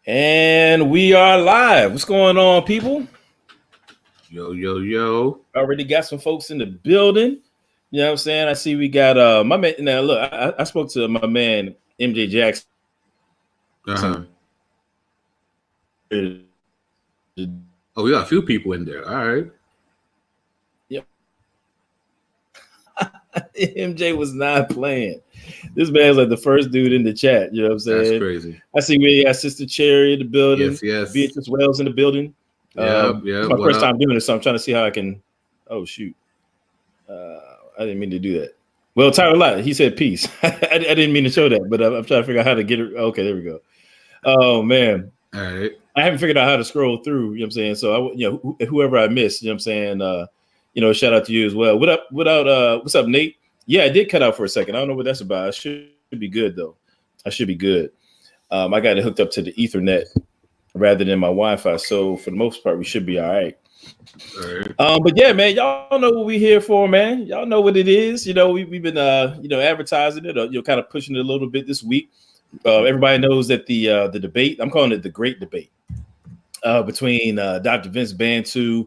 And we are live. What's going on, people? Yo, yo, yo. Already got some folks in the building. You know what I'm saying? I see we got my man. Now, look, I spoke to my man, MJ Jackson. Uh-huh. Oh, we got a few people in there. All right. Yep. MJ was not playing. This man's like the first dude in the chat. You know what I'm saying? That's crazy. I see we got Sister Cherry in the building. Yes. Beatrice Wells in the building. Yeah. It's my first time doing this, so I'm trying to see how I can. Oh, shoot. I didn't mean to do that. Well, Tyler Lott, he said peace. I didn't mean to show that, but I'm trying to figure out how to get it. Okay, there we go. Oh, man. All right. I haven't figured out how to scroll through, you know what I'm saying? So, whoever I missed, you know what I'm saying? Shout out to you as well. What's up, Nate? Yeah, I did cut out for a second. I don't know what that's about. I should be good, though. I should be good. I got it hooked up to the Ethernet rather than my Wi-Fi. So, for the most part, we should be all right. But yeah, man, y'all know what we here for, man. Y'all know what it is. We've been advertising it, kind of pushing it a little bit this week. Everybody knows that the debate, I'm calling it the great debate, between Dr. Vince Bantu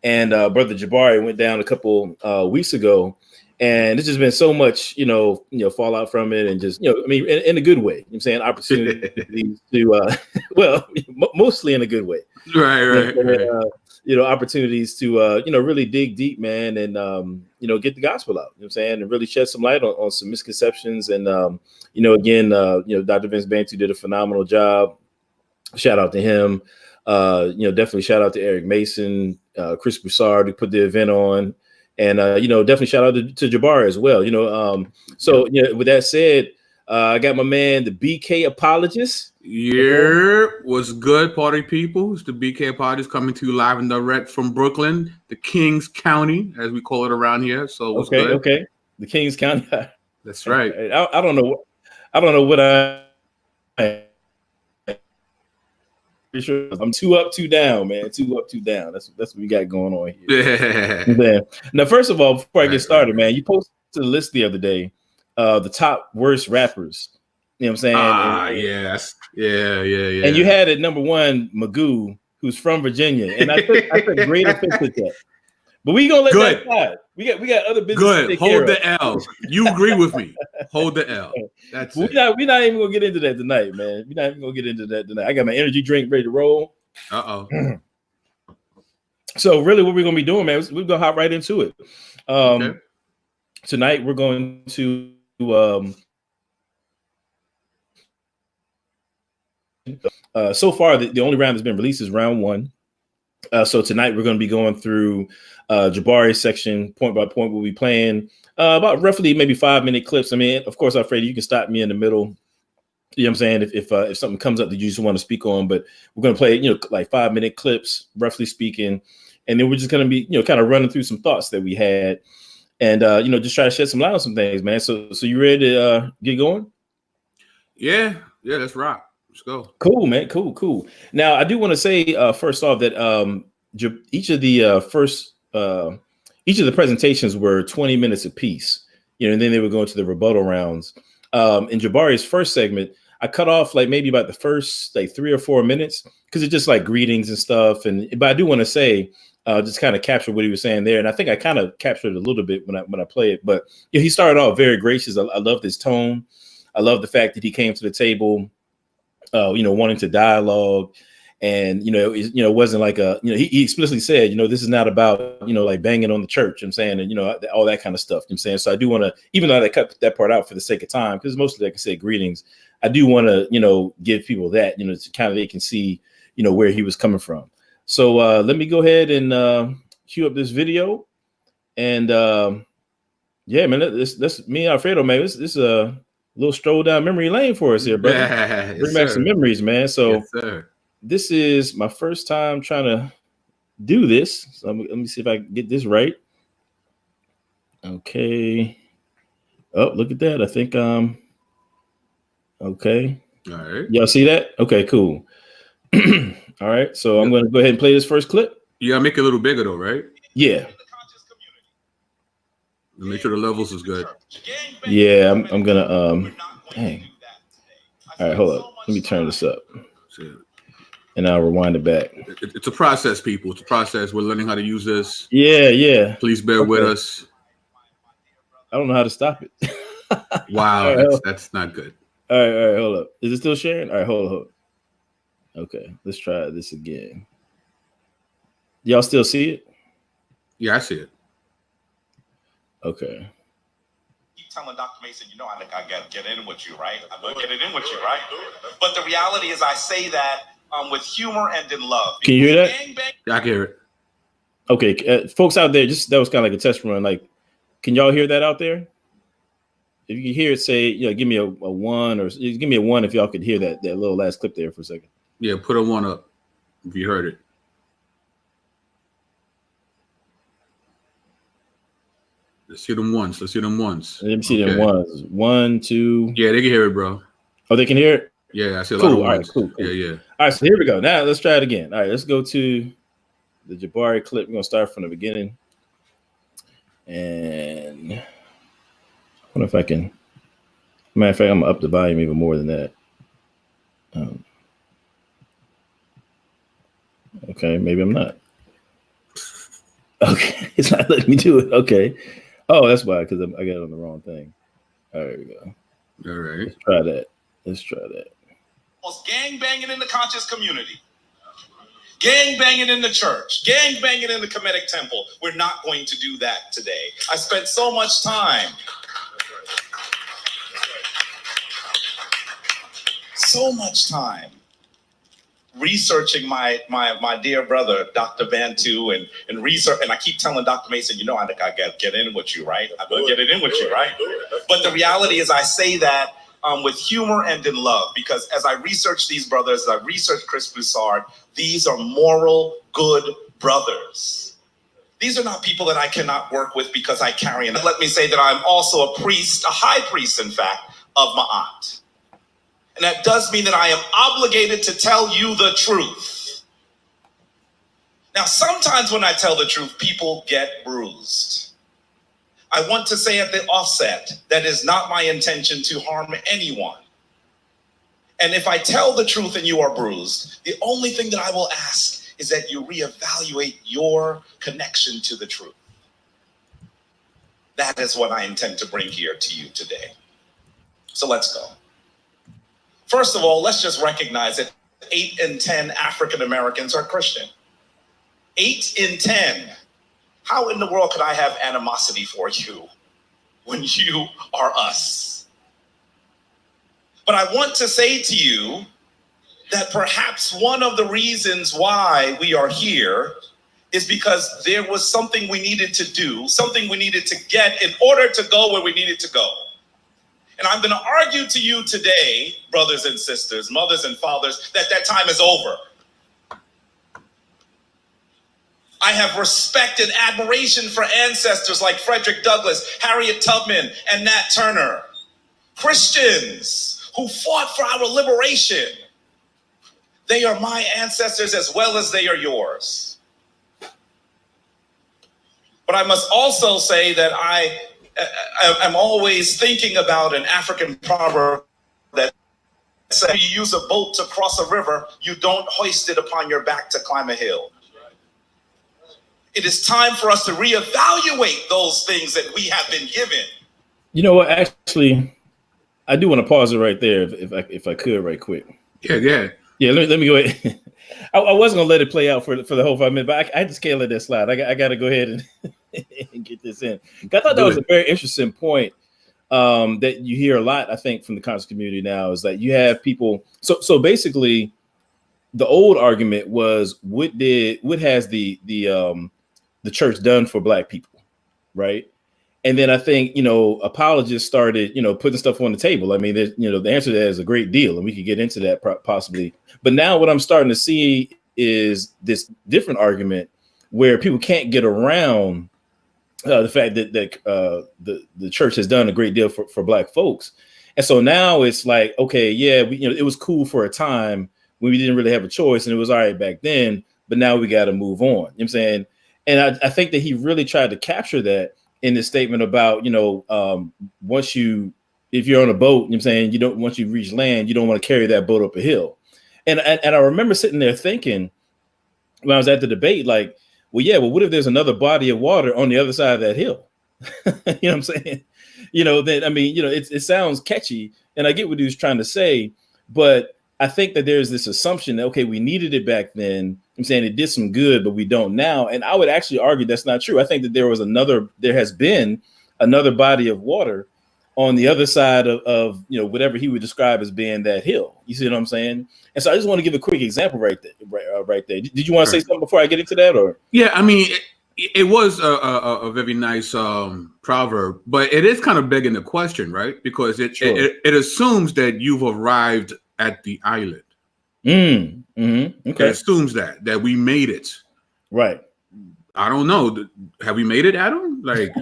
and Brother Jabari went down a couple weeks ago. And there's just been so much, fallout from it, and just, in a good way. You know what I'm saying, opportunities to, mostly in a good way. Right. Opportunities to, really dig deep, man, and, get the gospel out, you know what I'm saying, and really shed some light on some misconceptions. And, again, Dr. Vince Bantu did a phenomenal job. Shout out to him. Definitely shout out to Eric Mason, Chris Broussard, who put the event on. And, definitely shout out to Jabari as well. With that said, I got my man, the BK Apologist. Yeah, what's good, party people? It's the BK Apologist coming to you live and direct from Brooklyn, the Kings County, as we call it around here. So what's good? Okay. The Kings County. That's right. I don't know. I don't know what I'm 2 up, 2 down, man. 2 up, 2 down. That's what we got going on here. Yeah. Now, first of all, before I get started, man, you posted a list the other day, the top worst rappers. You know what I'm saying? Yes. Yeah. And you had at number 1 Magoo, who's from Virginia, and I took great offense at that. But we gonna let that slide. We got other business. Good. Hold the L. You agree with me? Hold the L. That's it. We're not even gonna get into that tonight, man. We're not even gonna get into that tonight. I got my energy drink ready to roll. So really, what we're gonna be doing, man, we're gonna hop right into it. Okay. Tonight we're going to so far the only round that's been released is round 1. So tonight we're going to be going through Jabari's section point by point. We'll be playing about roughly maybe 5-minute clips. I mean, of course, Alfredo, you can stop me in the middle. You know what I'm saying? If something comes up that you just want to speak on, but we're going to play, like 5-minute clips, roughly speaking. And then we're just going to be, kind of running through some thoughts that we had, and, just try to shed some light on some things, man. So you ready to get going? Yeah, let's rock. Let's go. Cool, man. Cool. Now, I do want to say first off that each of the presentations were 20 minutes apiece, and then they would go into the rebuttal rounds. In Jabari's first segment, I cut off like maybe about the first like 3 or 4 minutes because it's just like greetings and stuff. But I do want to say just kind of capture what he was saying there, and I think I kind of captured it a little bit when I play it. But he started off very gracious. I loved his tone. I love the fact that he came to the table, wanting to dialogue, and it wasn't like he explicitly said, this is not about like banging on the church. I'm saying, and all that kind of stuff. I'm saying, so I do want to, even though I cut that part out for the sake of time, because mostly, like I said, greetings. I do want to give people that to kind of they can see where he was coming from. So let me go ahead and cue up this video, and yeah, man, that's me and Alfredo, man. This a little stroll down memory lane for us here, brother. Yes, bring back some memories, man. So yes, this is my first time trying to do this. So let me see if I can get this right. Okay. Oh, look at that. I think okay. All right. Y'all see that? Okay, cool. All right. So I'm going to go ahead and play this first clip. You gotta make it a little bigger though, right? Yeah. Make sure the levels is good. Yeah, I'm gonna dang. All right, hold up. Let me turn this up. And I'll rewind it back. It's a process, people. It's a process. We're learning how to use this. Yeah. Please bear with us. I don't know how to stop it. Wow, that's not good. All right, hold up. Is it still sharing? All right, hold on. Okay, let's try this again. Y'all still see it? Yeah, I see it. Okay. Keep telling Dr. Mason, I gotta get in with you, right? I'm gonna get it in with you, right? But the reality is, I say that with humor and in love. Can you hear that? Yeah, I can hear it. Okay, folks out there, that was kind of like a test run. Like, can y'all hear that out there? If you can hear it, say, give me a 1, or give me a 1 if y'all could hear that little last clip there for a second. Yeah, put a 1 up if you heard it. Let's see them ones. Let me see them ones. 1, 2. Yeah, they can hear it, bro. Oh, they can hear it? Yeah, I see a lot of ones. Right, cool. Yeah. All right, so here we go. Now let's try it again. All right, let's go to the Jabari clip. We're going to start from the beginning. And I wonder if I can. Matter of fact, I'm going to up the volume even more than that. Okay, maybe I'm not. Okay, it's not letting me do it. Okay. Oh, that's why, because I got it on the wrong thing. All right, here we go. All right. Let's try that. Gang banging in the conscious community. Gang banging in the church. Gang banging in the Kemetic temple. We're not going to do that today. I spent so much time. Researching my dear brother, Dr. Bantu, and research, and I keep telling Dr. Mason, I gotta get in with you, right? I'm gonna get it in with you, right? But the reality is, I say that with humor and in love, because as I research these brothers, as I research Chris Broussard, these are moral, good brothers. These are not people that I cannot work with because I carry. And let me say that I'm also a priest, a high priest, in fact, of Ma'at. And that does mean that I am obligated to tell you the truth. Now, sometimes when I tell the truth, people get bruised. I want to say at the offset, that is not my intention to harm anyone. And if I tell the truth and you are bruised, the only thing that I will ask is that you reevaluate your connection to the truth. That is what I intend to bring here to you today. So let's go. First of all, let's just recognize that 8 in 10 African Americans are Christian. 8 in 10. How in the world could I have animosity for you when you are us? But I want to say to you that perhaps one of the reasons why we are here is because there was something we needed to do, something we needed to get in order to go where we needed to go. And I'm going to argue to you today, brothers and sisters, mothers and fathers, that time is over. I have respect and admiration for ancestors like Frederick Douglass, Harriet Tubman, and Nat Turner. Christians who fought for our liberation. They are my ancestors as well as they are yours. But I must also say that I'm always thinking about an African proverb that says, if you use a boat to cross a river, you don't hoist it upon your back to climb a hill. It is time for us to reevaluate those things that we have been given. You know what? Actually, I do want to pause it right there, if I could, right quick. Yeah. Let me go ahead. I wasn't gonna let it play out for the whole 5 minutes, but I just can't let that slide. I got to go ahead and get this in. I thought that was a very interesting point that you hear a lot, I think, from the conscious community now, is that you have people. So basically, the old argument was what has the church done for Black people, right? And then I think, apologists started, putting stuff on the table. I mean, the answer to that is a great deal, and we could get into that possibly. But now what I'm starting to see is this different argument where people can't get around the fact that the church has done a great deal for Black folks. And so now it's like, okay, yeah, it was cool for a time when we didn't really have a choice, and it was all right back then, but now we got to move on. You know what I'm saying? And I think that he really tried to capture that in this statement about, if you're on a boat, you know what I'm saying, once you reach land, you don't want to carry that boat up a hill. And I remember sitting there thinking when I was at the debate, like, well, yeah, well, what if there's another body of water on the other side of that hill? You know what I'm saying? Then I mean, it sounds catchy, and I get what he was trying to say, but I think that there's this assumption that, okay, we needed it back then. I'm saying it did some good, but we don't now. And I would actually argue that's not true. I think that there has been another body of water on the other side of whatever he would describe as being that hill. You see what I'm saying? And so I just want to give a quick example right there. Did you want to say something before I get into that? Or yeah, I mean, it was a very nice proverb, but it is kind of begging the question, right? Because it assumes that you've arrived at the island. Okay. It assumes that we made it. Right. I don't know. Have we made it, Adam? Like,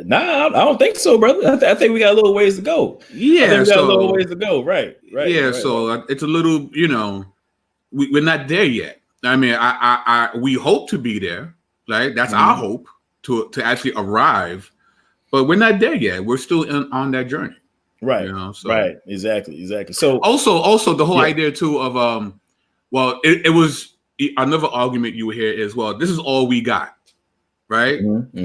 nah, I don't think so, brother. I think we got a little ways to go. Yeah, I think we got a little ways to go. Right. Yeah, right, so it's a little, we're not there yet. I mean, we hope to be there. Right, that's our hope to actually arrive, but we're not there yet. We're still on that journey. Right. Right. Exactly. So also the whole idea too of it was another argument you hear is, well, this is all we got, right?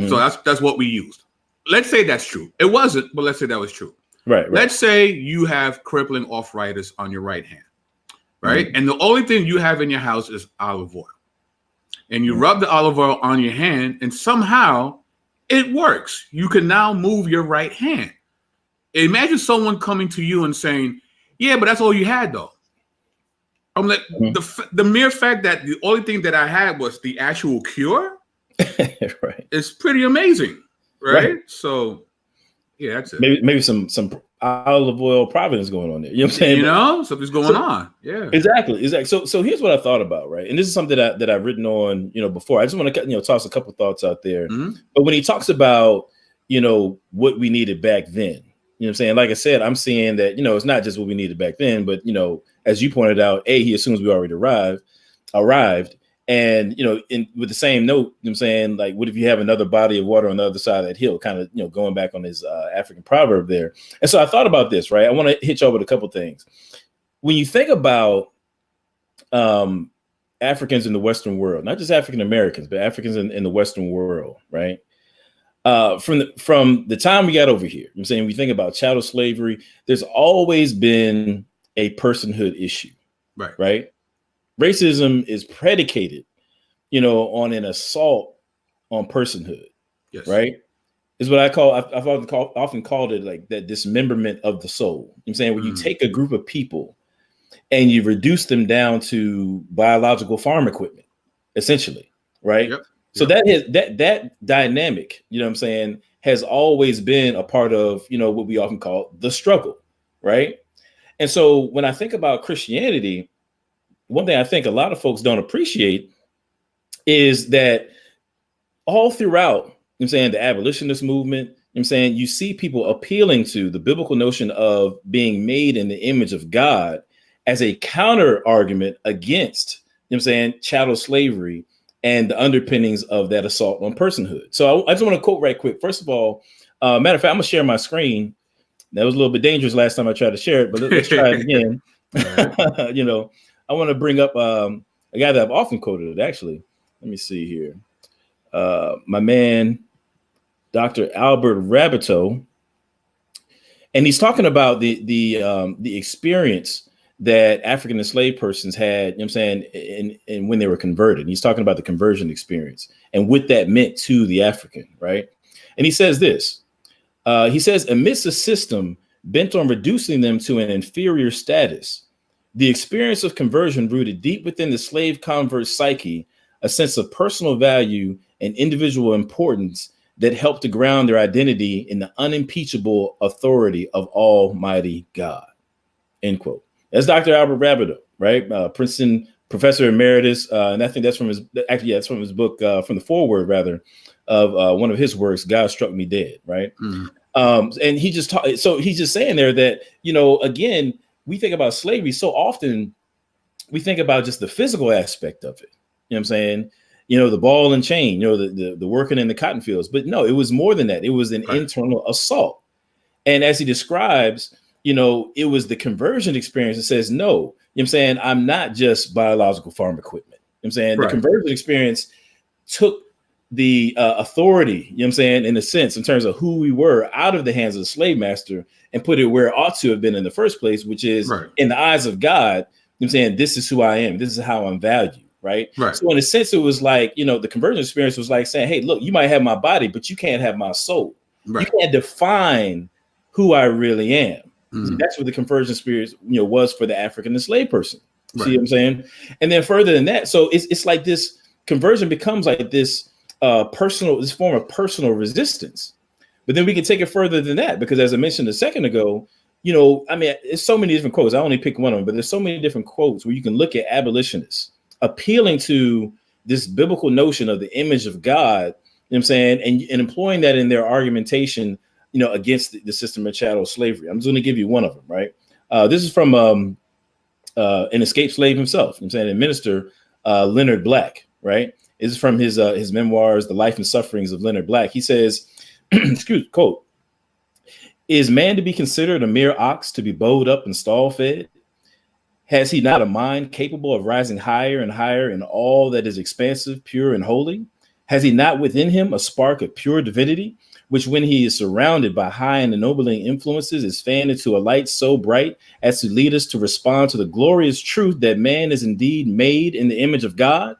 So that's what we used. Let's say that's true. It wasn't, but let's say that was true. Right. Let's say you have crippling arthritis on your right hand, right? And the only thing you have in your house is olive oil. And you rub the olive oil on your hand, and somehow it works. You can now move your right hand. Imagine someone coming to you and saying, yeah, but that's all you had, though. I'm like, the mere fact that the only thing that I had was the actual cure, right? It's pretty amazing, right? So, yeah, that's it. Maybe some olive oil providence going on there. You know what I'm saying? Something's going on. Yeah, exactly. So here's what I thought about, right? And this is something that I've written on, before. I just want to toss a couple thoughts out there. But when he talks about, what we needed back then, you know what I'm saying? Like I said, I'm seeing that, it's not just what we needed back then, but as you pointed out, he assumes we already arrived. And, with the same note, you know what I'm saying, like, what if you have another body of water on the other side of that hill, kind of, going back on his African proverb there. And so I thought about this, right? I want to hit you over with a couple things. When you think about Africans in the Western world, not just African Americans, but Africans in the Western world, right? From the time we got over here, you know what I'm saying, we think about chattel slavery, there's always been a personhood issue, right? Racism is predicated, on an assault on personhood, right? Is what I've often called it, like that dismemberment of the soul. You know what I'm saying, when you take a group of people and you reduce them down to biological farm equipment, essentially, right? So that dynamic, you know what I'm saying, has always been a part of, what we often call the struggle, right? And so when I think about Christianity, one thing I think a lot of folks don't appreciate is that all throughout, you know what I'm saying, the abolitionist movement, you know what I'm saying, you see people appealing to the biblical notion of being made in the image of God as a counter argument against, you know what I'm saying, chattel slavery and the underpinnings of that assault on personhood. So I just want to quote right quick. First of all, matter of fact, I'm gonna share my screen. That was a little bit dangerous last time I tried to share it, but let's try it again. I want to bring up a guy that I've often quoted, actually. Let me see here. My man, Dr. Albert Rabbitoe. And he's talking about the experience that African enslaved persons had, you know what I'm saying, and when they were converted. And he's talking about the conversion experience and what that meant to the African, right? And he says this. He says, amidst a system bent on reducing them to an inferior status, the experience of conversion rooted deep within the slave convert's psyche a sense of personal value and individual importance that helped to ground their identity in the unimpeachable authority of Almighty God. End quote. That's Dr. Albert Rabbitoe, right? Princeton professor emeritus. And I think that's from that's from his book, from the foreword, rather, of one of his works, God Struck Me Dead, right? And he just so he's just saying there that, again, we think about slavery so often, we think about just the physical aspect of it. You know what I'm saying? The ball and chain, the working in the cotton fields. But no, it was more than that. It was an internal assault. And as he describes, it was the conversion experience that says, no, know what I'm saying, I'm not just biological farm equipment. You know what I'm saying? Right. The conversion experience took the authority, you know what I'm saying, in a sense, in terms of who we were, out of the hands of the slave master and put it where it ought to have been in the first place, which is in the eyes of God. You know what I'm saying? This is who I am. This is how I'm valued. Right. So in a sense, it was like, you know, the conversion experience was like saying, hey, look, you might have my body, but you can't have my soul. You can't define who I really am. See, that's what the conversion experience, you know, was for the African enslaved person. See what I'm saying? And then further than that, so it's like this conversion becomes like this this form of personal resistance. But then we can take it further than that, because as I mentioned a second ago, you know, I mean, it's so many different quotes. I only pick one of them, but there's so many different quotes where you can look at abolitionists appealing to this biblical notion of the image of God, you know what I'm saying, and employing that in their argumentation, you know, against the system of chattel slavery. I'm just going to give you one of them, right? This is from an escaped slave himself, you know what I'm saying, and minister Leonard Black, right? This is from his memoirs, The Life and Sufferings of Leonard Black. He says, quote, "Is man to be considered a mere ox to be bowed up and stall fed? Has he not a mind capable of rising higher and higher in all that is expansive, pure, and holy? Has he not within him a spark of pure divinity, which when he is surrounded by high and ennobling influences is fanned into a light so bright as to lead us to respond to the glorious truth that man is indeed made in the image of God?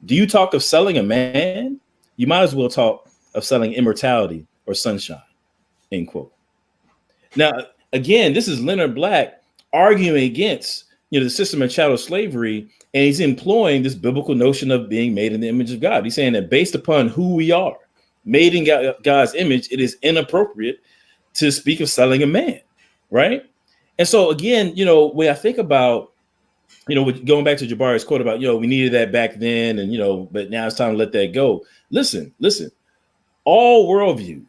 Do you talk of selling a man? You might as well talk of selling immortality or sunshine," end quote. Now, again, this is Leonard Black arguing against, you know, the system of chattel slavery, and he's employing this biblical notion of being made in the image of God. He's saying that based upon who we are, made in God's image, it is inappropriate to speak of selling a man, right? And so again, you know, when I think about, you know, going back to Jabari's quote about, you know, we needed that back then, and, you know, but now it's time to let that go. Listen, all worldviews, you know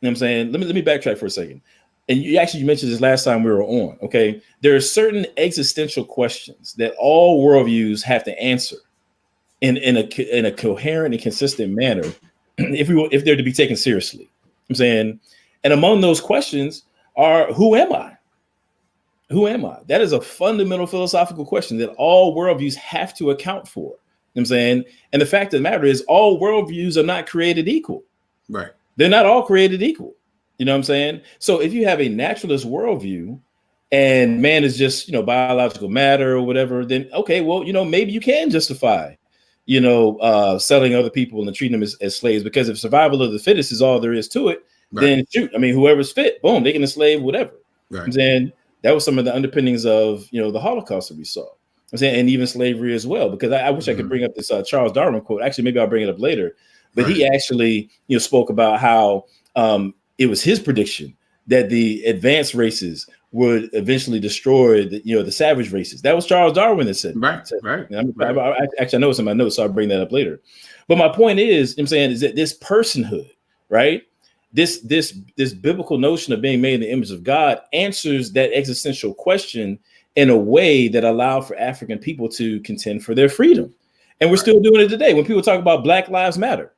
what I'm saying? Let me backtrack for a second. And you mentioned this last time we were on, okay? There are certain existential questions that all worldviews have to answer in a coherent and consistent manner if they're to be taken seriously. You know what I'm saying? And among those questions are, who am I? Who am I? That is a fundamental philosophical question that all worldviews have to account for. You know what I'm saying? And the fact of the matter is, all worldviews are not created equal. Right. They're not all created equal. You know what I'm saying? So if you have a naturalist worldview and man is just, you know, biological matter or whatever, then okay, well, you know, maybe you can justify, you know, selling other people and treating them as slaves, because if survival of the fittest is all there is to it, then shoot, I mean, whoever's fit, boom, they can enslave whatever. Right. I'm saying that was some of the underpinnings of, you know, the Holocaust that we saw. I'm saying, and even slavery as well, because I wish I could bring up this Charles Darwin quote. Actually, maybe I'll bring it up later. But he actually, you know, spoke about how it was his prediction that the advanced races would eventually destroy the, you know, the savage races. That was Charles Darwin that said. Right. Actually, I know it's in my notes, so I'll bring that up later. But my point is, I'm saying, is that this personhood, right? This biblical notion of being made in the image of God answers that existential question in a way that allowed for African people to contend for their freedom. And we're still doing it today. When people talk about Black Lives Matter,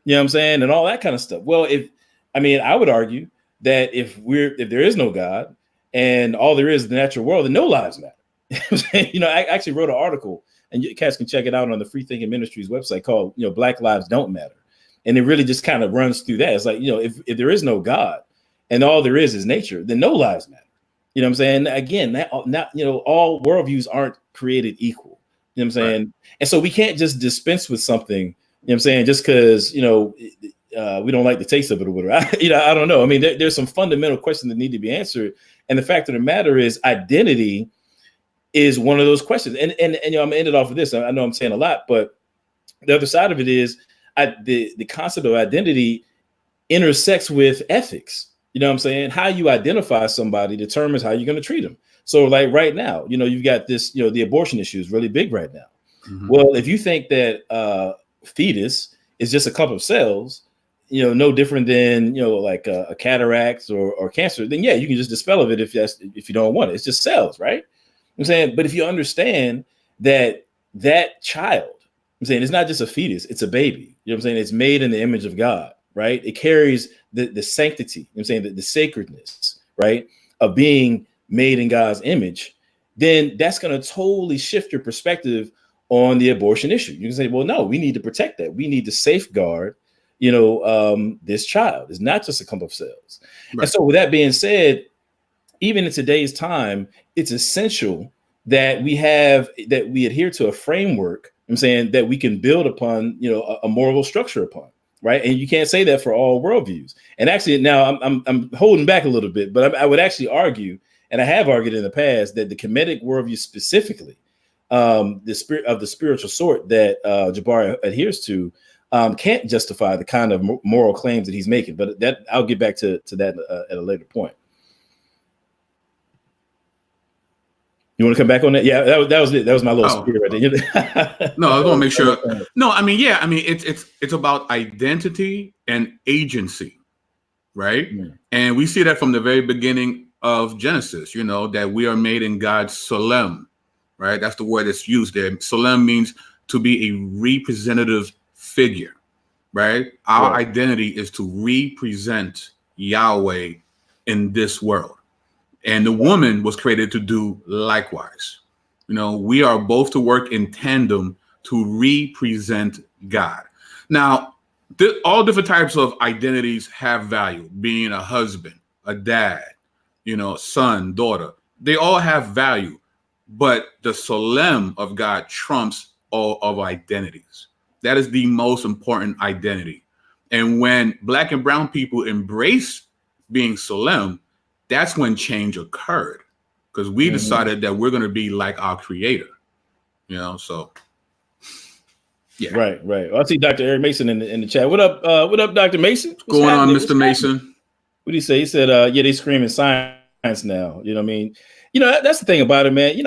you know what I'm saying, and all that kind of stuff. Well, I would argue that if there is no God and all there is the natural world, then no lives matter. You know, I actually wrote an article, and you guys can check it out on the Free Thinking Ministries website, called, you know, Black Lives Don't Matter. And it really just kind of runs through that. It's like, you know, if there is no God and all there is nature, then no lives matter. You know what I'm saying? Again, you know, all worldviews aren't created equal. You know what I'm saying? Right. And so we can't just dispense with something, you know what I'm saying, just because, you know, we don't like the taste of it or whatever. You know, I don't know. I mean, there's some fundamental questions that need to be answered. And the fact of the matter is, identity is one of those questions. And you know, I'm gonna end it off with this. I know I'm saying a lot, but the other side of it is the concept of identity intersects with ethics. You know what I'm saying? How you identify somebody determines how you're going to treat them. So like right now, you know, you've got this, you know, the abortion issue is really big right now. Mm-hmm. Well, if you think that fetus is just a clump of cells, you know, no different than, you know, like a cataract or cancer, then yeah, you can just dispel of it if you don't want it. It's just cells, right? I'm saying, but if you understand that child, I'm saying, it's not just a fetus, it's a baby. You know what I'm saying? It's made in the image of God, right? It carries the sanctity, you know what I'm saying, the sacredness, right, of being made in God's image. then that's going to totally shift your perspective on the abortion issue. You can say, well, no, we need to protect that. We need to safeguard, this child. It's not just a clump of cells. Right. And so with that being said, even in today's time, it's essential that we adhere to a framework, I'm saying, that we can build upon, a moral structure upon. Right. And you can't say that for all worldviews. And actually, now I'm holding back a little bit, but I would actually argue, and I have argued in the past, that the Kemetic worldview specifically, the spiritual sort that Jabari adheres to, can't justify the kind of moral claims that he's making. But that I'll get back to that at a later point. You want to come back on that? Yeah, that was it. That was my little spiel right there. No, I was going to make sure. No, I mean, yeah, I mean, it's about identity and agency, right? Mm. And we see that from the very beginning of Genesis, that we are made in God's Solem, right? That's the word that's used there. Solem means to be a representative figure, right? Our identity is to represent Yahweh in this world. And the woman was created to do likewise. We are both to work in tandem to represent God. Now, all different types of identities have value. Being a husband, a dad, son, daughter, they all have value. But the Solem of God trumps all of identities. That is the most important identity. And when Black and brown people embrace being Solem, that's when change occurred, because we decided that we're going to be like our creator, so. Yeah. Right. Well, I see Dr. Eric Mason in the chat. What up, Dr. Mason? What's going on, Mr. Mason? What did he say? He said, they screaming science now. You know what I mean? That's the thing about it, man.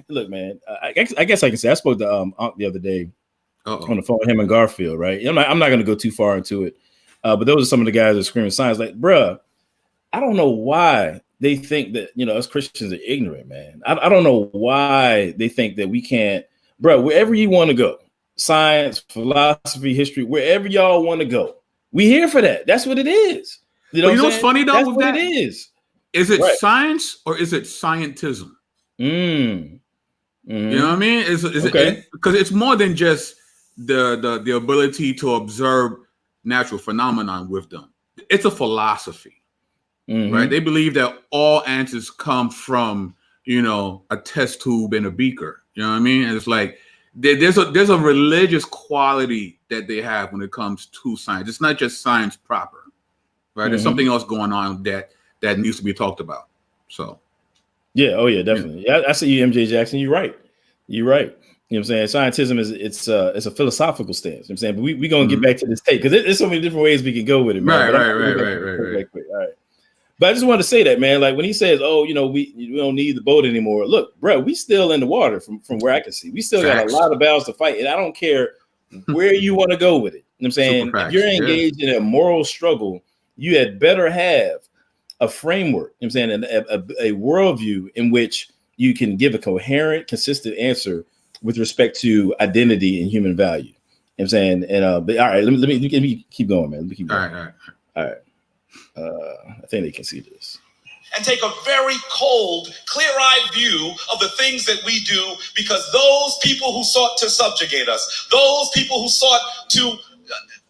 Look, man, I guess I can say, I spoke to Unc the other day on the phone with him and Garfield, right? I'm not going to go too far into it. But those are some of the guys that are screaming science. Like, bruh, I don't know why they think that, us Christians are ignorant, man. I don't know why they think that we can't, bro, wherever you want to go, science, philosophy, history, wherever y'all want to go, we here for that. That's what it is. You know what's funny though? That's what it is. Is it science or is it scientism? You know what I mean? Is it because it's more than just the ability to observe natural phenomenon with them. It's a philosophy. Right? They believe that all answers come from, a test tube and a beaker. You know what I mean? And it's like there's a religious quality that they have when it comes to science. It's not just science proper, right? There's something else going on that needs to be talked about. So, yeah, definitely. Yeah, I see you, MJ Jackson. You're right. You know what I'm saying? Scientism it's a philosophical stance. You know what I'm saying, but we're gonna get back to this tape because there's so many different ways we can go with it, man. Right. All right. But I just want to say that, man, like when he says, we don't need the boat anymore. Look, bro, we still in the water from where I can see. We still got a lot of battles to fight. And I don't care where you want to go with it. You know what I'm saying? If you're engaged in a moral struggle, you had better have a framework, you know what I'm saying, a worldview in which you can give a coherent, consistent answer with respect to identity and human value. You know what I'm saying? And but all right, let me keep going, man. Let me keep going. All right. I think they can see this. And take a very cold, clear-eyed view of the things that we do, because those people who sought to subjugate us, those people who sought to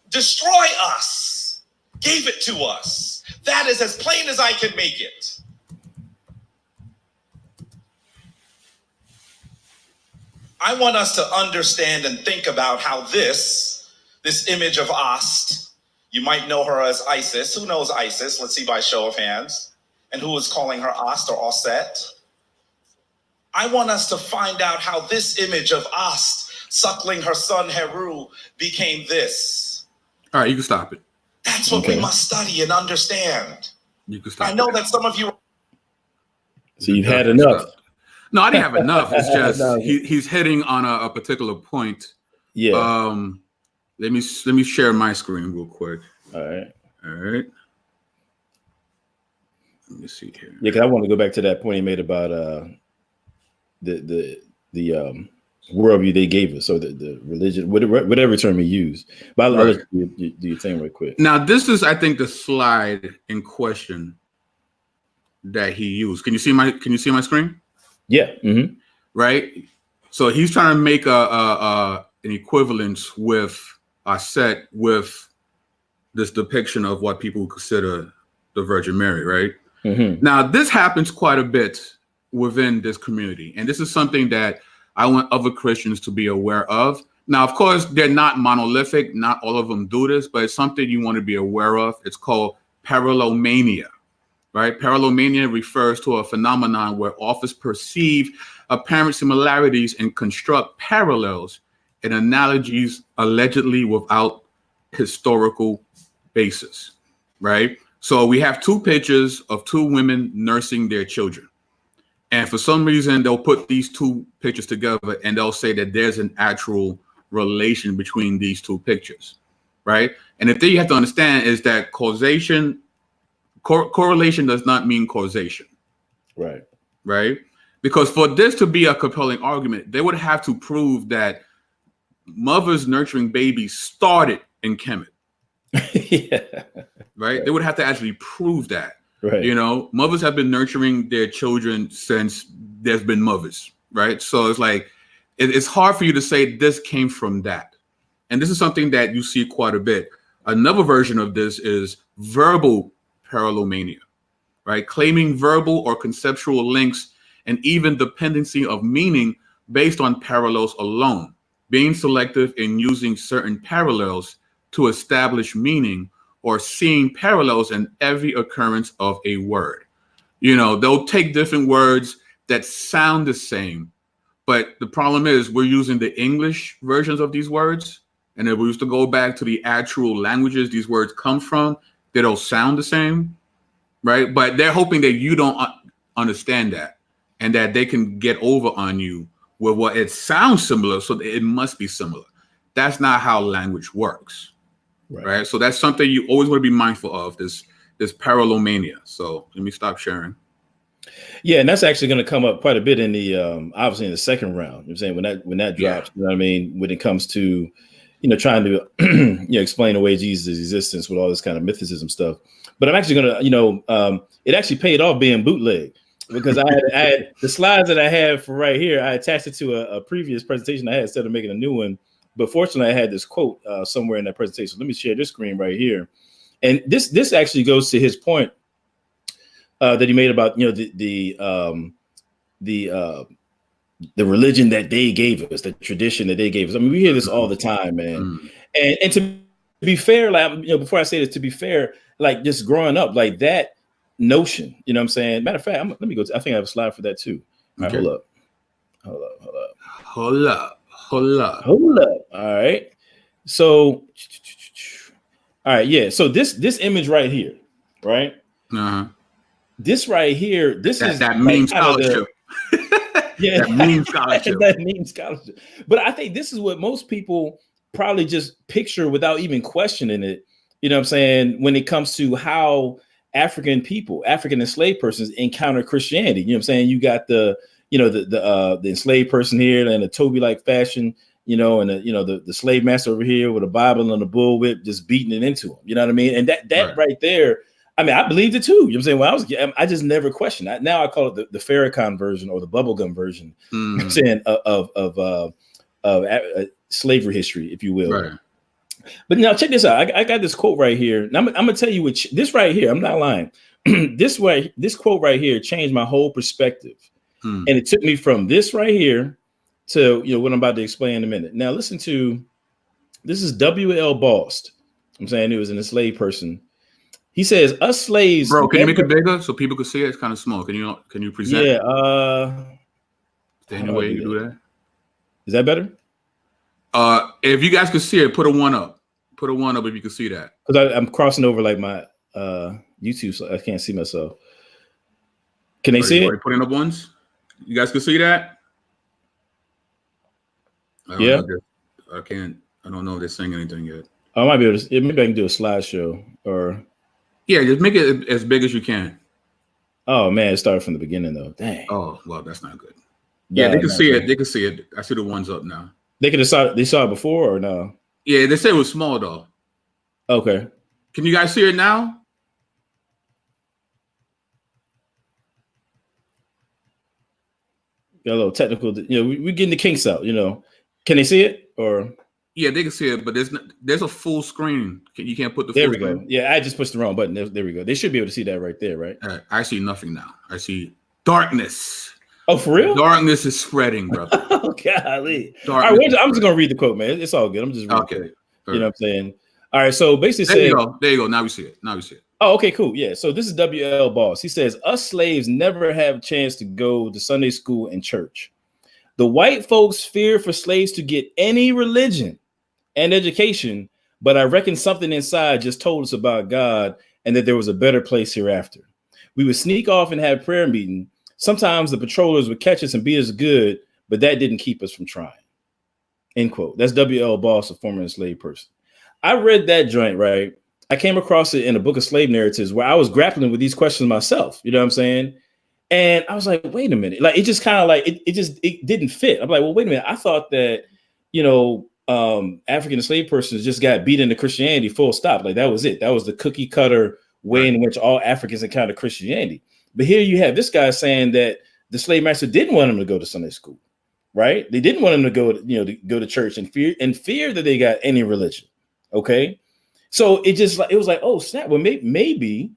destroy us, gave it to us. That is as plain as I can make it. I want us to understand and think about how this image of Ast, you might know her as Isis. Who knows Isis? Let's see by show of hands. And who is calling her Ast or Osset? I want us to find out how this image of Ast suckling her son Heru became this. All right, you can stop it. That's what we must study and understand. You can stop. I know that some of you. So you've had enough. No, I didn't have enough. It's just he's hitting on a particular point. Yeah. Let me share my screen real quick. All right. Let me see here. Yeah, because I want to go back to that point he made about the worldview they gave us, so the religion, whatever term he used. But I'll let you do your thing right quick. Now, this is, I think, the slide in question that he used. Can you see my screen? Yeah. Mm-hmm. Right. So he's trying to make an equivalence with Aset with this depiction of what people consider the Virgin Mary. Right. Mm-hmm. Now, this happens quite a bit within this community. And this is something that I want other Christians to be aware of. Now, of course, they're not monolithic. Not all of them do this, but it's something you want to be aware of. It's called parallelomania, right? Parallelomania refers to a phenomenon where authors perceive apparent similarities and construct parallels and analogies allegedly without historical basis, right? So we have two pictures of two women nursing their children. And for some reason, they'll put these two pictures together and they'll say that there's an actual relation between these two pictures, right? And the thing you have to understand is that correlation does not mean causation. Right. Right? Because for this to be a compelling argument, they would have to prove that mothers nurturing babies started in Kemet. Yeah. Right? They would have to actually prove that. Right. You know, mothers have been nurturing their children since there's been mothers, right? So it's like, it's hard for you to say this came from that. And this is something that you see quite a bit. Another version of this is verbal parallelomania, right? Claiming verbal or conceptual links and even dependency of meaning based on parallels alone, being selective in using certain parallels to establish meaning or seeing parallels in every occurrence of a word. You know, they'll take different words that sound the same, but the problem is we're using the English versions of these words. And if we used to go back to the actual languages these words come from, they don't sound the same, right? But they're hoping that you don't understand that and that they can get over on you with what it sounds similar, so it must be similar. That's not how language works, right? So that's something you always want to be mindful of, this parallelomania. So let me stop sharing. Yeah, and that's actually going to come up quite a bit in the obviously in the second round. You know what I'm saying, when that drops, you know what I mean, when it comes to, you know, trying to explain away Jesus' existence with all this kind of mythicism stuff. But I'm actually going to, you know, it actually paid off being bootleg, because I had the slides that I have for right here. I attached it to a previous presentation I had instead of making a new one. But fortunately, I had this quote somewhere in that presentation. Let me share this screen right here. And this actually goes to his point that he made about, you know, the religion that they gave us, the tradition that they gave us. I mean, we hear this all the time, man. And to be fair, like, you know, before I say this, to be fair, like just growing up, like that notion, you know what I'm saying? Matter of fact, let me go. I think I have a slide for that too. All right, hold up. All right. So, all right, yeah. So this image right here, right? This right here, this is that meme scholarship. Yeah, that meme scholarship. That meme scholarship. But I think this is what most people probably just picture without even questioning it. You know what I'm saying? When it comes to how African people, African enslaved persons encounter Christianity. You know what I'm saying? You got the enslaved person here in a Toby-like fashion, you know, and the slave master over here with a Bible and a bullwhip just beating it into him. You know what I mean? And that right there, I mean, I believed it too. You know what I'm saying? When I just never questioned that. Now I call it the Farrakhan version or the bubblegum version, you know what I'm saying, of slavery history, if you will. Right. But now check this out. I got this quote right here. And I'm gonna tell you what this right here. I'm not lying. This quote right here changed my whole perspective, and it took me from this right here to, you know, what I'm about to explain in a minute. Now listen to this. Is W.L. Bost. I'm saying it was an enslaved person. He says, "Us slaves." Bro, can you make it bigger so people can see it? It's kind of small. Can you present? Yeah. Is there any way you do that? Is that better? If you guys can see it, put a 1 up. Put a 1 up if you can see that. Because I'm crossing over like my YouTube, so I can't see myself. Can they see it? Putting up ones. You guys can see that. Yeah. I can't. I don't know if they're saying anything yet. I might be able to. Maybe I can do a slideshow or. Yeah, just make it as big as you can. Oh man, it started from the beginning though. Dang. Oh well, that's not good. Yeah, they can see it. They can see it. I see the ones up now. They could have saw. They saw it before or no? Yeah, they said it was small though. Okay. Can you guys see it now? Got a little technical. We're getting the kinks out. Can they see it or? Yeah, they can see it, but there's a full screen. You can't put the There full we go. screen. Yeah, I just pushed the wrong button. There we go. They should be able to see that right there, right? I see nothing now. I see darkness. Oh, for real? Darkness is spreading, brother. Oh, golly. Darkness all right, I'm just gonna read the quote, man. It's all good. I'm just reading okay. It. You know what I'm saying? All right. So basically, there you go. Now we see it. Oh, okay, cool. Yeah. So this is W.L. Boss. He says, us slaves never have a chance to go to Sunday school and church. The white folks fear for slaves to get any religion and education, but I reckon something inside just told us about God and that there was a better place hereafter. We would sneak off and have prayer meeting. Sometimes the patrollers would catch us and beat us good, but that didn't keep us from trying. End quote. That's W.L. Boss, a former enslaved person. I read that joint, right? I came across it in a book of slave narratives where I was grappling with these questions myself. You know what I'm saying? And I was like, wait a minute. Like, it just kind of like, it didn't fit. I'm like, well, wait a minute. I thought that, African enslaved persons just got beat into Christianity, full stop. Like, that was it. That was the cookie cutter way in which all Africans encountered Christianity. But here you have this guy saying that the slave master didn't want him to go to Sunday school, right? They didn't want him to go to church and fear that they got any religion. Okay. So it was like, oh snap. Well, maybe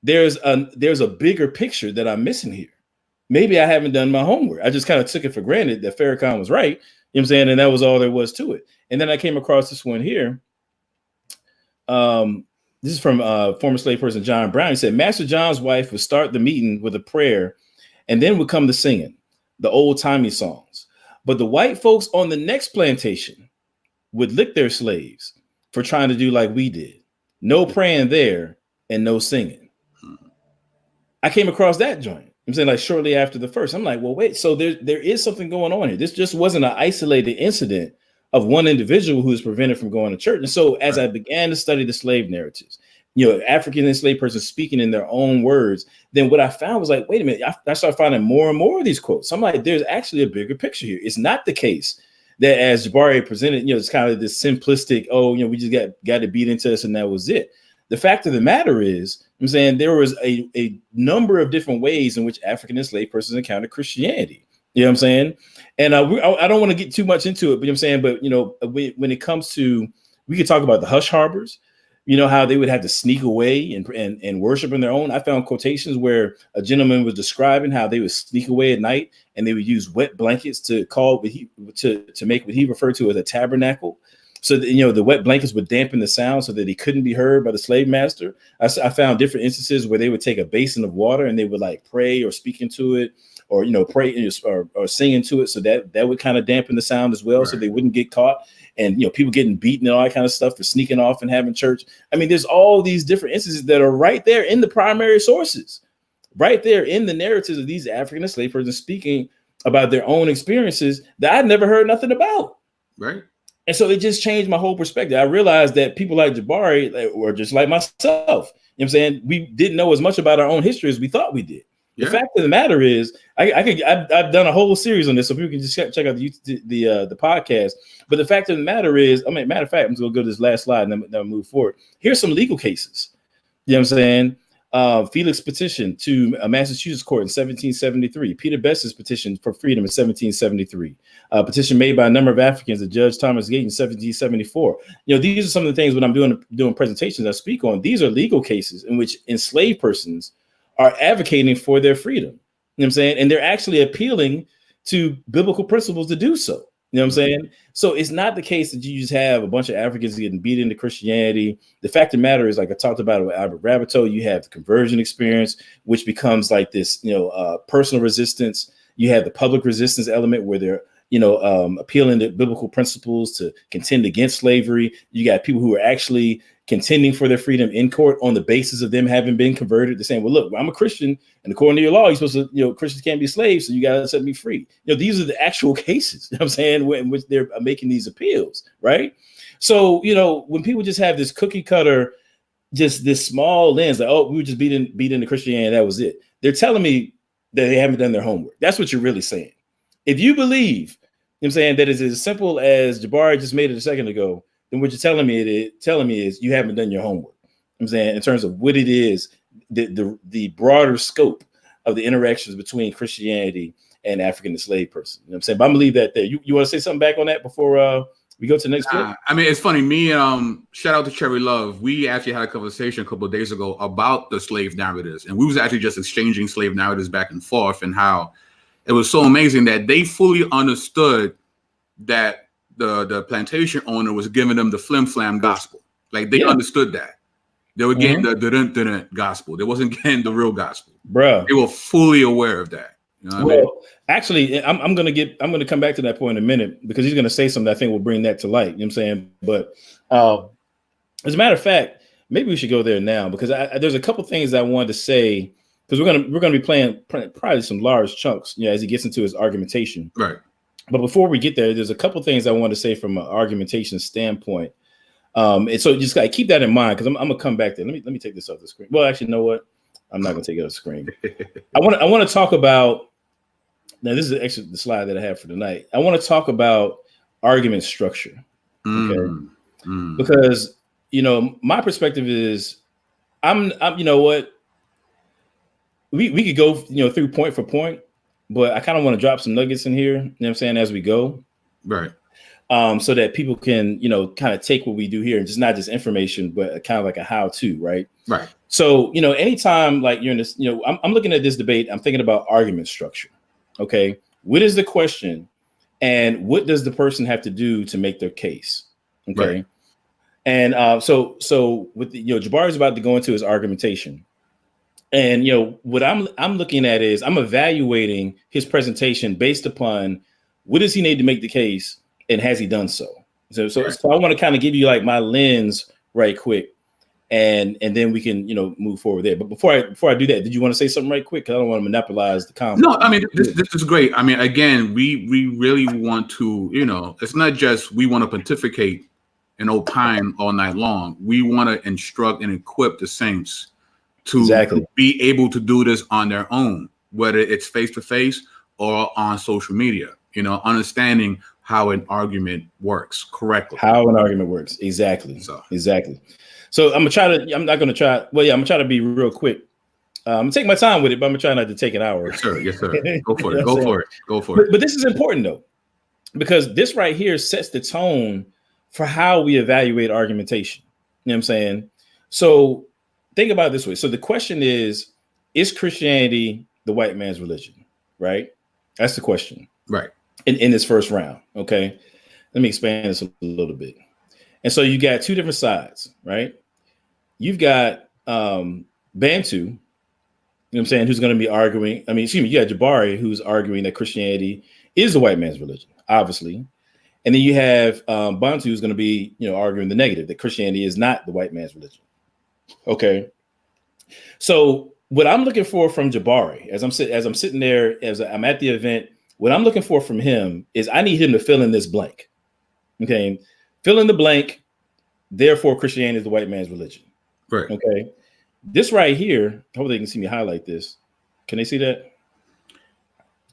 there's a bigger picture that I'm missing here. Maybe I haven't done my homework. I just kind of took it for granted that Farrakhan was right. You know what I'm saying? And that was all there was to it. And then I came across this one here. This is from former slave person John Brown. He said, Master John's wife would start the meeting with a prayer and then would come to singing the old timey songs. But the white folks on the next plantation would lick their slaves for trying to do like we did. No praying there and no singing. I came across that joint. I'm saying, like, shortly after the first. I'm like, well, wait, so there is something going on here. This just wasn't an isolated incident of one individual who was prevented from going to church. And so as I began to study the slave narratives, African enslaved persons speaking in their own words, then what I found was like, wait a minute, I started finding more and more of these quotes. I'm like, there's actually a bigger picture here. It's not the case that, as Jabari presented, it's kind of this simplistic, we just got it beat into us and that was it. The fact of the matter is, I'm saying there was a number of different ways in which African enslaved persons encountered Christianity. You know what I'm saying? And I don't want to get too much into it, but I'm saying, but when it comes to, we could talk about the hush harbors, how they would have to sneak away and worship in their own. I found quotations where a gentleman was describing how they would sneak away at night and they would use wet blankets to make what he referred to as a tabernacle. So that, the wet blankets would dampen the sound so that he couldn't be heard by the slave master. I found different instances where they would take a basin of water and they would like pray or speak into it, or pray or sing into it, so that would kind of dampen the sound as well, right. So they wouldn't get caught. And people getting beaten and all that kind of stuff for sneaking off and having church. I mean, there's all these different instances that are right there in the primary sources, right there in the narratives of these African enslaved persons speaking about their own experiences that I'd never heard nothing about. Right. And so it just changed my whole perspective. I realized that people like Jabari were just like myself. You know what I'm saying? We didn't know as much about our own history as we thought we did. Yeah. The fact of the matter is, I've done a whole series on this, so people can just check out the podcast. But the fact of the matter is, matter of fact, I'm just gonna go to this last slide and then move forward. Here's some legal cases. You know what I'm saying? Felix petition to a Massachusetts court in 1773. Peter Best's petition for freedom in 1773. Petition made by a number of Africans to Judge Thomas Gate in 1774. These are some of the things when I'm doing presentations I speak on. These are legal cases in which enslaved persons are advocating for their freedom. You know what I'm saying? And they're actually appealing to biblical principles to do so. You know what I'm saying? So it's not the case that you just have a bunch of Africans getting beat into Christianity. The fact of the matter is, like I talked about with Albert Rabbitoh, you have the conversion experience, which becomes like this, personal resistance. You have the public resistance element where they're, appealing to biblical principles to contend against slavery. You got people who are actually contending for their freedom in court on the basis of them having been converted. They're saying, well, look, I'm a Christian, and according to your law, you're supposed to, Christians can't be slaves, so you got to set me free. These are the actual cases, I'm saying, in which they're making these appeals, right? So, when people just have this cookie cutter, just this small lens, like, oh, we were just beat into Christianity, that was it. They're telling me that they haven't done their homework. That's what you're really saying. If you believe, I'm saying, that it's as simple as Jabari just made it a second ago, then what you're telling me is you haven't done your homework. I'm saying, in terms of what it is, the broader scope of the interactions between Christianity and African enslaved person. You know what I'm saying? But I'm gonna leave that there. You want to say something back on that before we go to the next clip? I mean, it's funny. Me and shout out to Cherry Love. We actually had a conversation a couple of days ago about the slave narratives, and we was actually just exchanging slave narratives back and forth, and how it was so amazing that they fully understood that the plantation owner was giving them the flim flam gospel. Like they understood that. They were getting the dun gospel. They wasn't getting the real gospel. Bruh. They were fully aware of that. You know what I mean? Actually, I'm gonna come back to that point in a minute, because he's gonna say something that I think will bring that to light. You know what I'm saying? But as a matter of fact, maybe we should go there now, because there's a couple things I wanted to say, because we're gonna be playing probably some large chunks, as he gets into his argumentation. Right. But before we get there, there's a couple things I want to say from an argumentation standpoint. And so just keep that in mind, because I'm gonna come back there. Let me take this off the screen. Well, actually, you know what? I'm not gonna take it off the screen. I want to talk about. Now, this is actually the slide that I have for tonight. I want to talk about argument structure, okay? Because my perspective is, I'm you know what, we could go through point for point, but I kind of want to drop some nuggets in here. You know what I'm saying, as we go, right? So that people can kind of take what we do here and just not just information, but kind of like a how-to, right? Right. So anytime like you're in this, I'm looking at this debate, I'm thinking about argument structure. Okay, what is the question, and what does the person have to do to make their case? Okay, right. And so with Jabari is about to go into his argumentation, and what I'm looking at is I'm evaluating his presentation based upon what does he need to make the case, and has he done so? So I want to kind of give you like my lens right quick. And then we can move forward there. But before I do that, did you want to say something right quick? Because I don't want to monopolize the conversation. No, I mean this is great. I mean, again, we really want to, it's not just we want to pontificate and opine all night long. We want to instruct and equip the saints to be able to do this on their own, whether it's face to face or on social media. Understanding how an argument works correctly. How an argument works, exactly. So I'm not gonna try. Well, yeah, I'm gonna try to be real quick. I'm gonna take my time with it, but I'm gonna try not to take an hour. Yes, sir. Yes, sir. Go for it. Go for it. But this is important though, because this right here sets the tone for how we evaluate argumentation. You know what I'm saying? So think about it this way. So the question is Christianity the white man's religion? Right? That's the question. Right. In this first round. Okay. Let me expand this a little bit. And so you got two different sides, right? You've got Bantu, you know what I'm saying, who's going to be arguing. I mean, excuse me, you got Jabari, who's arguing that Christianity is the white man's religion, obviously. And then you have Bantu, who's going to be, arguing the negative, that Christianity is not the white man's religion. Okay. So what I'm looking for from Jabari, as I'm sitting there, as I'm at the event, what I'm looking for from him is I need him to fill in this blank. Okay. Fill in the blank. Therefore, Christianity is the white man's religion. Right. Okay. This right here, hopefully they can see me highlight this. Can they see that?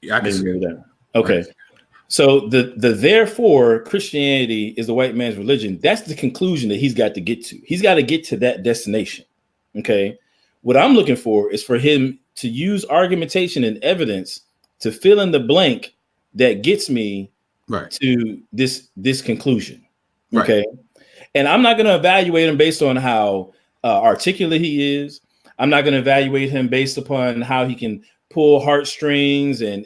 Yeah, I can see that. Okay. Right. So the therefore Christianity is the white man's religion. That's the conclusion that he's got to get to. He's got to get to that destination. Okay. What I'm looking for is for him to use argumentation and evidence to fill in the blank that gets me to this conclusion. Okay. Right. And I'm not going to evaluate him based on how articulate he is. I'm not going to evaluate him based upon how he can pull heartstrings and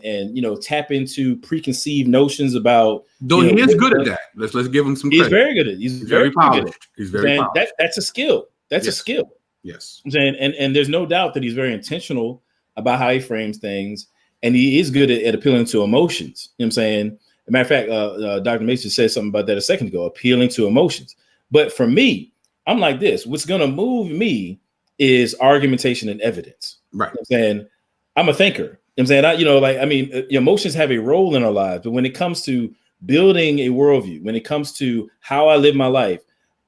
tap into preconceived notions about. Though he is good at that. Let's give him some credit. He's very good at it. He's very polished. He's very polished. That's a skill. That's a skill. Yes. And there's no doubt that he's very intentional about how he frames things, and he is good at appealing to emotions. You know what I'm saying? As a matter of fact, Dr. Mason said something about that a second ago, appealing to emotions. But for me, I'm like this. What's going to move me is argumentation and evidence. Right. You know what I'm saying? I'm a thinker. You know what I'm saying? Emotions have a role in our lives, but when it comes to building a worldview, when it comes to how I live my life,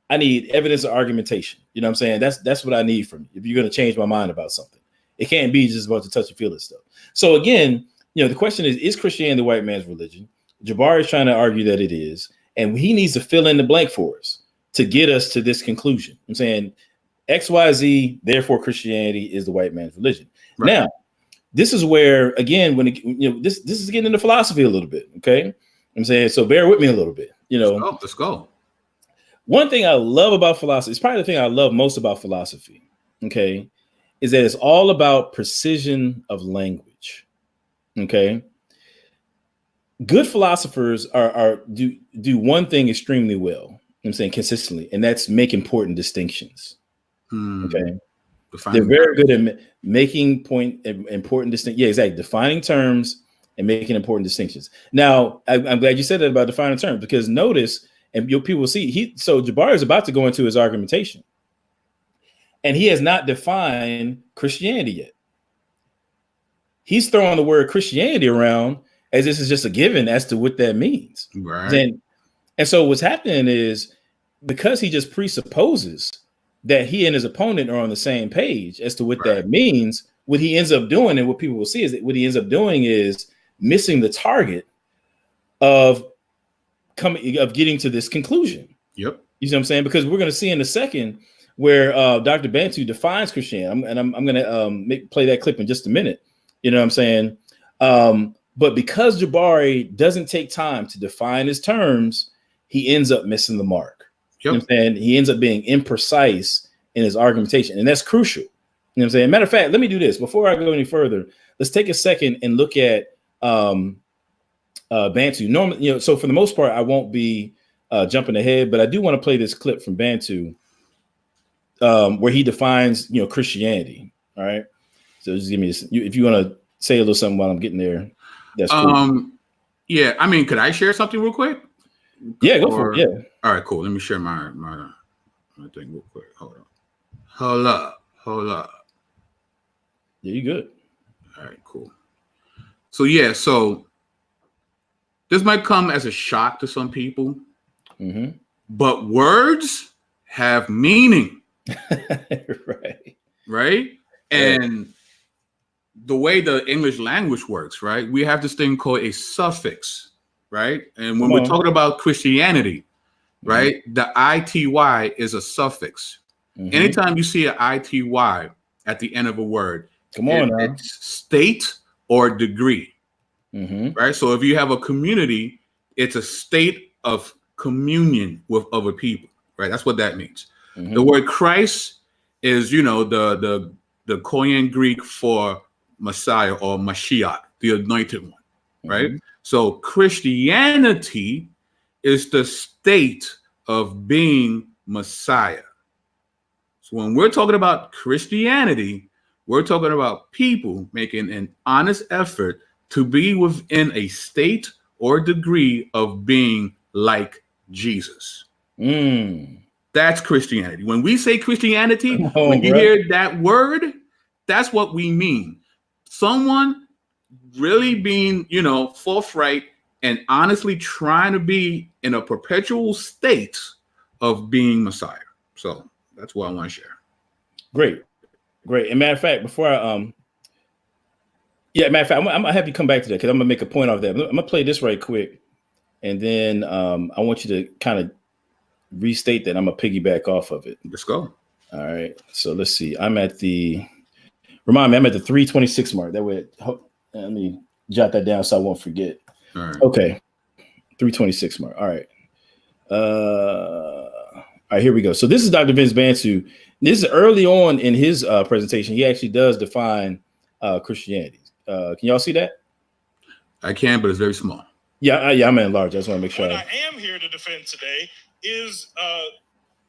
I need evidence of argumentation. You know what I'm saying? That's what I need from you if you're going to change my mind about something. It can't be just about the touch and feel it stuff. So again, the question is Christianity the white man's religion? Jabari is trying to argue that it is, and he needs to fill in the blank for us to get us to this conclusion. I'm saying XYZ, therefore Christianity is the white man's religion. Right. Now, this is where, again, when this is getting into philosophy a little bit. Okay, I'm saying, so bear with me a little bit. Let's go. One thing I love about philosophy, it's probably the thing I love most about philosophy, okay, is that it's all about precision of language. Okay. Good philosophers do one thing extremely well. I'm saying consistently, and that's make important distinctions. Okay. They're very good at making important distinctions. Yeah, exactly. Defining terms and making important distinctions. Now, I'm glad you said that about defining terms, because notice, and people will see, so Jabari is about to go into his argumentation, and he has not defined Christianity yet. He's throwing the word Christianity around as this is just a given as to what that means. Right. And so what's happening is, because he just presupposes that he and his opponent are on the same page as to what that means, what he ends up doing, and what people will see, is that what he ends up doing is missing the target of getting to this conclusion. Yep. You see what I'm saying? Because we're going to see in a second where Dr. Bantu defines Christianity. I'm going to play that clip in just a minute. You know what I'm saying? But because Jabari doesn't take time to define his terms, he ends up missing the mark. Yep. You know what I'm saying? He ends up being imprecise in his argumentation, and that's crucial. You know what I'm saying? Matter of fact, let me do this before I go any further. Let's take a second and look at Bantu. Normally, so for the most part, I won't be jumping ahead, but I do want to play this clip from Bantu where he defines, Christianity. All right. So just give me this. If you want to say a little something while I'm getting there, that's cool. Yeah. I mean, could I share something real quick? Yeah, go for it. Yeah. All right, cool. Let me share my thing real quick. Hold up. Yeah, you good. All right, cool. So this might come as a shock to some people, but words have meaning. Right. And the way the English language works, right? We have this thing called a suffix, right? And when we're talking about Christianity, right, the ITY is a suffix. Anytime you see an ITY at the end of a word, it's state or degree, right? So if you have a community, it's a state of communion with other people, right? That's what that means. The word Christ is, the Korean Greek for Messiah or Mashiach, the anointed one, right? So Christianity is the state of being Messiah. So when we're talking about Christianity, we're talking about people making an honest effort to be within a state or degree of being like Jesus. That's Christianity. When we say Christianity, when you hear that word, that's what we mean. Someone really being, forthright and honestly trying to be in a perpetual state of being Messiah. So that's what I want to share. Great. And matter of fact, before I'm gonna have you come back to that, because I'm gonna make a point off that. I'm gonna play this right quick, and then I want you to kind of restate that. I'm gonna piggyback off of it. Let's go. All right. So let's see. I'm at the 326 mark. That way, let me jot that down so I won't forget. All right. Okay. 326 mark. All right. All right, here we go. So this is Dr. Vince Bantu. This is early on in his presentation. He actually does define Christianity. Can y'all see that? I can, but it's very small. Yeah, I'm in large. I just want to make sure. What I am here to defend today is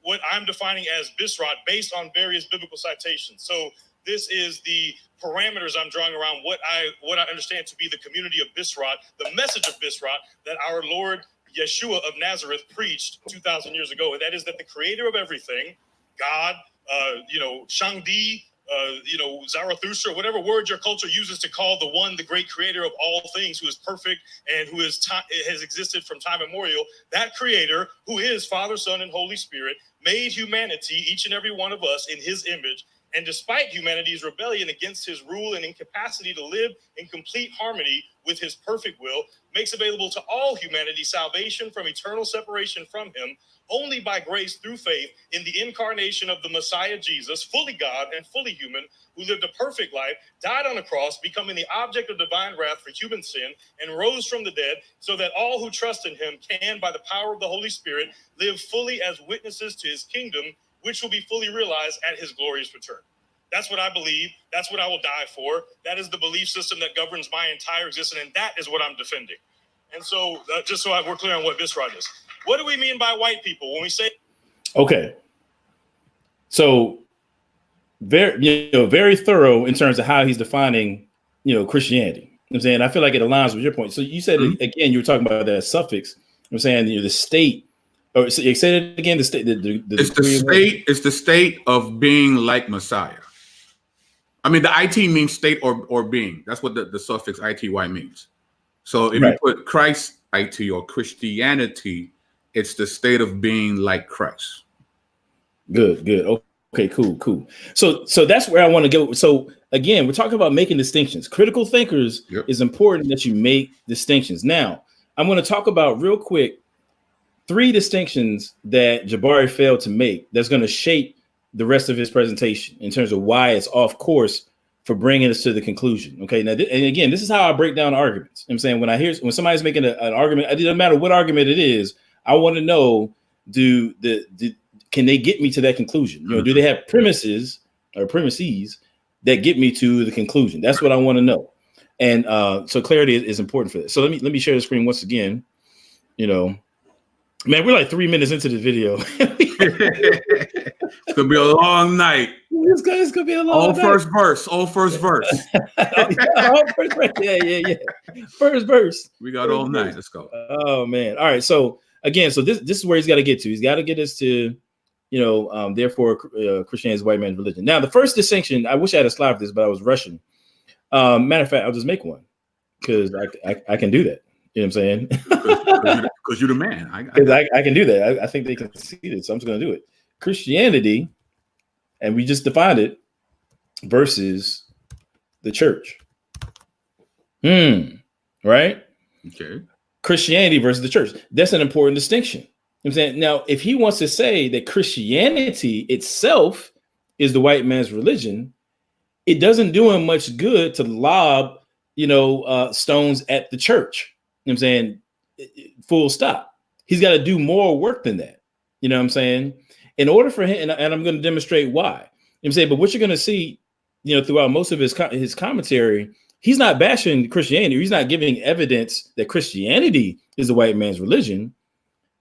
what I'm defining as Bisrat based on various biblical citations. So this is the parameters I'm drawing around what I understand to be the community of Bisrat, the message of Bisrat that our Lord Yeshua of Nazareth preached 2,000 years ago. And that is that the creator of everything, God, Shangdi, Zarathustra, whatever word your culture uses to call the great creator of all things, who is perfect and who has existed from time immemorial, that creator, who is Father, Son, and Holy Spirit, made humanity, each and every one of us, in his image, And despite humanity's rebellion against his rule and incapacity to live in complete harmony with his perfect will, makes available to all humanity salvation from eternal separation from him only by grace through faith in the incarnation of the Messiah Jesus, fully God and fully human, who lived a perfect life, died on a cross, becoming the object of divine wrath for human sin, and rose from the dead, so that all who trust in him can, by the power of the Holy Spirit, live fully as witnesses to his kingdom, which will be fully realized at his glorious return. That's what I believe. That's what I will die for. That is the belief system that governs my entire existence, and that is what I'm defending. And so, just so we're clear on what Bisrod is. What do we mean by white people when we say? Okay, so very thorough in terms of how he's defining, Christianity. You know what I'm saying, I feel like it aligns with your point. So you said again, you were talking about that suffix. I'm saying the state. Or say it again. The state. It's the state of being like Messiah. I mean, the it means state or being. That's what the suffix ity means. So if you put Christ it or Christianity, it's the state of being like Christ. Good. Okay, cool. So that's where I want to go. So again, we're talking about making distinctions. Critical thinkers is important that you make distinctions. Now, I'm going to talk about real quick 3 distinctions that Jabari failed to make that's going to shape the rest of his presentation in terms of why it's off course for bringing us to the conclusion. Okay, now, and again, this is how I break down arguments. I'm saying when somebody's making an argument, it doesn't matter what argument it is, I want to know, can they get me to that conclusion? Do they have premises that get me to the conclusion? That's what I want to know. And so clarity is important for this. So let me share the screen once again. Man, we're like 3 minutes into the video. It's gonna be a long night. It's gonna be a long night. First verse. All first verse. Yeah. First verse. We got all night. Let's go. Oh man. All right. So again, this is where he's got to get to. He's got to get us to, therefore Christianity is white man's religion. Now, the first distinction, I wish I had a slide for this, but I was rushing. Matter of fact, I'll just make one because I can do that. You know what I'm saying? Because you're the man. I can do that. I think they can see this, so I'm just going to do it. Christianity, and we just defined it, versus the church. Right? Okay. Christianity versus the church. That's an important distinction. You know what I'm saying? Now, if he wants to say that Christianity itself is the white man's religion, it doesn't do him much good to lob, stones at the church. You know what I'm saying? Full stop. He's got to do more work than that. You know what I'm saying? In order for him, and I'm going to demonstrate why. You know what I'm saying? But what you're going to see, throughout most of his commentary, he's not bashing Christianity. He's not giving evidence that Christianity is the white man's religion.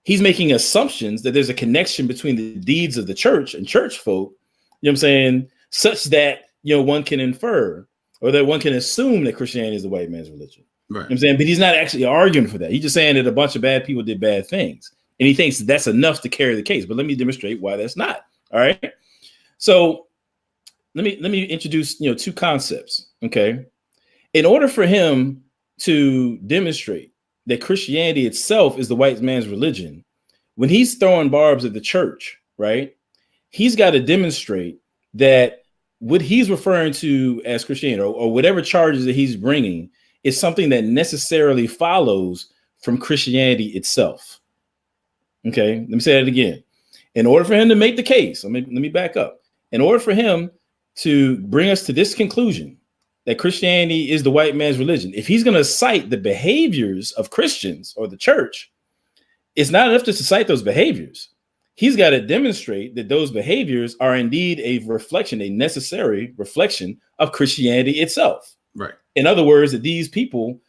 He's making assumptions that there's a connection between the deeds of the church and church folk, you know what I'm saying, such that, one can infer or that one can assume that Christianity is the white man's religion. Right. You know what I'm saying? But he's not actually arguing for that. He's just saying that a bunch of bad people did bad things. And he thinks that's enough to carry the case. But let me demonstrate why that's not. All right. So let me introduce, 2 concepts. Okay. In order for him to demonstrate that Christianity itself is the white man's religion, when he's throwing barbs at the church, right, he's got to demonstrate that what he's referring to as Christianity or whatever charges that he's bringing is something that necessarily follows from Christianity itself. Okay, let me say that again. In order for him to make the case, let me back up. In order for him to bring us to this conclusion that Christianity is the white man's religion, if he's going to cite the behaviors of Christians or the church, it's not enough just to cite those behaviors. He's got to demonstrate that those behaviors are indeed a reflection, a necessary reflection of Christianity itself. Right. In other words, that these people,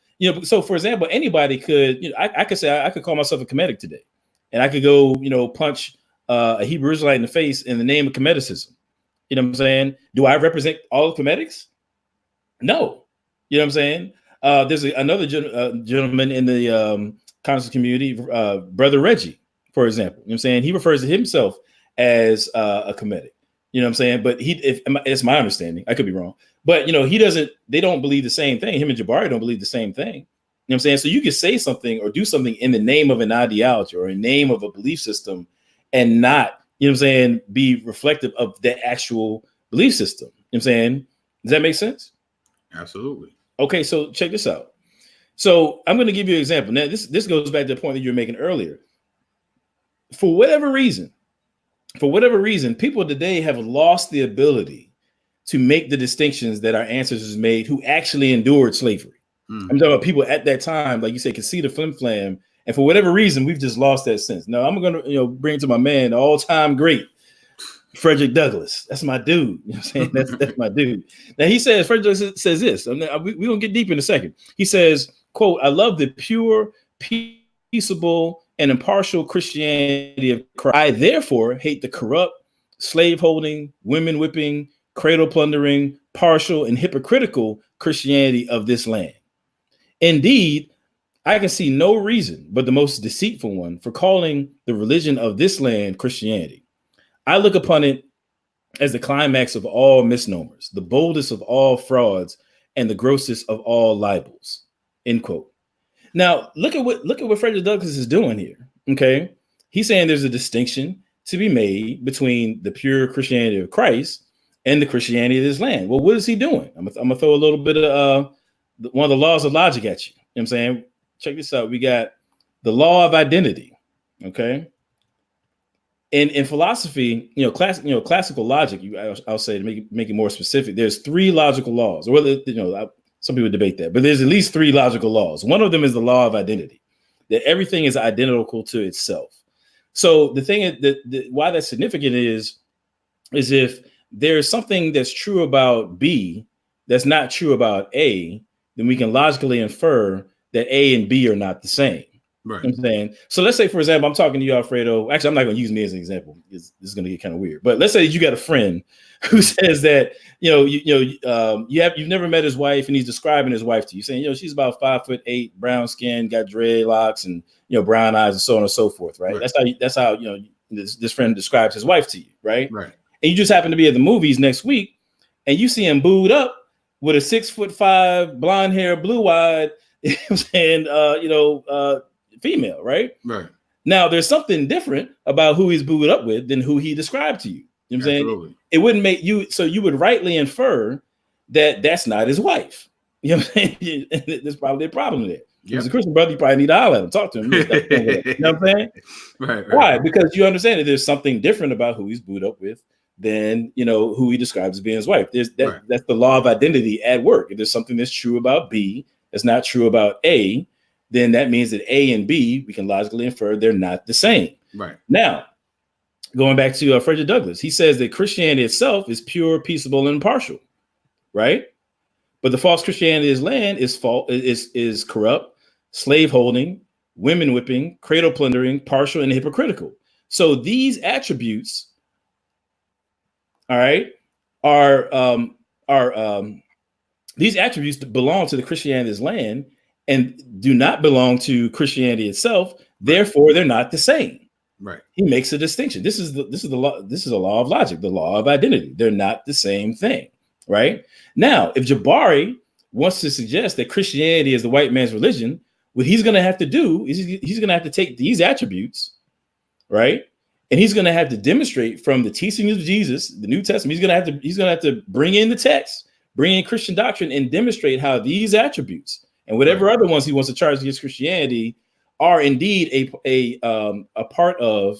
so for example, anybody could, I could say I could call myself a Kemetic today, and I could go, punch a Hebrew Israelite in the face in the name of Kemeticism. You know what I'm saying? Do I represent all of Kemetics? No. You know what I'm saying? There's another gentleman in the conscious community, Brother Reggie, for example. You know what I'm saying? He refers to himself as a Kemetic. You know what I'm saying? But it's my understanding. I could be wrong. But, they don't believe the same thing. Him and Jabari don't believe the same thing. You know what I'm saying? So you can say something or do something in the name of an ideology or in the name of a belief system and not, be reflective of the actual belief system. You know what I'm saying? Does that make sense? Absolutely. Okay, so check this out. So I'm going to give you an example. Now, this goes back to the point that you were making earlier. For whatever reason, people today have lost the ability to make the distinctions that our ancestors made who actually endured slavery. I'm talking about people at that time, like you said, could see the flim flam. And for whatever reason, we've just lost that sense. Now, I'm going to bring it to my man, the all-time great, Frederick Douglass. That's my dude. You know what I'm saying? That's my dude. Now, he says, Frederick Douglass says this. We're going to get deep in a second. He says, quote, "I love the pure, peaceable, and impartial Christianity of Christ. I therefore hate the corrupt, slave-holding, women-whipping, cradle-plundering, partial, and hypocritical Christianity of this land. Indeed, I can see no reason but the most deceitful one for calling the religion of this land Christianity. I look upon it as the climax of all misnomers, the boldest of all frauds, and the grossest of all libels." End quote. Now, look at what Frederick Douglass is doing here. Okay, he's saying there's a distinction to be made between the pure Christianity of Christ and the Christianity of this land. Well, what is he doing? I'm gonna throw a little bit of one of the laws of logic at you. You know what I'm saying? Check this out. We got the law of identity. Okay. In philosophy, classical logic, I'll say, to make it more specific, there's 3 logical laws, or whether, some people debate that, but there's at least 3 logical laws. One of them is the law of identity, that everything is identical to itself. So the thing is why that's significant is if there's something that's true about B that's not true about A, then we can logically infer that A and B are not the same. Right. You know what I'm saying? So let's say, for example, I'm talking to you, Alfredo. Actually, I'm not going to use me as an example. This is going to get kind of weird. But let's say you got a friend who says that you've never met his wife, and he's describing his wife to you, saying she's about 5'8", brown skin, got dreadlocks, and brown eyes, and so on and so forth. Right? That's how this friend describes his wife to you. Right. Right. And you just happen to be at the movies next week, and you see him booed up with a 6'5", blonde hair, blue eyed, female, right? Right. Now, there's something different about who he's booed up with than who he described to you. You know what I'm saying? It wouldn't make you, so you would rightly infer that that's not his wife. You know what I'm saying? There's probably a problem there. Yep. As a Christian brother, you probably need to holler at him, talk to him. You know what I'm saying? Right. Why? Because you understand that there's something different about who he's booed up with than who he describes as being his wife. That's the law of identity at work. If there's something that's true about B that's not true about A, then that means that A and B, we can logically infer they're not the same. Right. Now, going back to Frederick Douglass, he says that Christianity itself is pure, peaceable, and impartial, right? But the false Christianity of this land is corrupt, slave-holding, women-whipping, cradle-plundering, partial, and hypocritical. So these attributes, all right, these attributes belong to the Christianity of this land and do not belong to Christianity itself. Therefore, they're not the same. Right. He makes a distinction. This is the law. This is a law of logic, the law of identity. They're not the same thing. Right. Now, if Jabari wants to suggest that Christianity is the white man's religion, what he's going to have to do is he's going to have to take these attributes, right, and he's going to have to demonstrate from the teaching of Jesus, the New Testament. He's going to have to bring in the text, bring in Christian doctrine, and demonstrate how these attributes and whatever other ones he wants to charge against Christianity are indeed a part of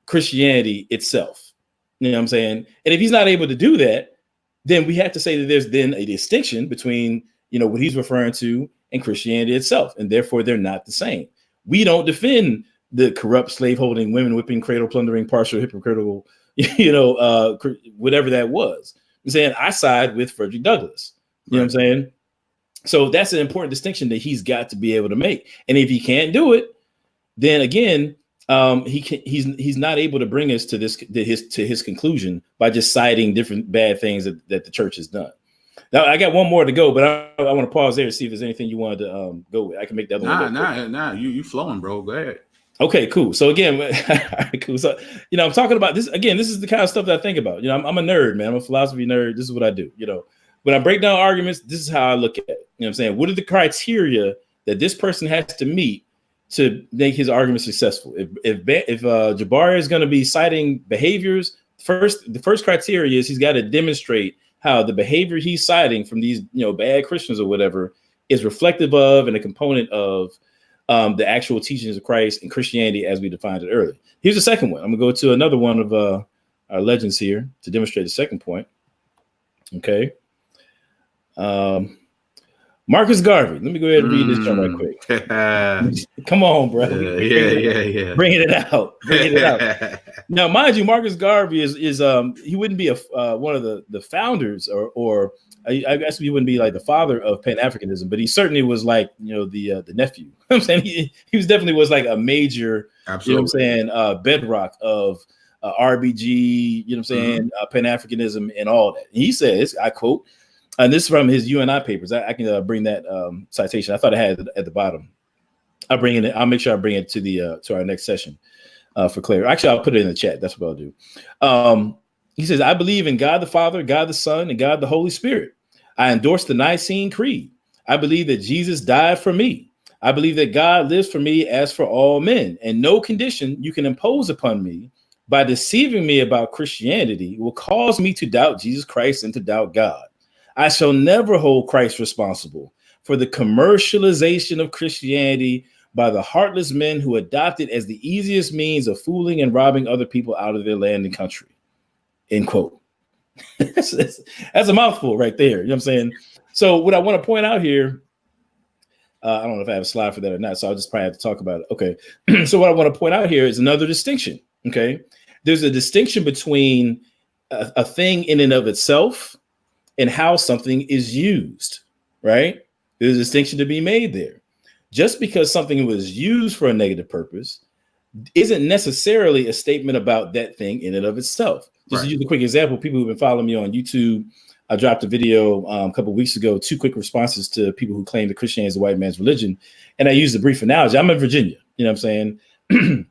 Christianity itself. You know what I'm saying? And if he's not able to do that, then we have to say that there's then a distinction between what he's referring to and Christianity itself, and therefore they're not the same. We don't defend the corrupt, slave-holding, women-whipping, cradle-plundering, partial, hypocritical, whatever that was. I'm saying I side with Frederick Douglass. You know what I'm saying? So that's an important distinction that he's got to be able to make. And if he can't do it, then again, he's not able to bring us to his conclusion by just citing different bad things that the church has done. Now I got one more to go, but I want to pause there to see if there's anything you wanted to go with. I can make the other one. Nah. You flowing, bro. Go ahead. Okay, cool. So again, cool. So I'm talking about this again. This is the kind of stuff that I think about. I'm a nerd, man. I'm a philosophy nerd. This is what I do. When I break down arguments, this is how I look at it. You know what I'm saying? What are the criteria that this person has to meet to make his argument successful? If Jabari is going to be citing behaviors the first criteria is he's got to demonstrate how the behavior he's citing from these, bad Christians or whatever is reflective of and a component of the actual teachings of Christ and Christianity as we defined it earlier. Here's the second one. I'm gonna go to another one of our legends here to demonstrate the second point. Okay. Marcus Garvey. Let me go ahead and read this one right quick. Come on, bro. Yeah. Bringing it out. Now, mind you, Marcus Garvey is he wouldn't be one of the founders or I guess he wouldn't be like the father of Pan-Africanism, but he certainly was like, the nephew. I'm saying he was definitely was like a major, Absolutely. Bedrock of RBG, Pan-Africanism and all that. And he says, I quote, and this is from his UNI papers. I can bring that citation. I thought I had it at the bottom. I'll bring it. I'll make sure I bring it to the to our next session for clarity. Actually, I'll put it in the chat. That's what I'll do. He says, I believe in God the Father, God the Son, and God the Holy Spirit. I endorse the Nicene Creed. I believe that Jesus died for me. I believe that God lives for me as for all men, and no condition you can impose upon me by deceiving me about Christianity will cause me to doubt Jesus Christ and to doubt God. I shall never hold Christ responsible for the commercialization of Christianity by the heartless men who adopt it as the easiest means of fooling and robbing other people out of their land and country. End quote. That's a mouthful right there. You know what I'm saying? So what I want to point out here, I don't know if I have a slide for that or not, so I'll just probably have to talk about it. Okay. So what I want to point out here is another distinction. Okay. There's a distinction between a thing in and of itself and how something is used, right? There's a distinction to be made there. Just because something was used for a negative purpose isn't necessarily a statement about that thing in and of itself. Just to use a quick example, people who've been following me on YouTube, I dropped a video a couple of weeks ago, 2 quick responses to people who claim that Christianity is the white man's religion. And I used a brief analogy. I'm in Virginia, you know what I'm saying?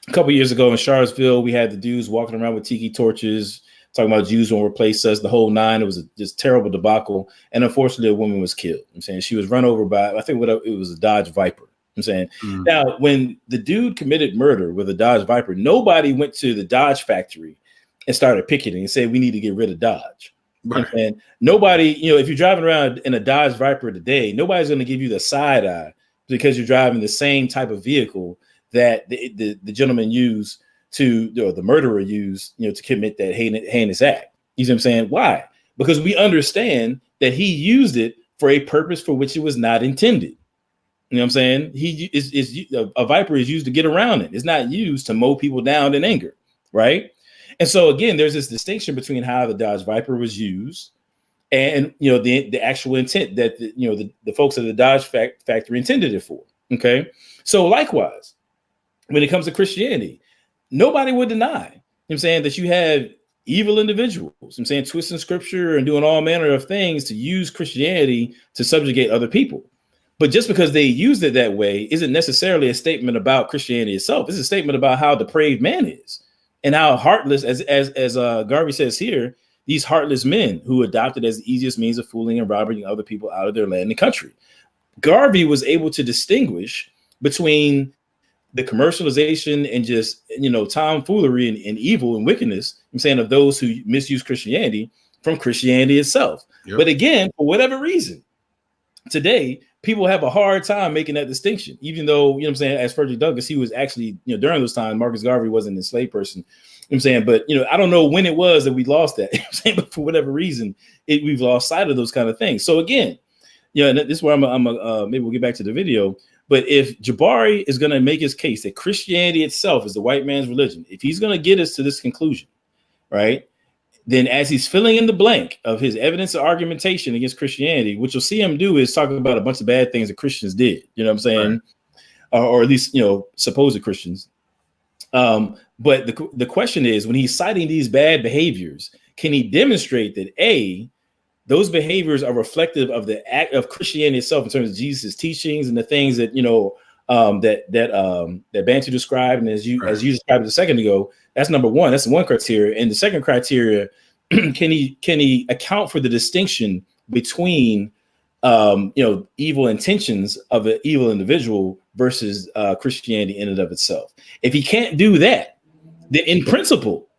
A couple of years ago in Charlottesville, we had the dudes walking around with tiki torches, talking about Jews won't replace us, the whole nine. It was just terrible debacle. And unfortunately, a woman was killed. I'm saying she was run over by, I think it was a Dodge Viper. I'm saying now, when the dude committed murder with a Dodge Viper, nobody went to the Dodge factory and started picketing and said, we need to get rid of Dodge. Right. And nobody, if you're driving around in a Dodge Viper today, nobody's going to give you the side eye because you're driving the same type of vehicle that the gentleman used the murderer used, to commit that heinous act. You see what I'm saying? Why? Because we understand that he used it for a purpose for which it was not intended. You know what I'm saying? A Viper is used to get around it. It's not used to mow people down in anger, right? And so again, there's this distinction between how the Dodge Viper was used and the actual intent that the folks at the Dodge factory intended it for. Okay, so likewise, when it comes to Christianity, nobody would deny, you know what I'm saying, that you have evil individuals, I'm saying, twisting scripture and doing all manner of things to use Christianity to subjugate other people. But just because they used it that way isn't necessarily a statement about Christianity itself. It's a statement about how depraved man is and how heartless, as Garvey says here, these heartless men who adopted as the easiest means of fooling and robbing other people out of their land and country. Garvey was able to distinguish between the commercialization and just, tomfoolery and evil and wickedness, I'm saying, of those who misuse Christianity from Christianity itself. Yep. But again, for whatever reason, today, people have a hard time making that distinction, even though, I'm saying, as Frederick Douglass, he was actually, during those times, Marcus Garvey wasn't an enslaved person, I'm saying, but, I don't know when it was that we lost that, I'm saying, but for whatever reason, we've lost sight of those kind of things. So again, and this is where maybe we'll get back to the video. But if Jabari is going to make his case that Christianity itself is the white man's religion, if he's going to get us to this conclusion, right, then as he's filling in the blank of his evidence of argumentation against Christianity, what you'll see him do is talking about a bunch of bad things that Christians did, you know what I'm saying? Right. Or at least, supposed Christians. But the question is, when he's citing these bad behaviors, can he demonstrate that those behaviors are reflective of the act of Christianity itself in terms of Jesus' teachings and the things that, that Bantu described, and as you described a second ago, that's number one. That's the one criteria. And the second criteria, can he account for the distinction between evil intentions of an evil individual versus Christianity in and of itself? If he can't do that, then in principle,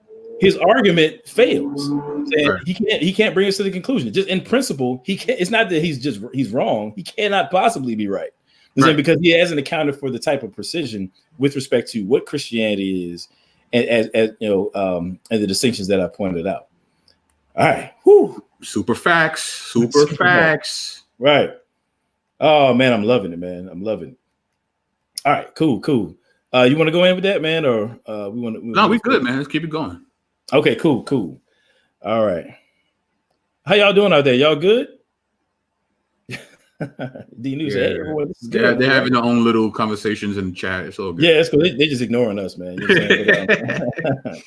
his argument fails. And Right. he can't bring us to the conclusion. Just in principle, he can't. It's not that he's wrong. He cannot possibly be right. Right. Because he hasn't accounted for the type of precision with respect to what Christianity is, and as you know, and the distinctions that I pointed out. All right. Whew. Super facts. Super facts. Right. Oh man, I'm loving it, man. I'm loving it. All right, cool. You want to go in with that, man, or we want to? No, we good, man. Let's keep it going. Okay, cool. All right. How y'all doing out there? Y'all good? D News, hey, everyone, this is good. They're having their own little conversations in the chat. It's all good. Yeah, it's cool. They're just ignoring us, man. You know what I'm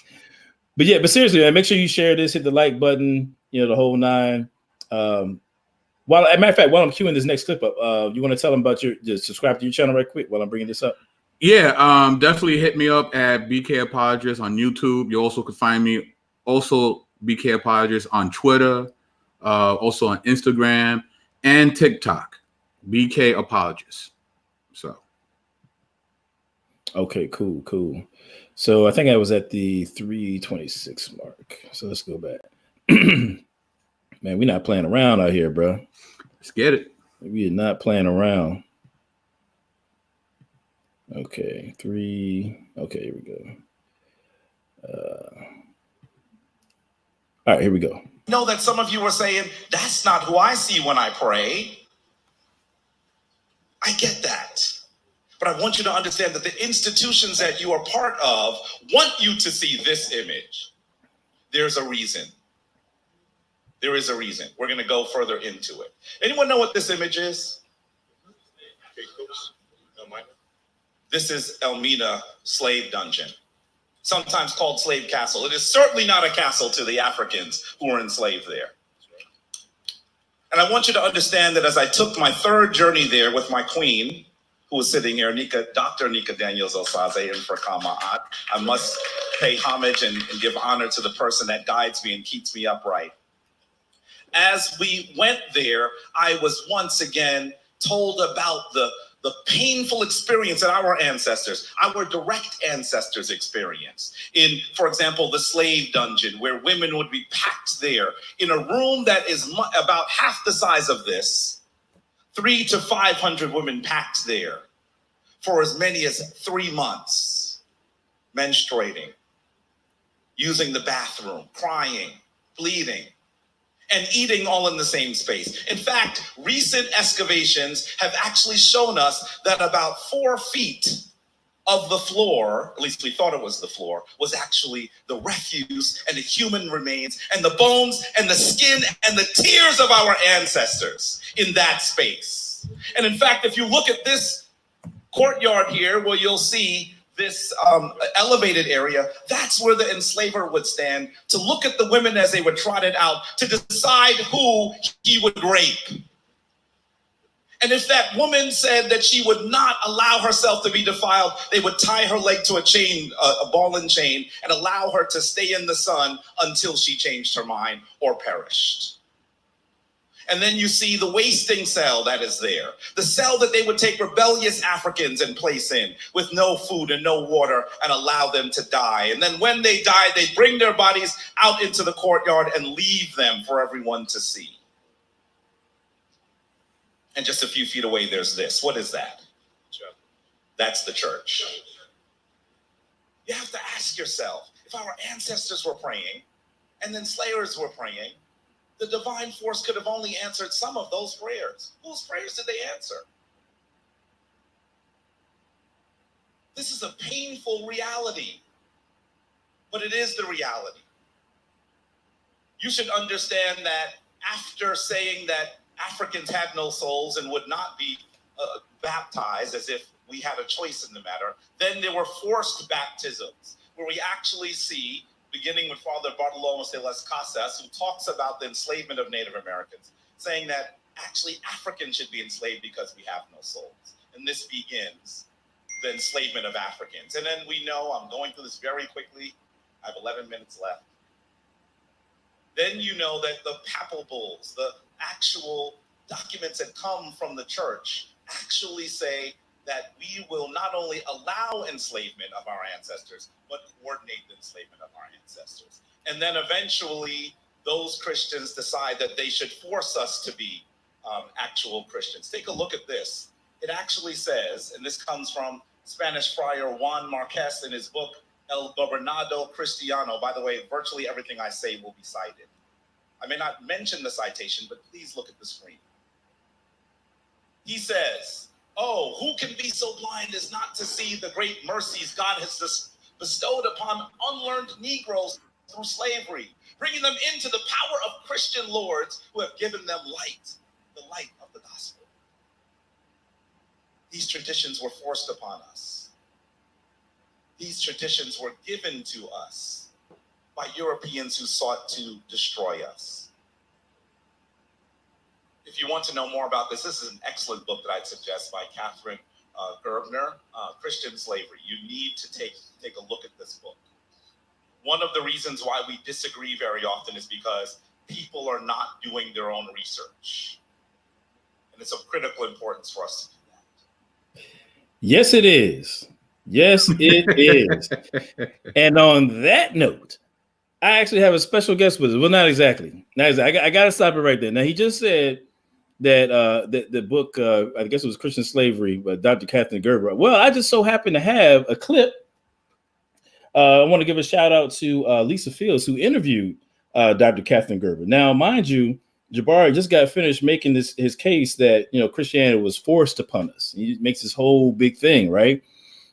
saying? But seriously, man, make sure you share this, hit the like button, the whole nine. As a matter of fact, while I'm queuing this next clip up, you want to tell them about just subscribe to your channel right quick while I'm bringing this up? Yeah, definitely hit me up at BK Apologist on YouTube. You also could find me also BK Apologist on Twitter, also on Instagram and TikTok, BK Apologist. So. Okay, cool. So I think I was at the 326 mark. So let's go back. Man, we're not playing around out here, bro. Let's get it. We are not playing around. Okay, 3. Okay, here we go. All right, here we go. Know that some of you were saying, that's not who I see when I pray. I get that. But I want you to understand that the institutions that you are part of want you to see this image. There's a reason. There is a reason. We're going to go further into it. Anyone know what this image is? This is Elmina slave dungeon, sometimes called slave castle. It is certainly not a castle to the Africans who were enslaved there. And I want you to understand that as I took my third journey there with my queen, who was sitting here, Dr. Nika Daniels Osaze, and for Kama'at, I must pay homage and give honor to the person that guides me and keeps me upright. As we went there, I was once again told about the painful experience that our ancestors, our direct ancestors experienced in, for example, the slave dungeon, where women would be packed there in a room that is about half the size of this, 300 to 500 women packed there for as many as 3 months, menstruating, using the bathroom, crying, bleeding, and eating all in the same space. In fact, recent excavations have actually shown us that about 4 feet of the floor, at least we thought it was the floor, was actually the refuse and the human remains and the bones and the skin and the tears of our ancestors in that space. And in fact, if you look at this courtyard here, where you'll see this elevated area, that's where the enslaver would stand to look at the women as they were trotted out to decide who he would rape. And if that woman said that she would not allow herself to be defiled, they would tie her leg to a chain, a ball and chain, and allow her to stay in the sun until she changed her mind or perished. And then you see the wasting cell that is there. The cell that they would take rebellious Africans and place in with no food and no water and allow them to die. And then when they die, they bring their bodies out into the courtyard and leave them for everyone to see. And just a few feet away, there's this. What is that? That's the church. You have to ask yourself, if our ancestors were praying and then slayers were praying, the divine force could have only answered some of those prayers. Whose prayers did they answer? This is a painful reality, but it is the reality. You should understand that after saying that Africans had no souls and would not be baptized as if we had a choice in the matter, then there were forced baptisms where we actually see, beginning with Father Bartolomé de las Casas, who talks about the enslavement of Native Americans, saying that actually Africans should be enslaved because we have no souls. And this begins the enslavement of Africans. And then we know, I'm going through this very quickly, I have 11 minutes left. Then you know that the papal bulls, the actual documents that come from the church, actually say that we will not only allow enslavement of our ancestors, but coordinate the enslavement of our ancestors. And then eventually, those Christians decide that they should force us to be actual Christians. Take a look at this. It actually says, and this comes from Spanish friar Juan Marquez in his book, El Gobernado Cristiano. By the way, virtually everything I say will be cited. I may not mention the citation, but please look at the screen. He says, oh, who can be so blind as not to see the great mercies God has bestowed upon unlearned Negroes through slavery, bringing them into the power of Christian lords who have given them light, the light of the gospel. These traditions were forced upon us. These traditions were given to us by Europeans who sought to destroy us. If you want to know more about this, this is an excellent book that I'd suggest by Catherine Gerbner, Christian Slavery. You need to take a look at this book. One of the reasons why we disagree very often is because people are not doing their own research. And it's of critical importance for us to do that. Yes, it is. Yes, it is. And on that note, I actually have a special guest with us. Well, not exactly. I got to stop it right there. Now, he just said that the book, I guess it was Christian Slavery, by Dr. Catherine Gerber. Well, I just so happen to have a clip. I want to give a shout out to Lisa Fields, who interviewed Dr. Catherine Gerber. Now, mind you, Jabari just got finished making his case that, Christianity was forced upon us. He makes this whole big thing, right?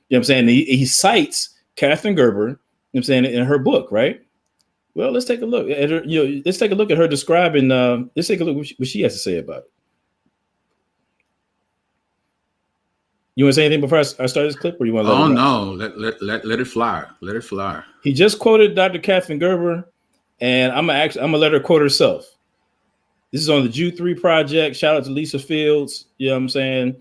You know what I'm saying? He cites Catherine Gerber, you know what I'm saying, in her book, right? Well, let's take a look at her. Let's take a look at her describing. Let's take a look what she has to say about it. You want to say anything before I start this clip, or you want to? Oh no, let it fly. Let it fly. He just quoted Dr. Catherine Gerber, and I'm gonna let her quote herself. This is on the Jude 3 project. Shout out to Lisa Fields. You know what I'm saying?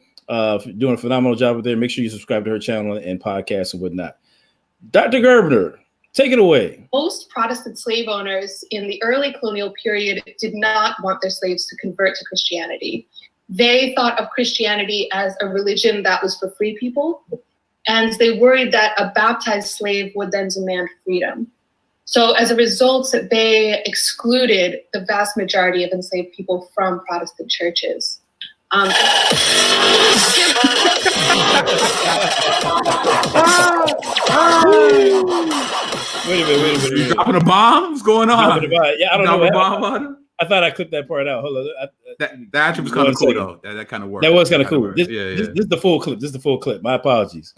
Doing a phenomenal job with there. Make sure you subscribe to her channel and podcasts and whatnot. Dr. Gerber, take it away. Most Protestant slave owners in the early colonial period did not want their slaves to convert to Christianity. They thought of Christianity as a religion that was for free people, and they worried that a baptized slave would then demand freedom. So as a result, they excluded the vast majority of enslaved people from Protestant churches. Wait a minute. You dropping a bomb? What's going on? Yeah, I don't know. A bomb on him? I thought I clipped that part out. Hold on. That actually was kind of cool, though. That kind of worked. That was kind of cool. This is the full clip. This is the full clip. My apologies.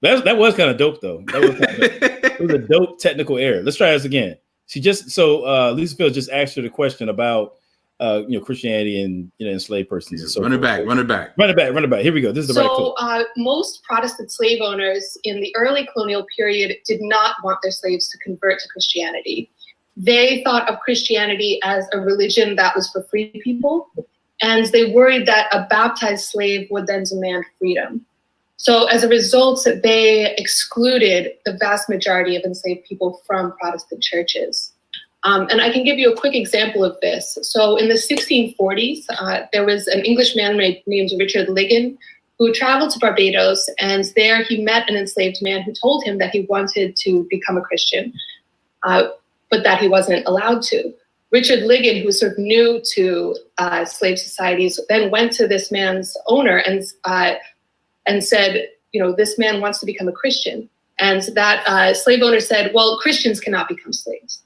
That was kind of dope, though. It was a dope technical error. Let's try this again. Lisa Fields just asked her the question about Christianity and enslaved persons. And so run it back. Here we go. This is the right clip. Most Protestant slave owners in the early colonial period did not want their slaves to convert to Christianity. They thought of Christianity as a religion that was for free people, and they worried that a baptized slave would then demand freedom. So as a result, they excluded the vast majority of enslaved people from Protestant churches. And I can give you a quick example of this. So in the 1640s, there was an Englishman named Richard Ligon who traveled to Barbados, and there he met an enslaved man who told him that he wanted to become a Christian, but that he wasn't allowed to. Richard Ligon, who was sort of new to slave societies, then went to this man's owner and said, this man wants to become a Christian. And that slave owner said, well, Christians cannot become slaves.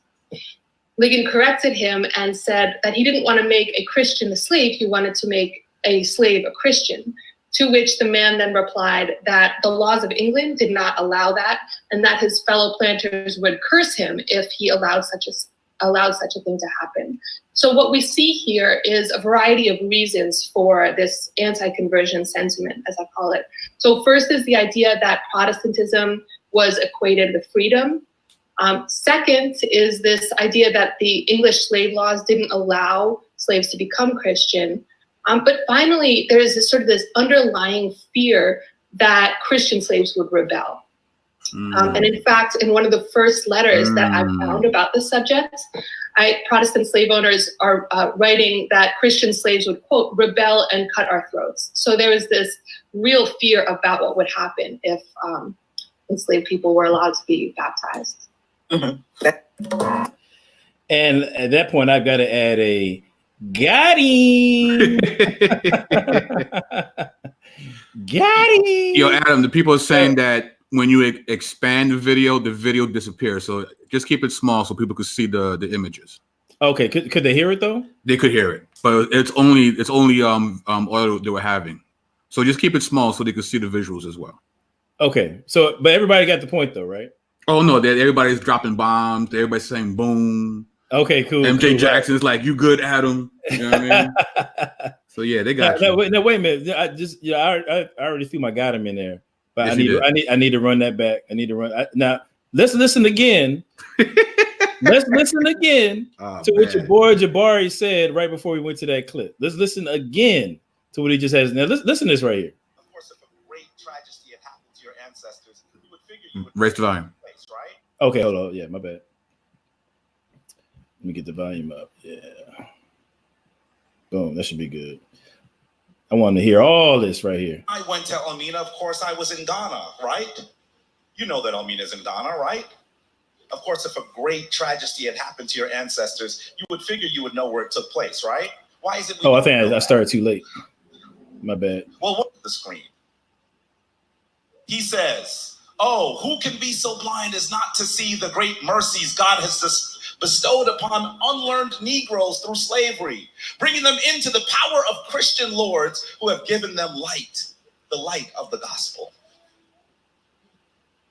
Ligon corrected him and said that he didn't want to make a Christian a slave, he wanted to make a slave a Christian. To which the man then replied that the laws of England did not allow that, and that his fellow planters would curse him if he allowed such a thing to happen. So what we see here is a variety of reasons for this anti-conversion sentiment, as I call it. So first is the idea that Protestantism was equated with freedom. Second is this idea that the English slave laws didn't allow slaves to become Christian. But finally, there is this underlying fear that Christian slaves would rebel. And in fact, in one of the first letters that I found about this subject, Protestant slave owners are writing that Christian slaves would, quote, rebel and cut our throats. So there was this real fear about what would happen if enslaved people were allowed to be baptized. Mm-hmm. And at that point, I've got to add a got him. Got him. Yo, Adam, the people are saying that when you expand the video disappears. So just keep it small so people could see the images. Okay, could they hear it though? They could hear it, but it's only audio they were having. So just keep it small so they could see the visuals as well. Okay, so but everybody got the point though, right? Oh no, everybody's dropping bombs. Everybody's saying boom. Okay, cool. MJ cool, Jackson's right. Like, you good, Adam? You know what I mean? So yeah, they got you. No, wait a minute. I already threw my got him in there, but yes, I need to run that back. I need to run. Now let's listen again. Let's listen again to what your boy Jabari said right before we went to that clip. Let's listen again to what he just has. Now listen to this right here. Of course, if a great tragedy had happened to your ancestors, you would figure you would raise the volume. Place, right? Okay, hold on. Yeah, my bad. Let me get the volume up. Yeah. Boom. That should be good. I want to hear all this right here. I went to Elmina. Of course, I was in Ghana, right? You know that Elmina's in Ghana, right? Of course, if a great tragedy had happened to your ancestors, you would figure you would know where it took place, right? Why is it? Oh, I think I started too late. My bad. Well, what's the screen? He says, "Oh, who can be so blind as not to see the great mercies God has bestowed upon unlearned Negroes through slavery, bringing them into the power of Christian lords who have given them light, the light of the gospel.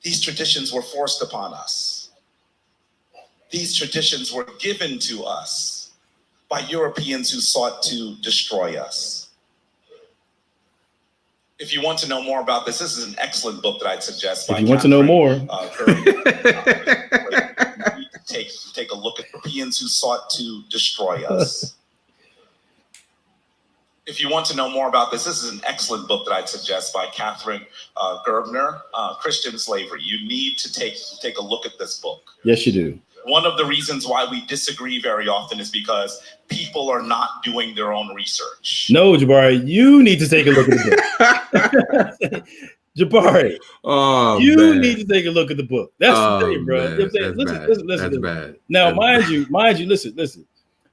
These traditions were forced upon us. These traditions were given to us by Europeans who sought to destroy us." If you want to know more about this is an excellent book that I'd suggest. If you want to know more, take a look at Europeans who sought to destroy us. If you want to know more about this is an excellent book that I'd suggest by Catherine Gerbner, Christian Slavery. You need to take a look at this book. Yes, you do. One of the reasons why we disagree very often is because people are not doing their own research. No, Jabari, you need to take a look at the book. Jabari, you need to take a look at the book. That's the thing, bro. Man, that's bad. Now, mind you, listen.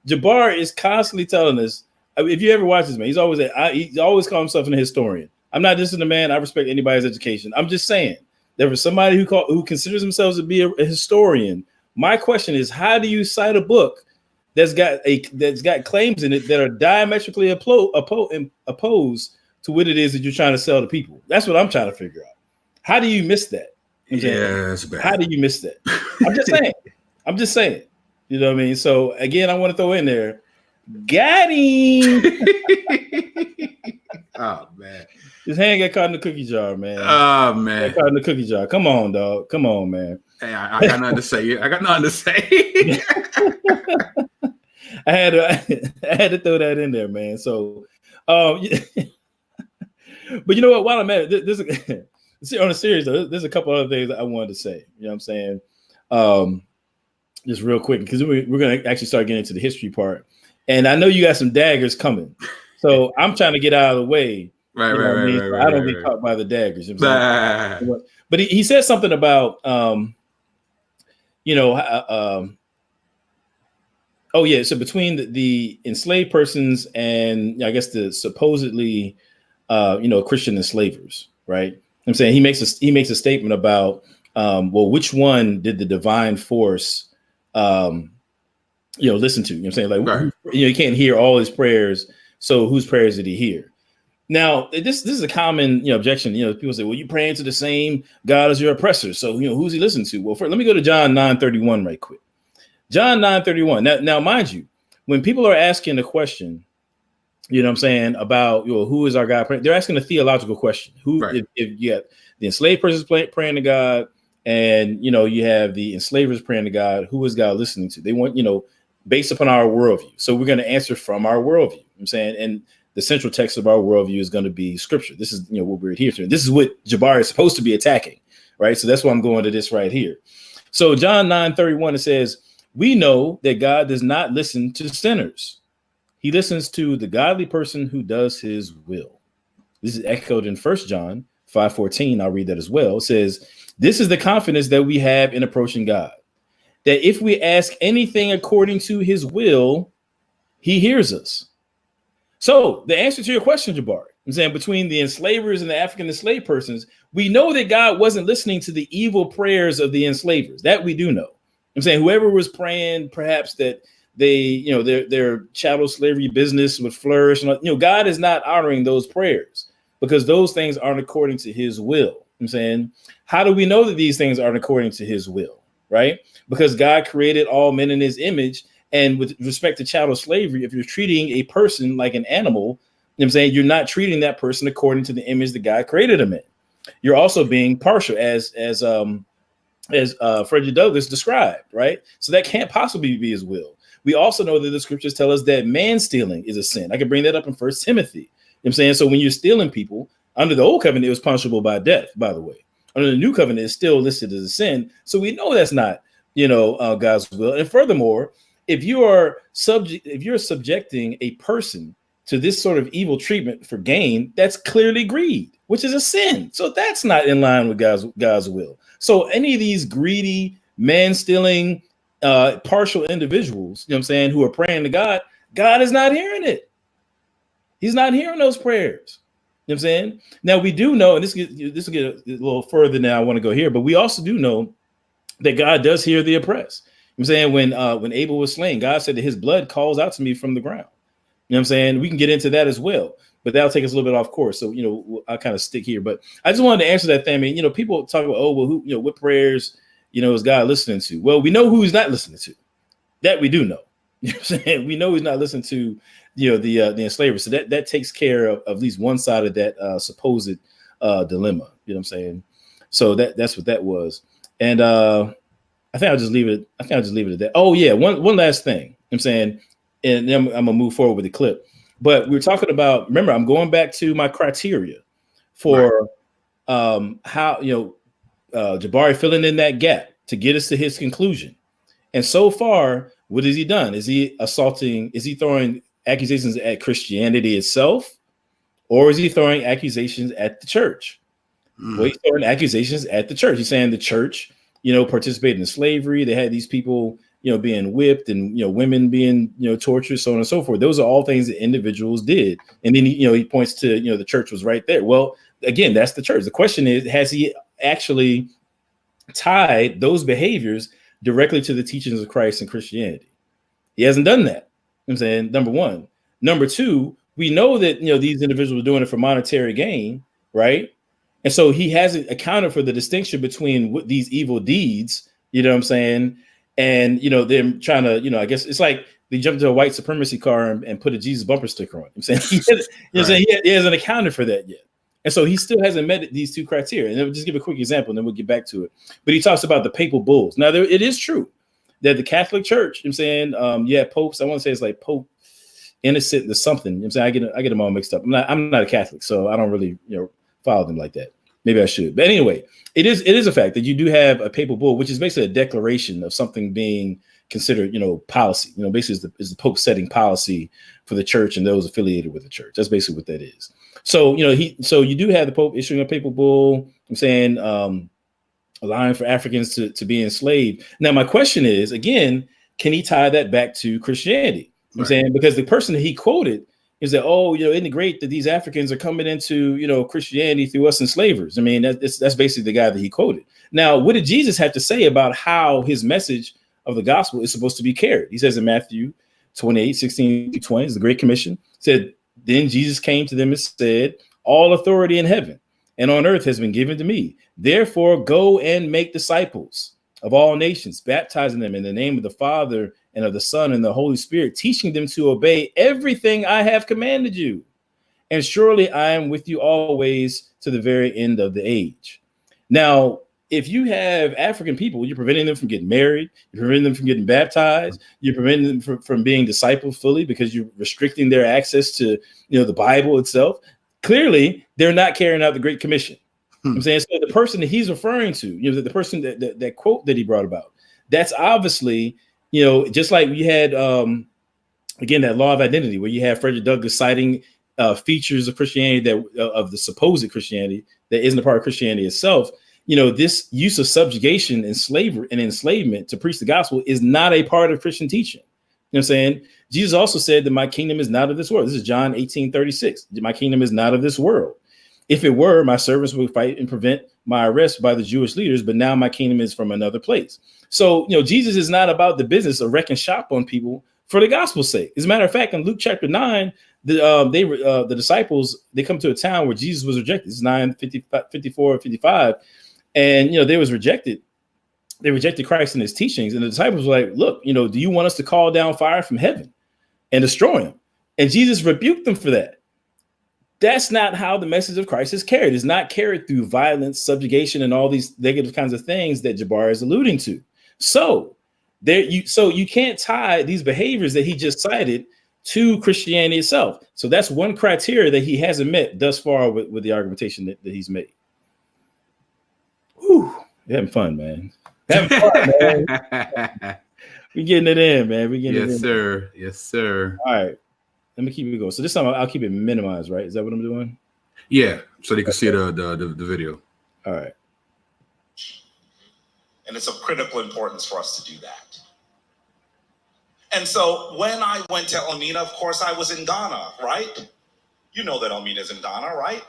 Jabari is constantly telling us. If you ever watch this man, he's always calling himself a historian. I'm not dissing the man. I respect anybody's education. I'm just saying there was somebody who considers themselves to be a historian. My question is, how do you cite a book that's got claims in it that are diametrically opposed to what it is that you're trying to sell to people? That's what I'm trying to figure out. How do you miss that? That's bad. How do you miss that? I'm just saying. You know what I mean? So again, I want to throw in there, got him. Oh man, his hand got caught in the cookie jar, man. Oh man, got caught in the cookie jar. Come on, dog. Come on, man. Hey, I got nothing to say. I had to throw that in there, man. So, but you know what? While I'm at it, on a series though, there's a couple other things that I wanted to say. You know what I'm saying? Just real quick, because we're going to actually start getting into the history part. And I know you got some daggers coming, so I'm trying to get out of the way. Right. I don't get caught by the daggers. You know but he said something about, so between the enslaved persons and I guess the supposedly, Christian enslavers, right? I'm saying he makes a statement about, which one did the divine force, listen to? You know what I'm saying? Like, right. You can't hear all his prayers. So whose prayers did he hear? Now, this is a common objection. People say, well, you praying to the same God as your oppressor. So, who's he listening to? Well, let me go to John 9:31 right quick. John 9:31. Now, mind you, when people are asking the question, you know what I'm saying, about who is our God, they're asking a theological question. Who, right. if you have the enslaved persons praying to God, and you have the enslavers praying to God, who is God listening to? They want, based upon our worldview. So we're going to answer from our worldview. You know what I'm saying, and the central text of our worldview is going to be scripture. This is what we're here to. This is what Jabari is supposed to be attacking, right? So that's why I'm going to this right here. So John 9:31, it says, we know that God does not listen to sinners. He listens to the godly person who does his will. This is echoed in 1 John 5:14. I'll read that as well. It says, this is the confidence that we have in approaching God, that if we ask anything according to his will, he hears us. So the answer to your question, Jabari, I'm saying between the enslavers and the African enslaved persons, we know that God wasn't listening to the evil prayers of the enslavers. That we do know. I'm saying whoever was praying, perhaps that they, you know, their chattel slavery business would flourish. And, you know, God is not honoring those prayers because those things aren't according to his will. I'm saying, how do we know that these things aren't according to his will? Right? Because God created all men in his image. And with respect to chattel slavery, if you're treating a person like an animal, you know what I'm saying, you're not treating that person according to the image that God created them in. You're also being partial, as Frederick Douglass described, right? So that can't possibly be his will. We also know that the scriptures tell us that man stealing is a sin. I can bring that up in 1 Timothy. You know what I'm saying? So when you're stealing people, under the old covenant, it was punishable by death, by the way. Under the new covenant, it's still listed as a sin. So we know that's not, God's will. And furthermore, if you're subjecting a person to this sort of evil treatment for gain, that's clearly greed, which is a sin. So that's not in line with God's will. So any of these greedy, man-stealing, partial individuals, you know what I'm saying, who are praying to God, God is not hearing it. He's not hearing those prayers. You know what I'm saying? Now we do know, and this will get a little further than I want to go here, but we also do know that God does hear the oppressed. I'm saying when Abel was slain, God said that his blood calls out to me from the ground. You know what I'm saying? We can get into that as well, but that'll take us a little bit off course. So, I'll kind of stick here, but I just wanted to answer that thing. I mean, people talk about, oh, well, who, what prayers, is God listening to? Well, we know who he's not listening to. That we do know. You know what I'm saying? We know he's not listening to, the enslavers. So that takes care of at least one side of that supposed dilemma. You know what I'm saying? So that's what that was. And I think I'll just leave it. I think I'll just leave it at that. Oh yeah, one last thing. You know what I'm saying, and then I'm gonna move forward with the clip. But we were talking about. Remember, I'm going back to my criteria for how Jabari filling in that gap to get us to his conclusion. And so far, what has he done? Is he assaulting? Is he throwing accusations at Christianity itself, or is he throwing accusations at the church? Well, he's throwing accusations at the church. He's saying the church, participated in slavery. They had these people, being whipped and, women being, tortured, so on and so forth. Those are all things that individuals did. And then, he points to, the church was right there. Well, again, that's the church. The question is, has he actually tied those behaviors directly to the teachings of Christ and Christianity? He hasn't done that. I'm saying, number one. Number two, we know that, these individuals are doing it for monetary gain, right? And so he hasn't accounted for the distinction between what these evil deeds, you know what I'm saying, and, them trying to, I guess it's like they jumped into a white supremacy car and put a Jesus bumper sticker on. I'm saying, he hasn't accounted for that yet. And so he still hasn't met these two criteria. And I'll just give a quick example and then we'll get back to it. But he talks about the papal bulls. Now, it is true that the Catholic Church, I'm saying, popes, I want to say it's like Pope Innocent or something. I'm saying I get them all mixed up. I'm not a Catholic, so I don't really, follow them like that. Maybe I should. But anyway, it is a fact that you do have a papal bull, which is basically a declaration of something being considered, policy. Basically is the Pope setting policy for the church and those affiliated with the church. That's basically what that is. So, so you do have the Pope issuing a papal bull, I'm saying, allowing for Africans to be enslaved. Now, my question is, again, can he tie that back to Christianity? Right. I'm saying, because the person that he quoted is that, isn't it great that these Africans are coming into, Christianity through us enslavers? I mean, that's basically the guy that he quoted. Now, what did Jesus have to say about how his message of the gospel is supposed to be carried? He says in Matthew 28:16-20, is the Great Commission, said, then Jesus came to them and said, all authority in heaven and on earth has been given to me. Therefore, go and make disciples of all nations, baptizing them in the name of the Father and of the Son and the Holy Spirit, teaching them to obey everything I have commanded you. And surely I am with you always to the very end of the age. Now, if you have African people, you're preventing them from getting married, you're preventing them from getting baptized, you're preventing them from being discipled fully because you're restricting their access to, the Bible itself. Clearly, they're not carrying out the Great Commission. I'm saying, so the person that he's referring to, the person that quote that he brought about, that's obviously You know, just like we had, again, that law of identity, where you have Frederick Douglass citing features of Christianity that of the supposed Christianity that isn't a part of Christianity itself. You know, this use of subjugation and slavery and enslavement to preach the gospel is not a part of Christian teaching. You know what I'm saying? Jesus also said that my kingdom is not of this world. This is John 18:36. My kingdom is not of this world. If it were, my servants would fight and prevent my arrest by the Jewish leaders, but now my kingdom is from another place. So, you know, Jesus is not about the business of wrecking shop on people for the gospel's sake. As a matter of fact, in Luke chapter 9, the disciples, they come to a town where Jesus was rejected. It's 9:54, 55. And, you know, they was rejected. They rejected Christ and his teachings. And the disciples were like, look, you know, do you want us to call down fire from heaven and destroy him? And Jesus rebuked them for that. That's not how the message of Christ is carried. It's not carried through violence, subjugation, and all these negative kinds of things that Jabari is alluding to. So you can't tie these behaviors that he just cited to Christianity itself. So that's one criteria that he hasn't met thus far with the argumentation that he's made. Whew, you're having fun, man. Having fun, man. We're getting it in, man. We're getting it in. Yes, sir. Yes, sir. All right. Let me keep it going. So this time I'll keep it minimized, right? Is that what I'm doing? Yeah, so they can see the video. All right. And it's of critical importance for us to do that. And so when I went to Elmina, of course, I was in Ghana, right? You know that Elmina's in Ghana, right?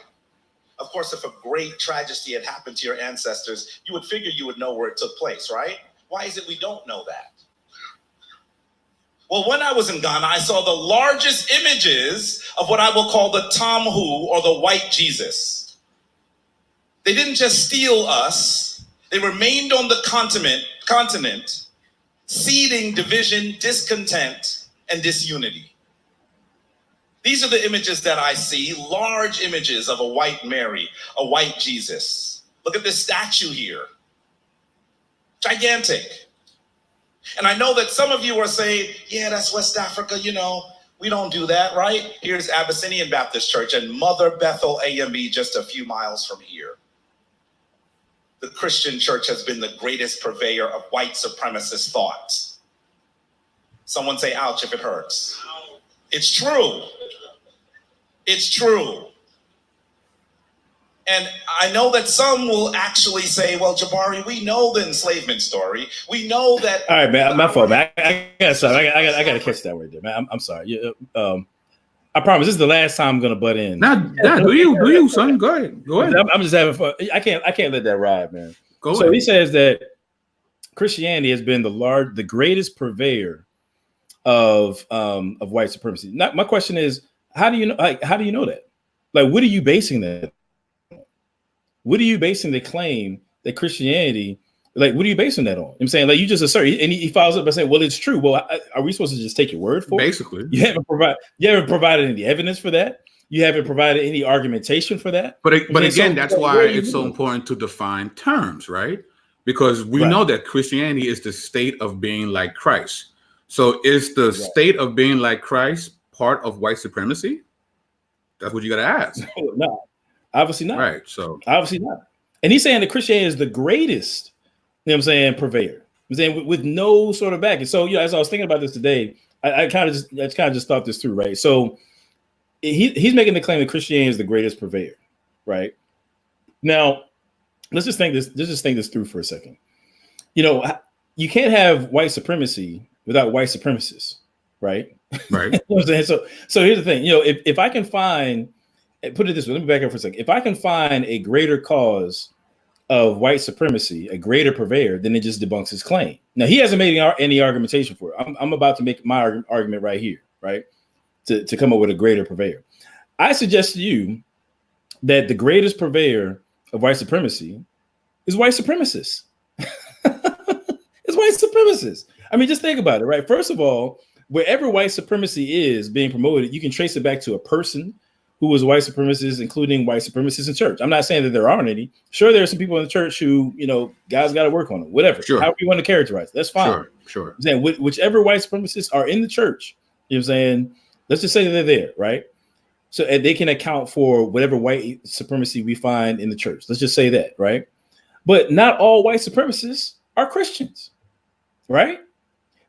Of course, if a great tragedy had happened to your ancestors, you would figure you would know where it took place, right? Why is it we don't know that? Well, when I was in Ghana, I saw the largest images of what I will call the Tomhu, or the white Jesus. They didn't just steal us. They remained on the continent, seeding division, discontent, and disunity. These are the images that I see, large images of a white Mary, a white Jesus. Look at this statue here. Gigantic. And I know that some of you are saying, yeah, that's West Africa, you know, we don't do that, right? Here's Abyssinian Baptist Church and Mother Bethel AME just a few miles from here. The Christian church has been the greatest purveyor of white supremacist thought. Someone say, ouch, if it hurts. It's true. It's true. And I know that some will actually say, well, Jabari, we know the enslavement story. We know that. All right, man. My fault, man. I got to catch that right there, man. I'm sorry. I promise this is the last time I'm going to butt in. Nah, do you, son? Go ahead. I'm just having fun. I can't let that ride, man. Go so ahead. He says that Christianity has been the greatest purveyor of white supremacy. My question is, how do you know? How do you know that? Like, what are you basing that? What are you basing the claim that Christianity? Like, what are you basing that on? I'm saying, like, you just assert, and he follows up by saying, "Well, it's true." Well, are we supposed to just take your word for it? Basically, you haven't provided any evidence for that. You haven't provided any argumentation for that. But again, that's why it's so important to define terms, right? Because we know that Christianity is the state of being like Christ. So, is the state of being like Christ part of white supremacy? That's what you got to ask. No, obviously not. Right. So obviously not. And he's saying that Christianity is the greatest. You know what I'm saying? Purveyor. I'm saying with no sort of backing. So, as I was thinking about this today, I kind of just thought this through, right? So he's making the claim that Christianity is the greatest purveyor, right? Now, let's just think this through for a second. You know, you can't have white supremacy without white supremacists, right? Right. You know what I'm saying? So here's the thing. You know, if I can find, put it this way, let me back up for a second. If I can find a greater cause of white supremacy, a greater purveyor, then it just debunks his claim. Now, he hasn't made any argumentation for it. I'm about to make my argument right here, right? To come up with a greater purveyor. I suggest to you that the greatest purveyor of white supremacy is white supremacists. It's white supremacists. I mean, just think about it, right? First of all, wherever white supremacy is being promoted, you can trace it back to a person who was a white supremacist, including white supremacists in church. I'm not saying that there aren't any. Sure, there are some people in the church who, you know, guys got to work on them, whatever. Sure. However you want to characterize it, that's fine. Sure. I'm saying whichever white supremacists are in the church, you know what I'm saying? Let's just say that they're there, right? So they can account for whatever white supremacy we find in the church. Let's just say that, right? But not all white supremacists are Christians, right?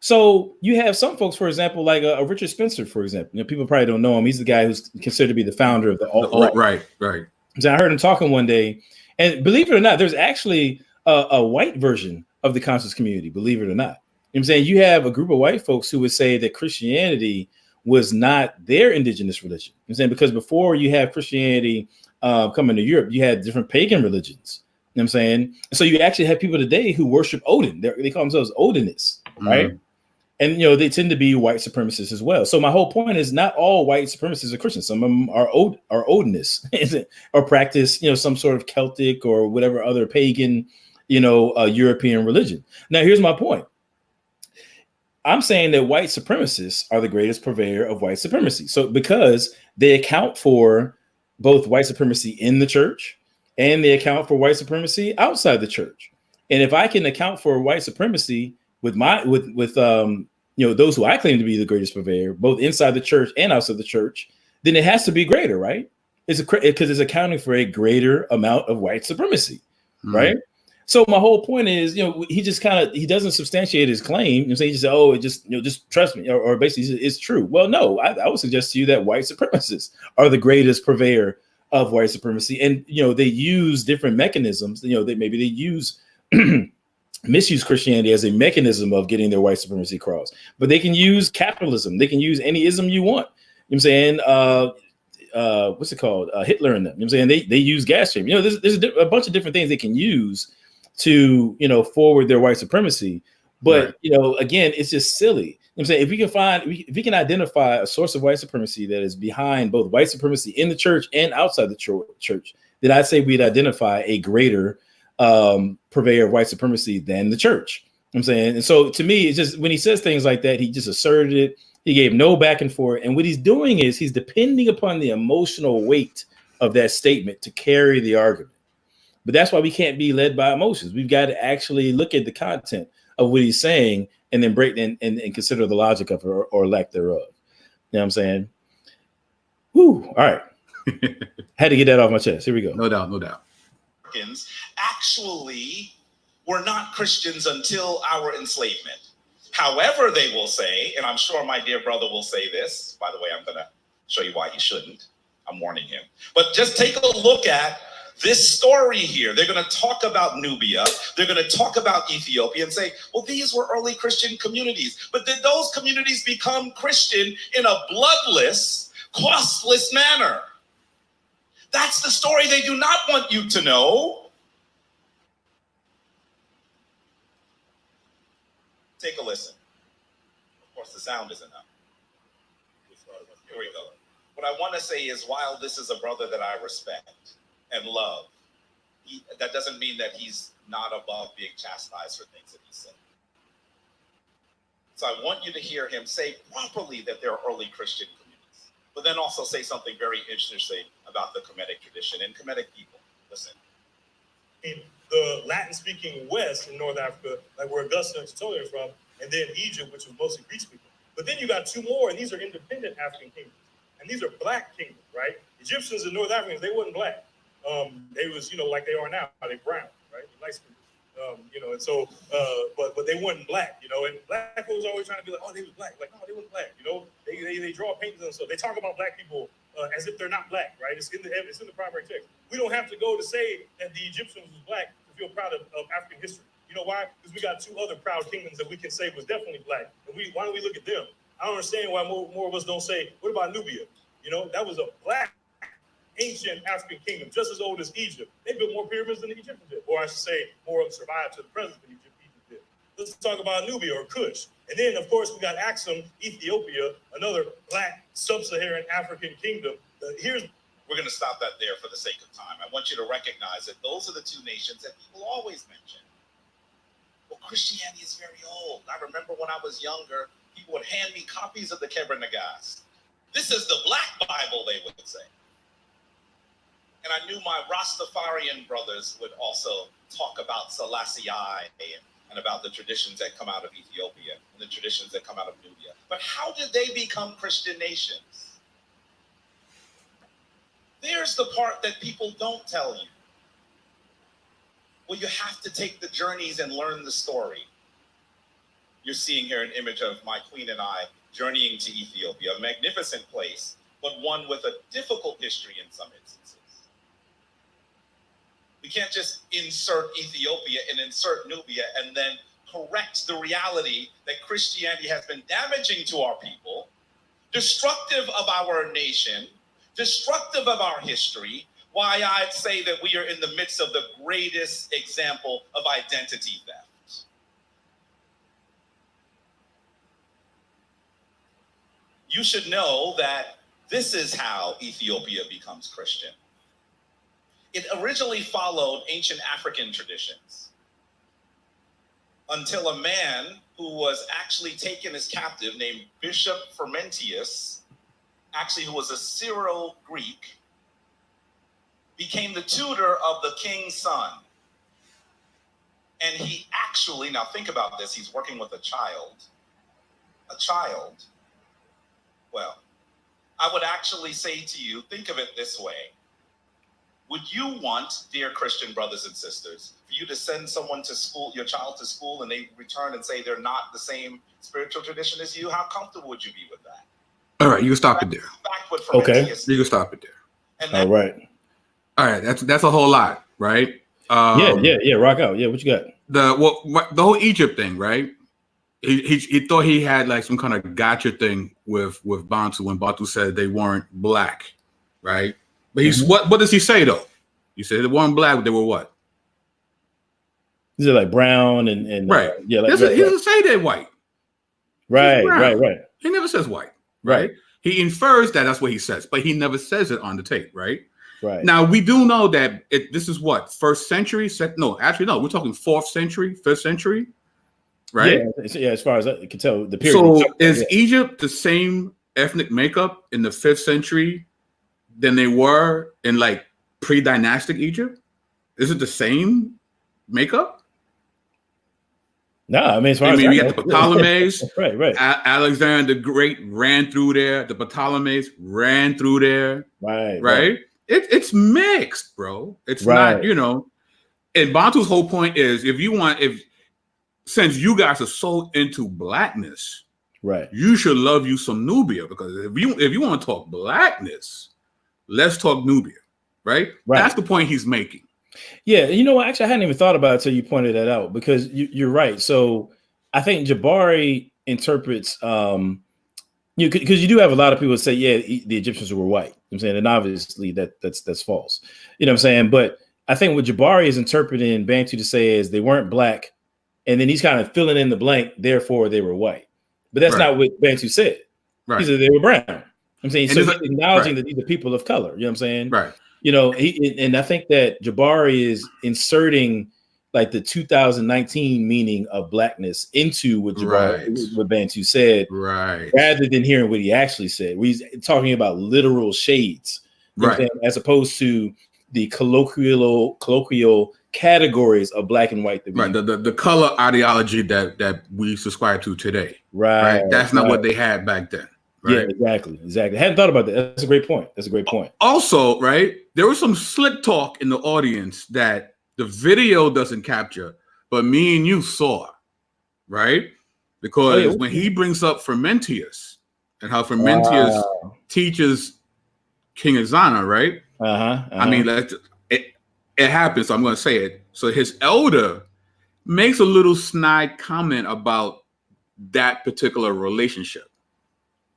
So you have some folks, for example, like a Richard Spencer, for example. You know, people probably don't know him. He's the guy who's considered to be the founder of the alt-right. Right. So I heard him talking one day, and believe it or not, there's actually a white version of the conscious community. Believe it or not, you know what I'm saying, you have a group of white folks who would say that Christianity was not their indigenous religion. You know what I'm saying, because before you have Christianity coming to Europe, you had different pagan religions. You know what I'm saying? So you actually have people today who worship Odin. They call themselves Odinists, right? And, you know, they tend to be white supremacists as well. So my whole point is not all white supremacists are Christians. Some of them are Odinists or practice, you know, some sort of Celtic or whatever other pagan, you know, European religion. Now, here's my point. I'm saying that white supremacists are the greatest purveyor of white supremacy. So because they account for both white supremacy in the church and they account for white supremacy outside the church. And if I can account for white supremacy with you know, those who I claim to be the greatest purveyor, both inside the church and outside the church, then it has to be greater, right? Because it's accounting for a greater amount of white supremacy, right? So my whole point is, you know, he doesn't substantiate his claim. You know, he just said, oh, just trust me, or basically it's true. Well, no, I would suggest to you that white supremacists are the greatest purveyor of white supremacy, and you know, they use different mechanisms. You know, they use misuse Christianity as a mechanism of getting their white supremacy across. But they can use capitalism. They can use any ism you want. You know what I'm saying? What's it called? Hitler and them. You know what I'm saying? They use gas chamber. You know, there's a bunch of different things they can use to, you know, forward their white supremacy. But, right, you know, again, it's just silly. You know what I'm saying? If we can identify a source of white supremacy that is behind both white supremacy in the church and outside the church, then I'd say we'd identify a greater purveyor of white supremacy than the church. You know what I'm saying? And so to me, it's just when he says things like that, he just asserted it. He gave no back and forth. And what he's doing is he's depending upon the emotional weight of that statement to carry the argument. But that's why we can't be led by emotions. We've got to actually look at the content of what he's saying and then break and consider the logic of it or lack thereof. You know what I'm saying? Whew. All right. Had to get that off my chest. Here we go. No doubt. Actually were not Christians until our enslavement. However, they will say, and I'm sure my dear brother will say this, by the way, I'm going to show you why he shouldn't. I'm warning him. But just take a look at this story here. They're going to talk about Nubia. They're going to talk about Ethiopia and say, well, these were early Christian communities. But did those communities become Christian in a bloodless, costless manner? That's the story they do not want you to know. Take a listen. Of course, the sound isn't up. Here we go. What I want to say is, while this is a brother that I respect and love, that doesn't mean that he's not above being chastised for things that he said. So I want you to hear him say properly that there are early Christian communities, but then also say something very interesting about the Kemetic tradition and Kemetic people. Listen. In the Latin-speaking West in North Africa, like where Augustine and Tertullian are from, and then Egypt, which was mostly Greek-speaking. But then you got two more, and these are independent African kingdoms. And these are black kingdoms, right? Egyptians and North Africans, they wasn't black. They was, you know, like they are now, they brown, right? Light skin. You know, and so, but they weren't black, you know, and black folks was always trying to be like, oh, they was black. Like, no, they weren't black, you know? They draw paintings and stuff. They talk about black people as if they're not black, right? It's in the primary text. We don't have to go to say that the Egyptians was black to feel proud of African history. You know why? Because we got two other proud kingdoms that we can say was definitely black. And why don't we look at them? I don't understand why more of us don't say, what about Nubia? You know, that was a black ancient African kingdom, just as old as Egypt. They built more pyramids than the Egyptians did, or I should say, more of them survived to the present than Egypt did. Let's talk about Nubia or Kush. And then, of course, we got Axum, Ethiopia, another black sub-Saharan African kingdom. We're going to stop that there for the sake of time. I want you to recognize that those are the two nations that people always mention. Well, Christianity is very old. I remember when I was younger, people would hand me copies of the Keber Nagas. This is the Black Bible, they would say. And I knew my Rastafarian brothers would also talk about Selassie and about the traditions that come out of Ethiopia and the traditions that come out of Nubia. But how did they become Christian nations? There's the part that people don't tell you. Well, you have to take the journeys and learn the story. You're seeing here an image of my queen and I journeying to Ethiopia, a magnificent place, but one with a difficult history in some instances. We can't just insert Ethiopia and insert Nubia and then correct the reality that Christianity has been damaging to our people, destructive of our nation, destructive of our history. Why I'd say that we are in the midst of the greatest example of identity theft. You should know that this is how Ethiopia becomes Christian. It originally followed ancient African traditions until a man who was actually taken as captive named Bishop Frumentius, actually who was a Syro-Greek, became the tutor of the king's son. And he actually, now think about this, he's working with a child. A child. Well, I would actually say to you, think of it this way. Would you want, dear Christian brothers and sisters, for you to send someone to school, your child to school, and they return and say they're not the same spiritual tradition as you? How comfortable would you be with that? All right, you can stop it there. Okay. You can stop it there. And All right. All right, that's a whole lot, right? Yeah. Rock out. Yeah, what you got? The whole Egypt thing, right? He thought he had like some kind of gotcha thing with Bantu when Bantu said they weren't black, right? But he's what does he say though? He said they weren't black, they were what? Is it like brown and right? Yeah, like, he doesn't say they're white. Right. He never says white, right? He infers that's what he says, but he never says it on the tape, right? Right. Now we do know that this is what, 1st century? No, we're talking 4th century, 5th century, right? Yeah, as far as I can tell, the period. So is Egypt the same ethnic makeup in the 5th century than they were in like pre-dynastic Egypt? Is it the same makeup? No, I mean, as far as we got the Ptolemies, right. Alexander the Great ran through there. The Ptolemies ran through there, right. It's mixed, bro. It's not, And Bantu's whole point is, since you guys are so into blackness, right, you should love you some Nubia, because if you want to talk blackness, let's talk Nubia, right? That's the point he's making. Yeah, you know what? Actually, I hadn't even thought about it until you pointed that out, because you're right. So I think Jabari interprets, because you do have a lot of people say, yeah, the Egyptians were white. I'm saying, and obviously that's false. You know what I'm saying? But I think what Jabari is interpreting Bantu to say is they weren't black, and then he's kind of filling in the blank, therefore they were white. But that's not what Bantu said. He said they were brown. I'm saying, so he's acknowledging that these are people of color. You know what I'm saying? Right. And I think that Jabari is inserting like the 2019 meaning of blackness into what what Bantu said, rather than hearing what he actually said. He's talking about literal shades, as opposed to the colloquial categories of black and white. The color ideology that we subscribe to today. Right. That's not what they had back then. Right? Yeah, exactly. I hadn't thought about that. That's a great point. Also, right, there was some slick talk in the audience that the video doesn't capture, but me and you saw, right? Because when he brings up Frumentius and how Frumentius teaches King Azana, right? I mean, it happens, so I'm going to say it. So his elder makes a little snide comment about that particular relationship.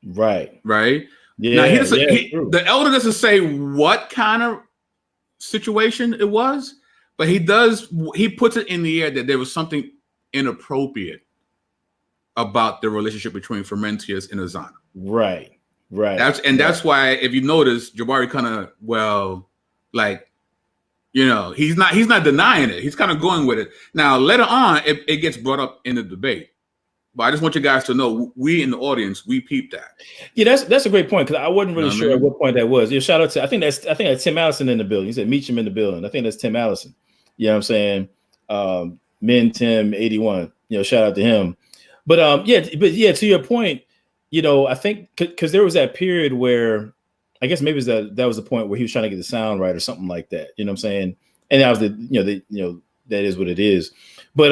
Right. Yeah. Now the elder doesn't say what kind of situation it was, but he puts it in the air that there was something inappropriate about the relationship between Frumentius and Azana. Right. That's why, if you notice, Jabari kind of, he's not denying it. He's kind of going with it. Now later on, it gets brought up in the debate. But I just want you guys to know, we in the audience, we peeped that. Yeah, that's a great point, because I wasn't really sure at what point that was. Shout out to I think that's Tim Allison in the building. He said meet him in the building. I think that's Tim Allison. You know what I'm saying? Men Tim 81. Shout out to him. But to your point, I think because there was that period where I guess maybe that was the point where he was trying to get the sound right or something like that. You know what I'm saying? And that was that is what it is. But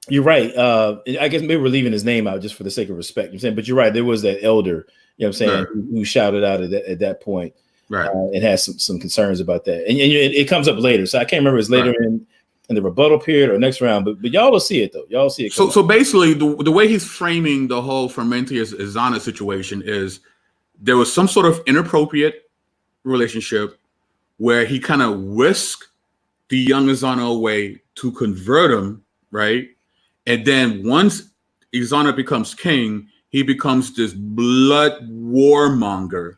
You're right. I guess maybe we're leaving his name out just for the sake of respect. You know what I'm saying, but you're right. There was that elder, you know what I'm saying, Right. who shouted out at that point, Right. and has some concerns about that. And it comes up later. So I can't remember if it's later Right. in the rebuttal period or next round, but y'all will see it though. Y'all see it. So basically, the way he's framing the whole Frumentius Ezana situation is there was some sort of inappropriate relationship where he kind of whisked the young Ezana away to convert him, right? And then once Ezana becomes king, he becomes this blood warmonger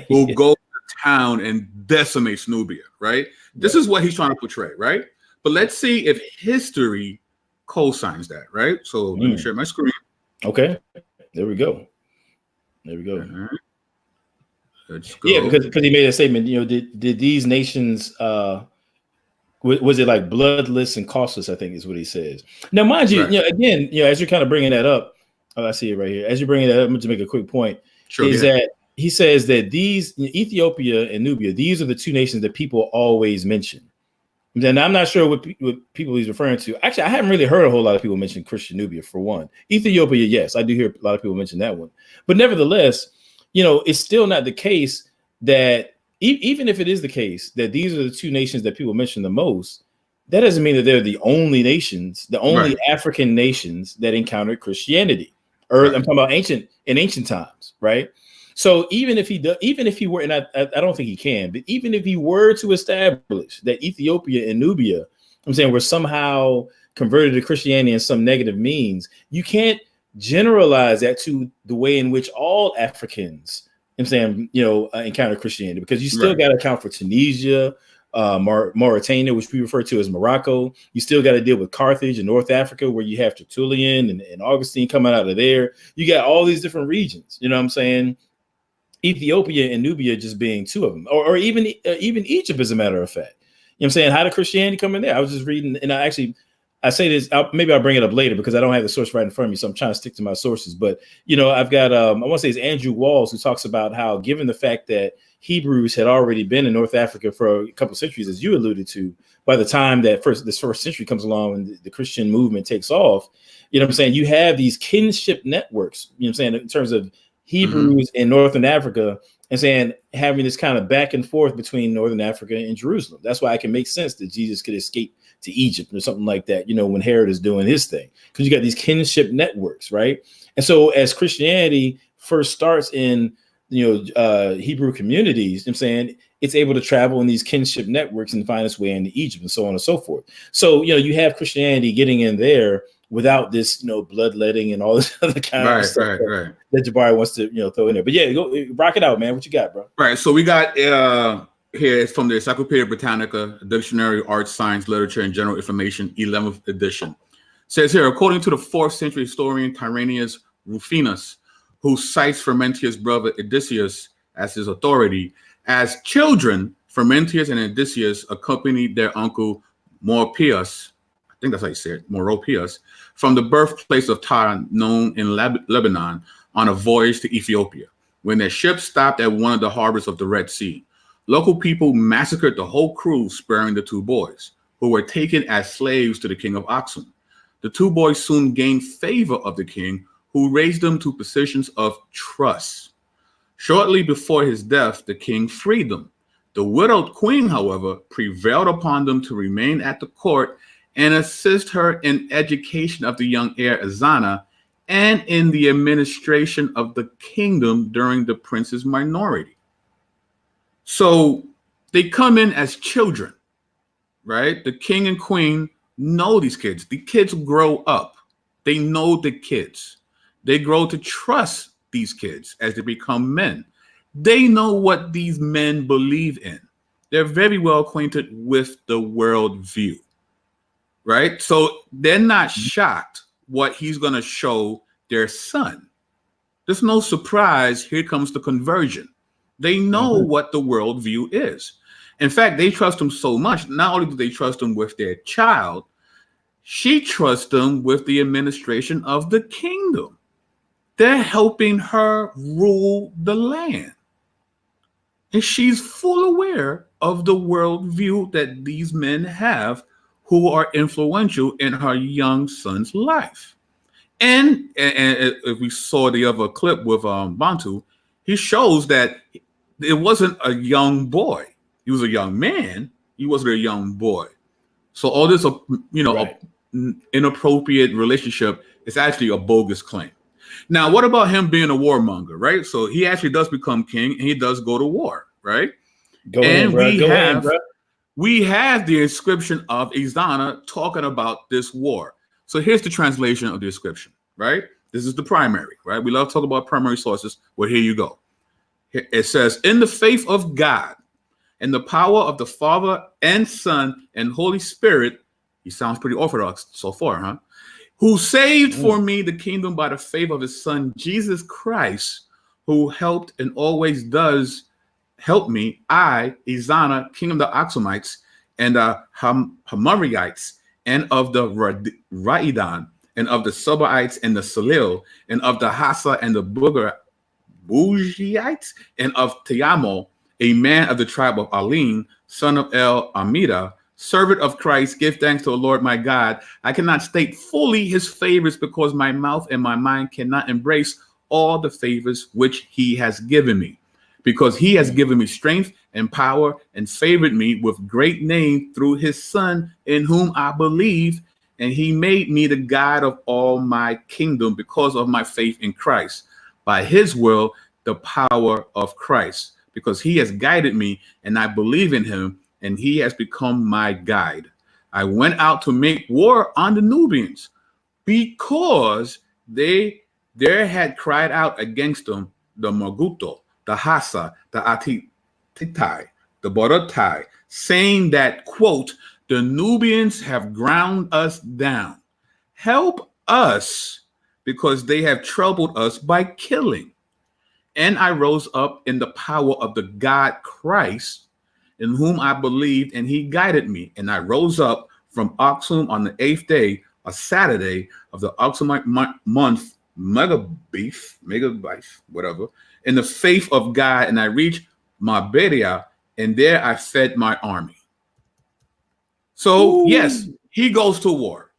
who goes to town and decimates Nubia, right? This is what he's trying to portray, right? But let's see if history co-signs that, right? So let me share my screen. Okay, there we go. There we go. Right. Let's go. Yeah, because he made a statement. You know, did these nations was it like bloodless and costless? I think is what he says. Now, mind you, you know, again, you know, as you're kind of bringing that up, I see it right here. As you're bringing that up, I'm going to make a quick point. Sure, is that he says that these Ethiopia and Nubia, these are the two nations that people always mention. And I'm not sure what people he's referring to. Actually, I haven't really heard a whole lot of people mention Christian Nubia for one. Ethiopia, yes, I do hear a lot of people mention that one. But nevertheless, you know, it's still not the case that even if it is the case that these are the two nations that people mention the most, that doesn't mean that they're the only nations, the only African nations that encountered Christianity. Or I'm talking about ancient times, right? So even if he were, and I don't think he can, but even if he were to establish that Ethiopia and Nubia, I'm saying, were somehow converted to Christianity in some negative means, you can't generalize that to the way in which all Africans, I'm saying, you know, encounter Christianity, because you still got to account for Tunisia, Mauritania, which we refer to as Morocco. You still got to deal with Carthage in North Africa, where you have Tertullian and Augustine coming out of there. You got all these different regions, you know what I'm saying? Ethiopia and Nubia just being two of them, or even Egypt, as a matter of fact. You know what I'm saying? How did Christianity come in there? I was just reading, and I say this, maybe I'll bring it up later because I don't have the source right in front of me, so I'm trying to stick to my sources. But, you know, I've got, I want to say it's Andrew Walls, who talks about how, given the fact that Hebrews had already been in North Africa for a couple of centuries, as you alluded to, by the time that this first century comes along and the Christian movement takes off, you know what I'm saying, you have these kinship networks, you know what I'm saying, in terms of Hebrews in Northern Africa, and saying having this kind of back and forth between Northern Africa and Jerusalem. That's why it can make sense that Jesus could escape to Egypt or something like that, you know, when Herod is doing his thing, because you got these kinship networks, right? And so as Christianity first starts in, you know, Hebrew communities, I'm saying, it's able to travel in these kinship networks and find its way into Egypt and so on and so forth. So, you know, you have Christianity getting in there without this, you know, bloodletting and all this other kind of stuff that Jabari wants to, you know, throw in there. But yeah, go rock it out, man. What you got, bro? Right. So we got here, it's from the Encyclopedia Britannica, Dictionary of Arts, Science, Literature, and General Information, 11th edition. It says here, according to the 4th century historian Tyrannus Rufinus, who cites Frumentius' brother Odysseus as his authority, as children, Frumentius and Odysseus accompanied their uncle Mauropius, I think that's how you say it, Mauropius, from the birthplace of Tyre, known in Lebanon, on a voyage to Ethiopia, when their ship stopped at one of the harbors of the Red Sea. Local people massacred the whole crew, sparing the two boys, who were taken as slaves to the king of Aksum. The two boys soon gained favor of the king, who raised them to positions of trust. Shortly before his death, the king freed them. The widowed queen, however, prevailed upon them to remain at the court and assist her in education of the young heir Ezana and in the administration of the kingdom during the prince's minority. So they come in as children, right? The king and queen know these kids. The kids grow up. They know the kids. They grow to trust these kids as they become men. They know what these men believe in. They're very well acquainted with the worldview, right? So they're not shocked what he's going to show their son. There's no surprise. Here comes the conversion. They know what the worldview is. In fact, they trust him so much. Not only do they trust him with their child, she trusts them with the administration of the kingdom. They're helping her rule the land. And she's full aware of the worldview that these men have who are influential in her young son's life. And if we saw the other clip with Bantu, he shows that it wasn't a young boy. He was a young man. He wasn't a young boy. So all this, Right. inappropriate relationship is actually a bogus claim. Now, what about him being a warmonger, right? So he actually does become king, and he does go to war, right? We have the inscription of Izana talking about this war. So here's the translation of the inscription, right? This is the primary, right? We love to talk about primary sources. Well, here you go. It says, in the faith of God and the power of the Father and Son and Holy Spirit, he sounds pretty orthodox so far, huh? Who saved for me the kingdom by the faith of his Son, Jesus Christ, who helped and always does help me, I, Izana, king of the Axumites and the Hamarites, and of the Raidan, and of the Sabaites and the Salil, and of the Hassa and the Bugiites, and of Teamo, a man of the tribe of Alim, son of El Amida, servant of Christ, give thanks to the Lord my God. I cannot state fully his favors because my mouth and my mind cannot embrace all the favors which he has given me, because he has given me strength and power and favored me with great name through his Son, in whom I believe, and he made me the God of all my kingdom because of my faith in Christ, by his will, the power of Christ, because he has guided me and I believe in him, and he has become my guide. I went out to make war on the Nubians because there had cried out against them the Maguto, the Hassa, the Atitai, the Borotai, saying that, quote, the Nubians have ground us down. Help us, because they have troubled us by killing. And I rose up in the power of the God Christ, in whom I believed, and he guided me. And I rose up from Aksum on the 8th day, a Saturday of the Aksumite month, Megabeef, whatever, in the faith of God, and I reached Marberia, and there I fed my army. So, yes, he goes to war.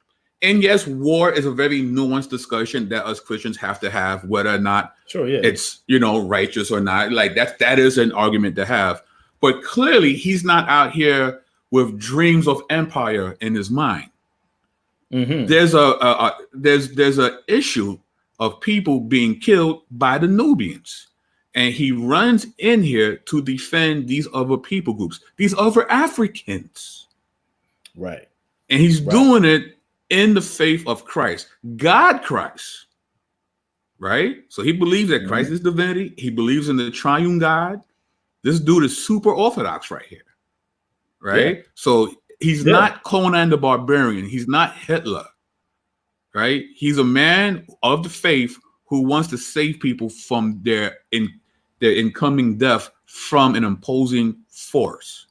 And yes, war is a very nuanced discussion that us Christians have to have, whether or not it's, righteous or not. Like that is an argument to have. But clearly, he's not out here with dreams of empire in his mind. Mm-hmm. There's a issue of people being killed by the Nubians, and he runs in here to defend these other people groups, these other Africans, right? And he's doing it in the faith of Christ, God Christ, right? So he believes that Christ is divinity. He believes in the triune God. This dude is super orthodox right here, right? Yeah. So he's not Conan the Barbarian. He's not Hitler, right? He's a man of the faith who wants to save people from their incoming death from an imposing force.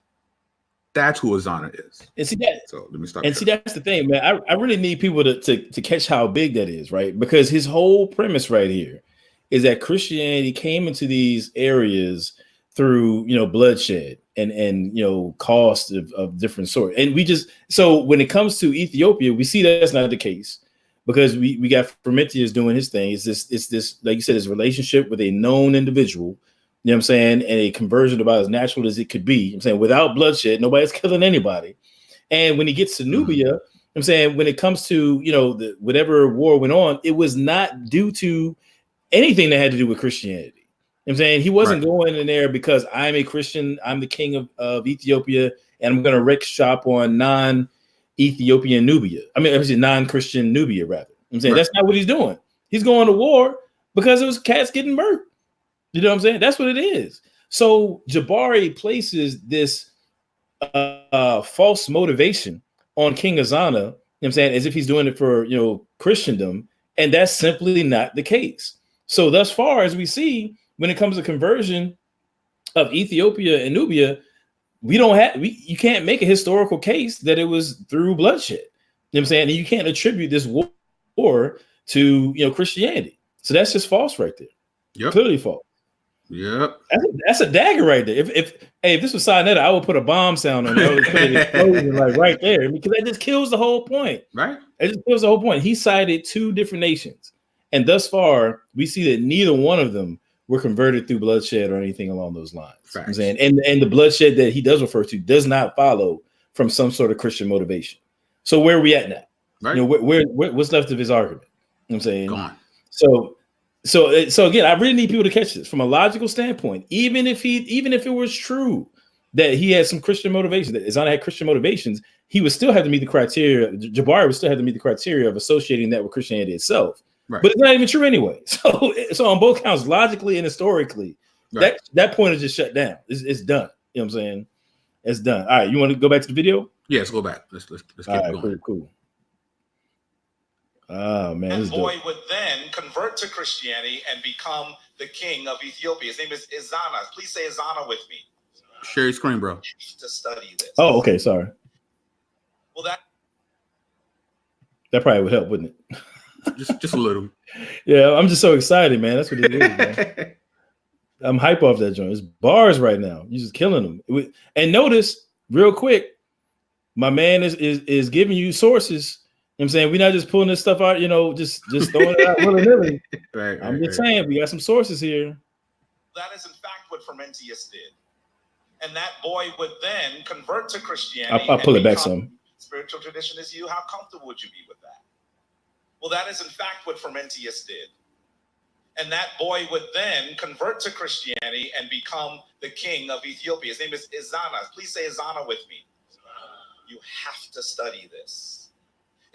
That's who Izana is. And see that. So let me stop. And see, that's the thing, man. I really need people to catch how big that is, right? Because his whole premise right here is that Christianity came into these areas through, bloodshed and cost of different sort. And so when it comes to Ethiopia, we see that's not the case, because we got Frumentius doing his thing. It's this, like you said, his relationship with a known individual. You know what I'm saying? And a conversion about as natural as it could be. I'm saying without bloodshed, nobody's killing anybody. And when he gets to Nubia, I'm saying when it comes to, whatever war went on, it was not due to anything that had to do with Christianity. I'm saying he wasn't going in there because I'm a Christian, I'm the king of Ethiopia, and I'm going to wreck shop on non-Ethiopian Nubia. I mean, actually non-Christian Nubia, rather. I'm saying that's not what he's doing. He's going to war because it was cats getting murked. You know what I'm saying? That's what it is. So Jabari places this false motivation on King Izana, you know what I'm saying, as if he's doing it for, Christendom. And that's simply not the case. So thus far, as we see, when it comes to conversion of Ethiopia and Nubia, you can't make a historical case that it was through bloodshed. You know what I'm saying? And you can't attribute this war to, Christianity. So that's just false right there. Clearly false. Yep. That's a dagger right there. If this was Sinetta, I would put a bomb sound on it. I would put an explosion like right there because that just kills the whole point. Right. It just kills the whole point. He cited 2 different nations, and thus far we see that neither one of them were converted through bloodshed or anything along those lines. You know what I'm saying, and the bloodshed that he does refer to does not follow from some sort of Christian motivation. So where are we at now? Right. You know, what's left of his argument? You know what I'm saying. Gone. So again, I really need people to catch this from a logical standpoint. Even if it was true that he had some Christian motivation, that Ezana had Christian motivations, he would still have to meet the criteria. Jabari would still have to meet the criteria of associating that with Christianity itself. Right. But it's not even true anyway. So on both counts, logically and historically, that point is just shut down. It's done. You know what I'm saying? It's done. All right, you want to go back to the video? Yeah, let's go back. Let's keep going. Cool. Oh man, that boy would then convert to Christianity and become the king of Ethiopia. His name is Ezana. Please say Ezana with me. Share your screen, bro. To study this. Oh, okay. Sorry. Well, that probably would help, wouldn't it? just a little. Yeah, I'm just so excited, man. That's what it is, man. I'm hype off that joint. It's bars right now. You're just killing them. And notice, real quick, my man is giving you sources. You know what I'm saying, we're not just pulling this stuff out, just throwing it out willy-nilly. I'm just saying, we got some sources here. That is, in fact, what Frumentius did. And that boy would then convert to Christianity. I'll pull it back some. Spiritual tradition is you. How comfortable would you be with that? Well, that is, in fact, what Frumentius did. And that boy would then convert to Christianity and become the king of Ethiopia. His name is Ezana. Please say Ezana with me. You have to study this.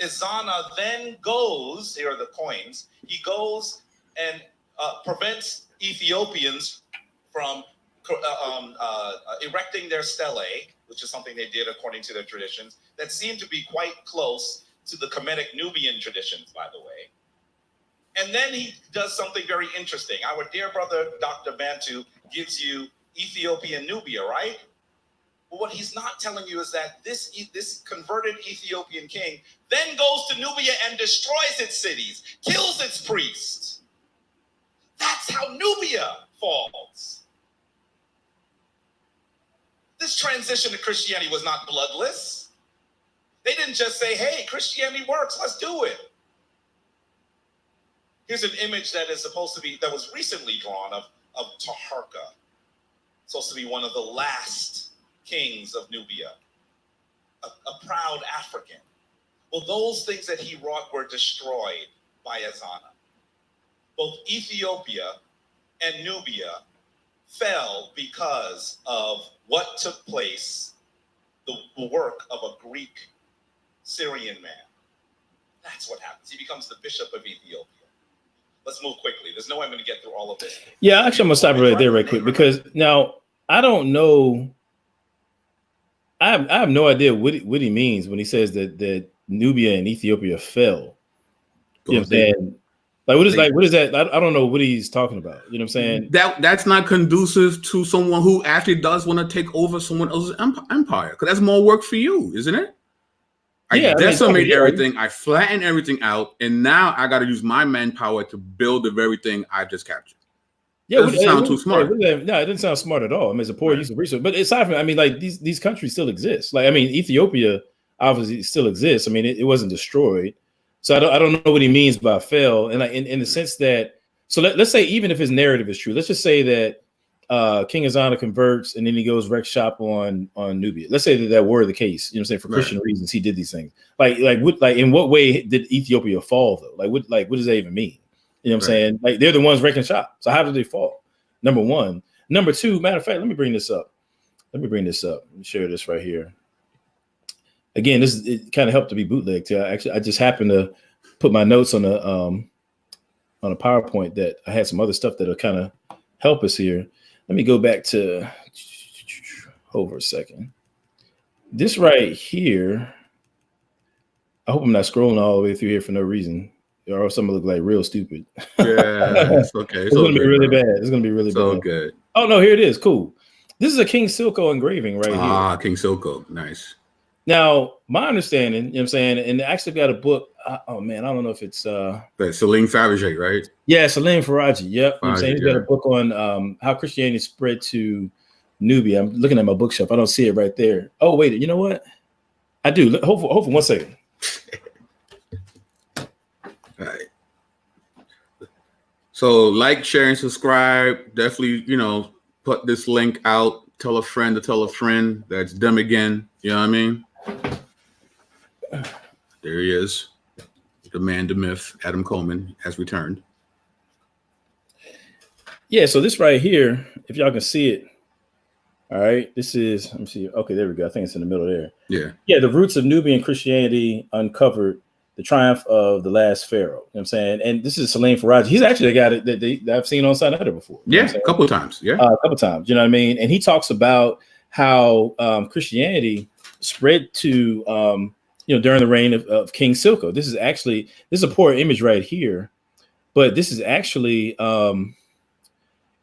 Ezana then goes, here are the coins, he goes and prevents Ethiopians from erecting their stelae, which is something they did according to their traditions, that seem to be quite close to the Kemetic Nubian traditions, by the way. And then he does something very interesting. Our dear brother, Dr. Bantu, gives you Ethiopian Nubia, right? But what he's not telling you is that this converted Ethiopian king then goes to Nubia and destroys its cities, kills its priests. That's how Nubia falls. This transition to Christianity was not bloodless. They didn't just say, hey, Christianity works, let's do it. Here's an image that was recently drawn of Taharka, supposed to be one of the last kings of Nubia, a proud African. Well, those things that he wrought were destroyed by Ezana. Both Ethiopia and Nubia fell because of what took place, the work of a Greek Syrian man. That's what happens. He becomes the bishop of Ethiopia. Let's move quickly. There's no way I'm going to get through all of this. Yeah, actually, I'm going to stop right there right quick because now I don't know. I have no idea what he means when he says that Nubia and Ethiopia fell. You know what I'm saying? What is that? I don't know what he's talking about. You know what I'm saying? That's not conducive to someone who actually does want to take over someone else's empire, because that's more work for you, isn't it? I decimate everything, I flatten everything out, and now I got to use my manpower to build the very thing I've just captured. Yeah, it doesn't sound too smart. No, it doesn't sound smart at all. I mean, it's a poor use of resources. But aside from, these countries still exist. Ethiopia obviously still exists. I mean, it wasn't destroyed. So I don't know what he means by fell. And in the sense that, so let's say even if his narrative is true, let's just say that King Ezana converts and then he goes wreck shop on Nubia. Let's say that were the case. You know what I'm saying? For Christian reasons, he did these things. In what way did Ethiopia fall though? What does that even mean? You know what I'm saying? They're the ones wrecking shop. So how did they fall? Number one. Number two, matter of fact, let me bring this up. Let me share this right here. Again, it kind of helped to be bootleg too. I just happened to put my notes on a PowerPoint that I had some other stuff that'll kind of help us here. Let me go back to over a second. This right here. I hope I'm not scrolling all the way through here for no reason. Or else I'm gonna look like real stupid. Yeah, it's okay. It's gonna be really bad. It's gonna be really bad. So good. Oh no, here it is. Cool. This is a King Silco engraving right here. Ah, King Silco, nice. Now, my understanding, you know what I'm saying, and I actually got a book. Oh man, I don't know if it's Salim Fabergé, right? Yeah, Salim Faraji. Yep. You know what I'm saying? He's got a yeah. book on how Christianity spread to Nubia. I'm looking at my bookshelf. I don't see it right there. Oh, wait, you know what? I do. Hold for 1 second. All right. So like, share, and subscribe. Definitely, you know, put this link out. Tell a friend to tell a friend. That's them again. You know what I mean? There he is. The man, the myth, Adam Coleman has returned. Yeah, so this right here, if y'all can see it. All right, this is, let me see. Okay, there we go. I think it's in the middle there. Yeah. Yeah, the roots of Nubian Christianity uncovered, the triumph of the last pharaoh. You know what I'm saying? And this is Salim Faraji. He's actually the guy that I've seen on Side Hunter before. Yeah, a couple of times. Yeah. A couple of times. You know what I mean? And he talks about how Christianity spread to, during the reign of King Silko. This is a poor image right here, but this is actually an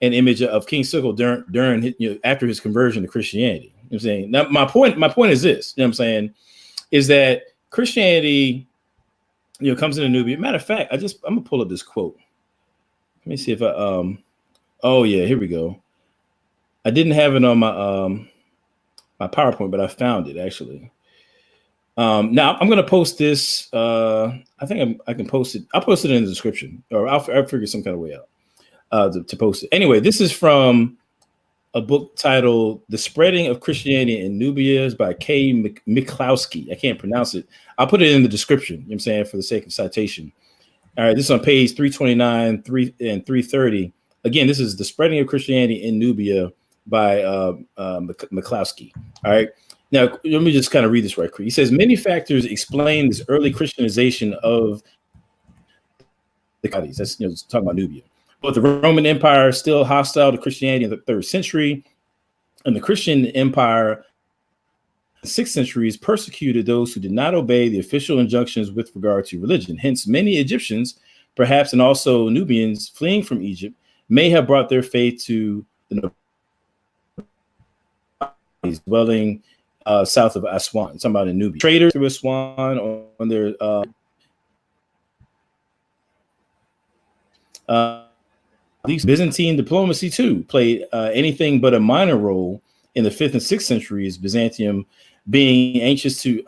image of King Silko during after his conversion to Christianity. You know what I'm saying? Now, my point is this, you know what I'm saying, is that Christianity, comes into Nubia. Matter of fact, I'm gonna pull up this quote. Let me see if I oh yeah, here we go. I didn't have it on my PowerPoint, but I found it actually. Now I'm gonna post this. I think I can post it. I'll post it in the description, or I'll figure some kind of way out to post it. Anyway, this is from a book titled "The Spreading of Christianity in Nubia" by K. Miklowski. I can't pronounce it. I'll put it in the description. You know what I'm saying, for the sake of citation. All right, this is on page 329, 330. Again, this is "The Spreading of Christianity in Nubia" by Miklowski. All right. Now, let me just kind of read this right quick. He says, many factors explain this early Christianization of the Qadis. That's talking about Nubia. But the Roman Empire still hostile to Christianity in the 3rd century, and the Christian Empire in the 6th centuries persecuted those who did not obey the official injunctions with regard to religion. Hence, many Egyptians, perhaps, and also Nubians fleeing from Egypt, may have brought their faith to the dwelling south of Aswan. Talking about in Nubia. Traders through Aswan on their these Byzantine diplomacy too played anything but a minor role in the 5th and 6th centuries. Byzantium being anxious to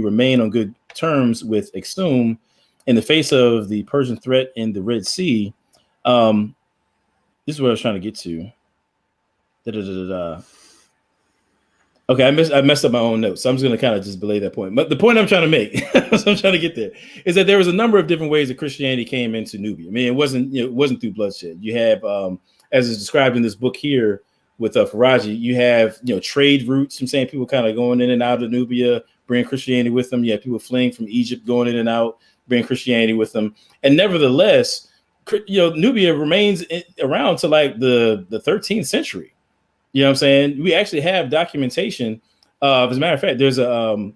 remain on good terms with Aksum in the face of the Persian threat in the Red Sea. This is what I was trying to get to. Okay, I messed up my own notes, so I'm just going to kind of just belay that point. But the point I'm trying to make, so I'm trying to get there, is that there was a number of different ways that Christianity came into Nubia. I mean, it wasn't through bloodshed. You have, as is described in this book here with Faraji, you have trade routes. I'm saying people kind of going in and out of Nubia, bringing Christianity with them. You have people fleeing from Egypt, going in and out, bringing Christianity with them. And nevertheless, Nubia remains around to like the 13th century. You know what I'm saying? We actually have documentation. As a matter of fact, there's I'll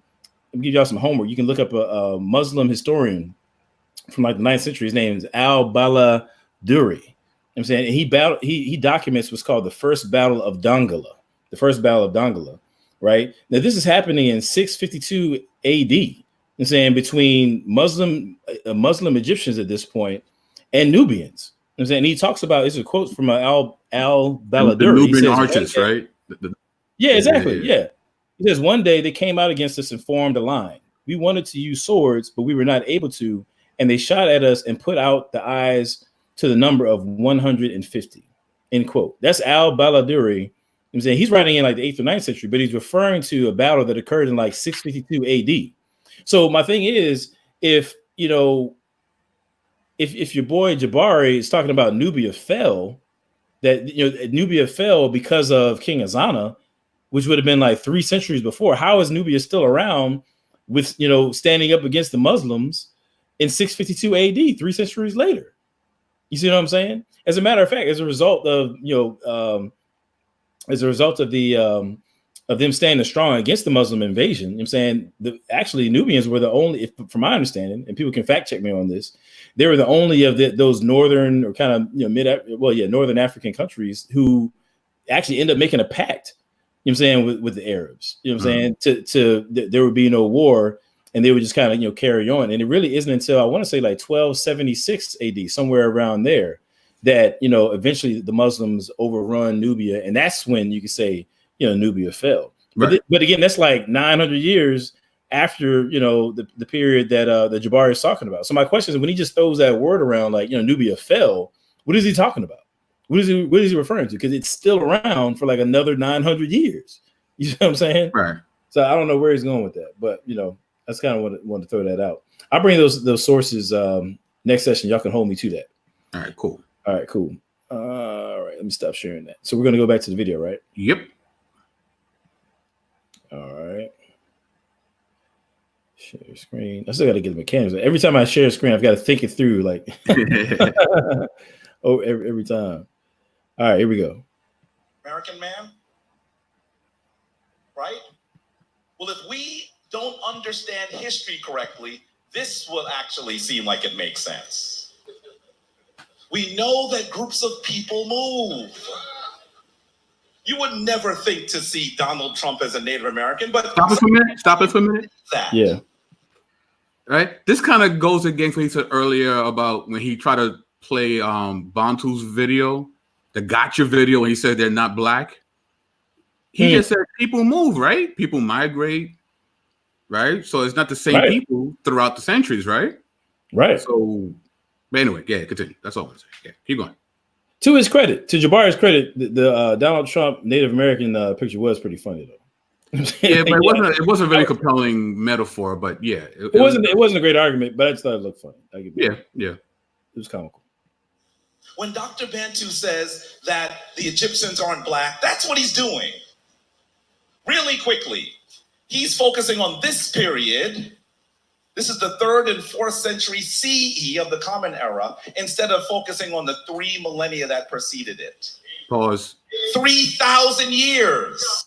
give y'all some homework. You can look up a Muslim historian from like the 9th century. His name is Al-Baladuri. You know what I'm saying? And he documents what's called the First Battle of Dongola. The First Battle of Dongola, right? Now, this is happening in 652 AD. You know what I'm saying? Between Muslim Egyptians at this point and Nubians. You know what I'm saying? He talks about, this is a quote from Al-Baladuri. The Nubian archers, right? Yeah, exactly. Yeah. He says, one day they came out against us and formed a line. We wanted to use swords, but we were not able to. And they shot at us and put out the eyes to the number of 150. End quote. That's Al-Baladuri. I'm saying he's writing in like the 8th or 9th century, but he's referring to a battle that occurred in like 652 AD. So my thing is, if your boy Jabari is talking about Nubia fell, that Nubia fell because of King Azana, which would have been like 3 centuries before. How is Nubia still around with standing up against the Muslims in 652 AD, 3 centuries later? You see what I'm saying? As a matter of fact, as a result of of them standing strong against the Muslim invasion, you know what I'm saying, actually Nubians were the only, from my understanding, and people can fact check me on this, they were the only of those northern or kind of northern African countries who actually end up making a pact You know what I'm saying, with the Arabs. You know what I'm saying? There would be no war, and they would just kind of, you know, carry on. And it really isn't until I want to say like 1276 AD, somewhere around there, that, you know, eventually the Muslims overrun Nubia, and that's when you could say, you know, Nubia fell. Right. But again, that's like 900 years after, you know, the period that Jabari is talking about. So my question is, when he just throws that word around, like, you know, Nubia fell, what is he talking about? What is he referring to? Because it's still around for like another 900 years. You know what I'm saying? Right. So I don't know where he's going with that, but, you know, that's kind of what wanted to throw that out. I'll bring those sources next session. Y'all can hold me to that. All right, cool. All right, cool. All right, let me stop sharing that. So we're going to go back to the video, right? Yep. All right. Share screen. I still got to get the mechanics. Every time I share a screen, I've got to think it through, like, every time. All right, here we go. American man, right? Well, if we don't understand history correctly, this will actually seem like it makes sense. We know that groups of people move. You would never think to see Donald Trump as a Native American, but Stop it for a minute. That. Yeah. Right. This kind of goes against what he said earlier about when he tried to play Bantu's video, the gotcha video, and he said they're not black. He just said people move, right? People migrate, right? So it's not the same people throughout the centuries, right? Right. So, but anyway, yeah, continue. That's all I'm saying. Yeah, keep going. To his credit, to Jabari's credit, the Donald Trump Native American picture was pretty funny, though. Yeah, but it wasn't a very compelling metaphor, but yeah. It wasn't a great argument, but I just thought it looked funny. Yeah. It was comical. When Dr. Bantu says that the Egyptians aren't black, that's what he's doing. Really quickly, he's focusing on this period. This is the 3rd and 4th century CE of the Common Era, instead of focusing on the 3 millennia that preceded it. Pause. 3,000 years.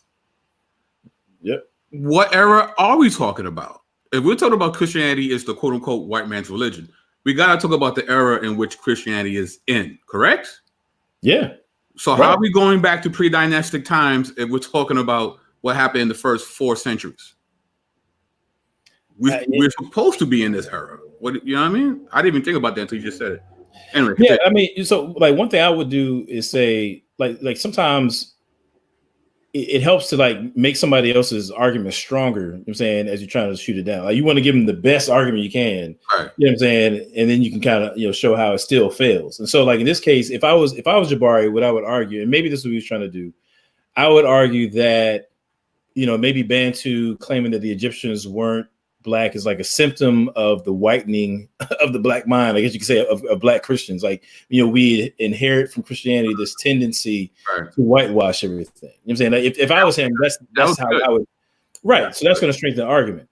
Yep. What era are we talking about? If we're talking about Christianity is the quote unquote white man's religion, we got to talk about the era in which Christianity is in, correct? Yeah. So how are we going back to pre-dynastic times if we're talking about what happened in the first 4 centuries? We're supposed to be in this era. What, you know what I mean? I didn't even think about that until you just said it. Anyway. Yeah, I mean, so like one thing I would do is say, like sometimes it helps to like make somebody else's argument stronger. You know what I'm saying, as you're trying to shoot it down. Like you want to give them the best argument you can. Right. You know what I'm saying? And then you can kind of, you know, show how it still fails. And so like in this case, if I was Jabari, what I would argue, and maybe this is what he was trying to do, I would argue that, you know, maybe Bantu claiming that the Egyptians weren't black is like a symptom of the whitening of the black mind, I guess you could say, of black Christians. Like, you know, we inherit from Christianity this tendency to whitewash everything. You know what I'm saying? Like, if I was him, that's how I would. Right. Yeah. So that's going to strengthen the argument.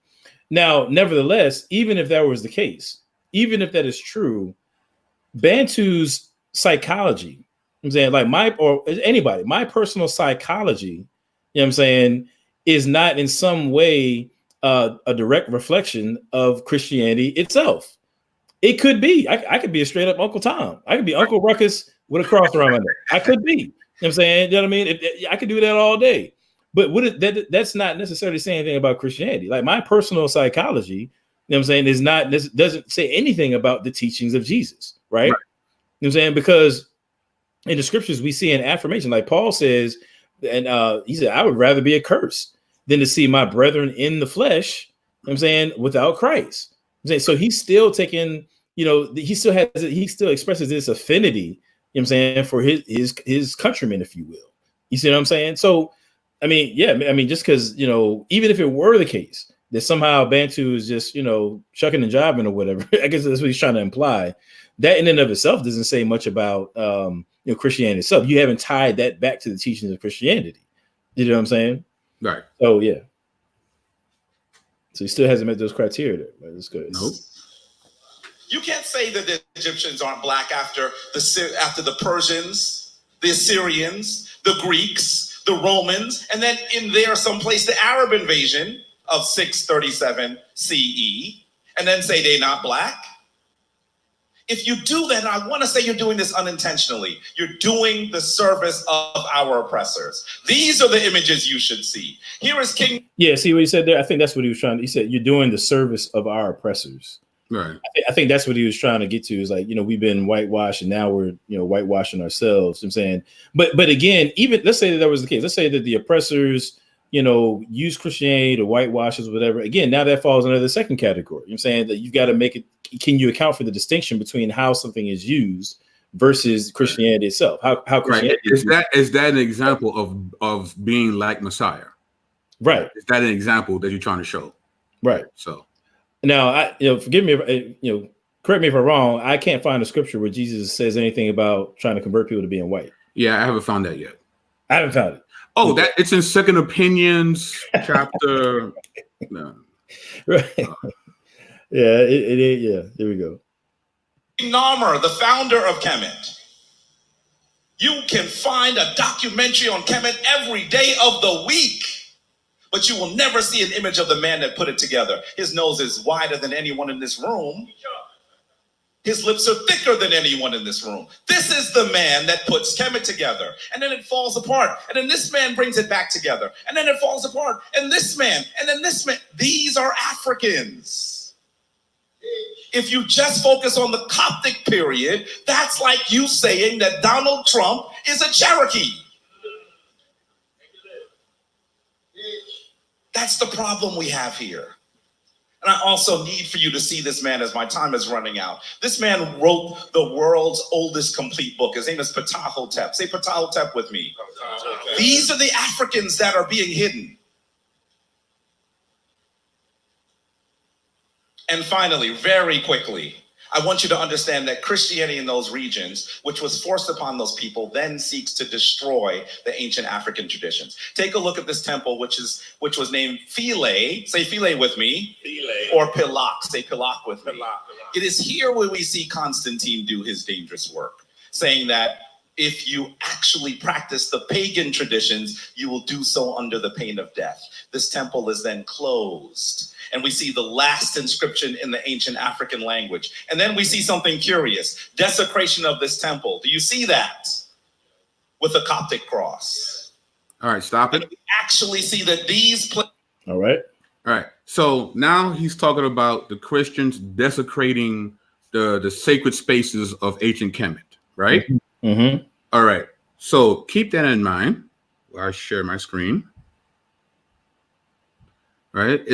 Now, nevertheless, even if that was the case, even if that is true, Bantu's psychology, you know what I'm saying, like my personal psychology, you know what I'm saying, is not in some way a direct reflection of Christianity itself. It could be. I could be a straight up Uncle Tom. I could be Uncle Ruckus with a cross around my neck. I could be. You know what I'm saying? You know what I mean? I could do that all day. But that's not necessarily saying anything about Christianity. Like my personal psychology, you know what I'm saying, is not, doesn't say anything about the teachings of Jesus, right? You know what I'm saying? Because in the scriptures we see an affirmation, like Paul says, and he said, I would rather be accursed than to see my brethren in the flesh, you know what I'm saying, without Christ. I'm saying, so he's still taking, you know, he still expresses this affinity, you know what I'm saying, for his countrymen, if you will. You see what I'm saying? So, I mean, yeah, I mean, just because, you know, even if it were the case that somehow Bantu is just, you know, shucking and jiving or whatever, I guess that's what he's trying to imply. That in and of itself doesn't say much about, you know, Christianity itself. You haven't tied that back to the teachings of Christianity. You know what I'm saying? Right. Oh yeah. So he still hasn't met those criteria there, but it's good. Nope. You can't say that the Egyptians aren't black after the Persians, the Assyrians, the Greeks, the Romans, and then in there someplace the Arab invasion of 637 CE, and then say they're not black. If you do that, and I want to say you're doing this unintentionally, you're doing the service of our oppressors. These are the images you should see. Here is King. Yeah, see what he said there? I think that's what he was trying to, he said, you're doing the service of our oppressors. Right. I think that's what he was trying to get to, is like, we've been whitewashed and now we're, whitewashing ourselves. I'm saying, but again, even let's say that was the case. Let's say that the oppressors, use Christianity to whitewash us or whatever. Again, now that falls under the second category. I'm saying that you've got to make it. Can you account for the distinction between how something is used versus Christianity itself? How Christianity is that an example of being like Messiah? Right. Is that an example that you're trying to show? Right. So now, forgive me if, correct me if I'm wrong. I can't find a scripture where Jesus says anything about trying to convert people to being white. Yeah, I haven't found that yet. I haven't found it. Oh, that it's in Second Opinions chapter. No. Right. Yeah, yeah. There we go. Narmer, the founder of Kemet. You can find a documentary on Kemet every day of the week, but you will never see an image of the man that put it together. His nose is wider than anyone in this room. His lips are thicker than anyone in this room. This is the man that puts Kemet together. And then it falls apart. And then this man brings it back together. And then it falls apart. And this man, and then this man. These are Africans. If you just focus on the Coptic period, that's like you saying that Donald Trump is a Cherokee. That's the problem we have here. And I also need for you to see this man as my time is running out. This man wrote the world's oldest complete book. His name is Ptahhotep. Say Ptahhotep with me. Ptahhotep. These are the Africans that are being hidden. And finally, very quickly, I want you to understand that Christianity in those regions, which was forced upon those people, then seeks to destroy the ancient African traditions. Take a look at this temple, which was named Philae. Say Philae with me. Philae. Or Pilak. Say Pilak with me. Pilak. It is here where we see Constantine do his dangerous work, saying that if you actually practice the pagan traditions, you will do so under the pain of death. This temple is then closed. And we see the last inscription in the ancient African language. And then we see something curious, desecration of this temple. Do you see that? With a Coptic cross. All right, stop it. And we actually see that these... All right. So now he's talking about the Christians desecrating the sacred spaces of ancient Kemet, right? Mm-hmm. All right. So keep that in mind while I share my screen. Right?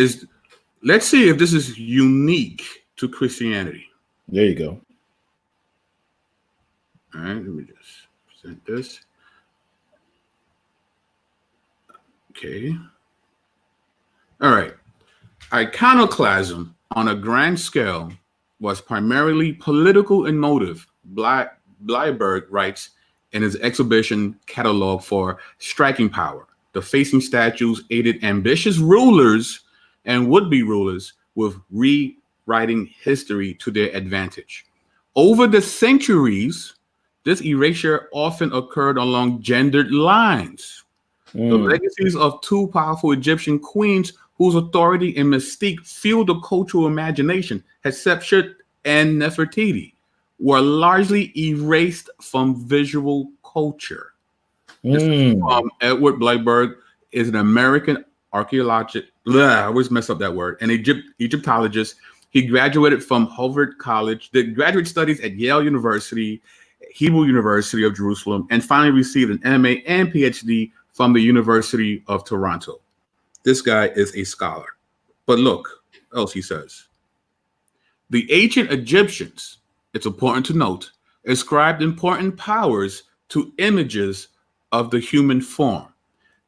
Let's see if this is unique to Christianity. There you go. All right, let me just present this. Okay. All right. Iconoclasm on a grand scale was primarily political in motive, Bleiberg writes in his exhibition catalog for Striking Power. The facing statues aided ambitious rulers and would-be rulers with rewriting history to their advantage. Over the centuries, this erasure often occurred along gendered lines. The legacies of two powerful Egyptian queens whose authority and mystique fueled the cultural imagination, Hatshepsut and Nefertiti, were largely erased from visual culture. This is from Edward Bleiberg, is an American archaeologist. I always mess up that word. An Egyptologist. He graduated from Harvard College, did graduate studies at Yale University, Hebrew University of Jerusalem, and finally received an MA and PhD from the University of Toronto. This guy is a scholar. But look, what else he says. The ancient Egyptians, it's important to note, ascribed important powers to images of the human form.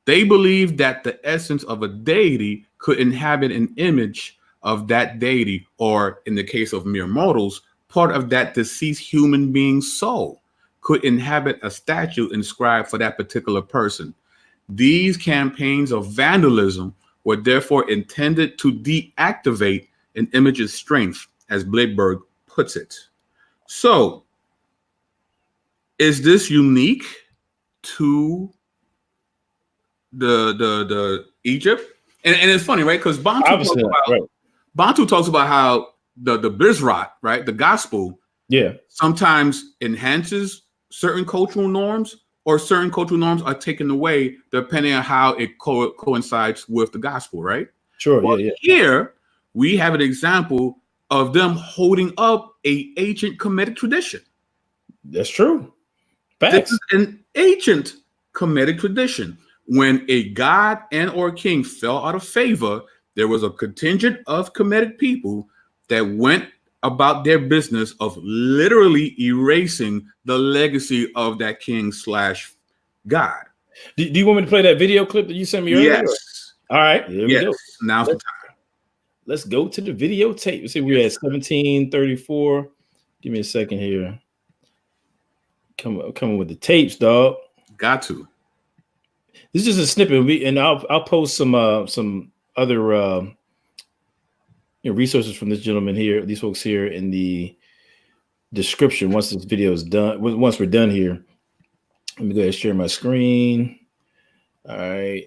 They believed that the essence of a deity could inhabit an image of that deity, or in the case of mere mortals, part of that deceased human being's soul could inhabit a statue inscribed for that particular person. These campaigns of vandalism were therefore intended to deactivate an image's strength, as Bleiberg puts it. So, is this unique to the Egypt? And it's funny, right? Because Bantu talks about how the Bizrat, right, the gospel, Yeah. sometimes enhances certain cultural norms, or certain cultural norms are taken away depending on how it coincides with the gospel, right? Sure. Well, Yeah. here we have an example of them holding up a ancient Kemetic tradition. That's true. This Facts. is an ancient Kemetic tradition. When a god and or king fell out of favor, there was a contingent of Kemetic people that went about their business of literally erasing the legacy of that king / god. Do you want me to play that video clip that you sent me earlier? Yes. All right. Here we go. Now's the time. Let's go to the videotape. Let's see, we're at 1734. Give me a second here. Coming with the tapes, dog. Got to. This is just a snippet. And I'll post some other resources from this gentleman here, these folks here, in the description once this video is done. Once we're done here, let me go ahead and share my screen. All right.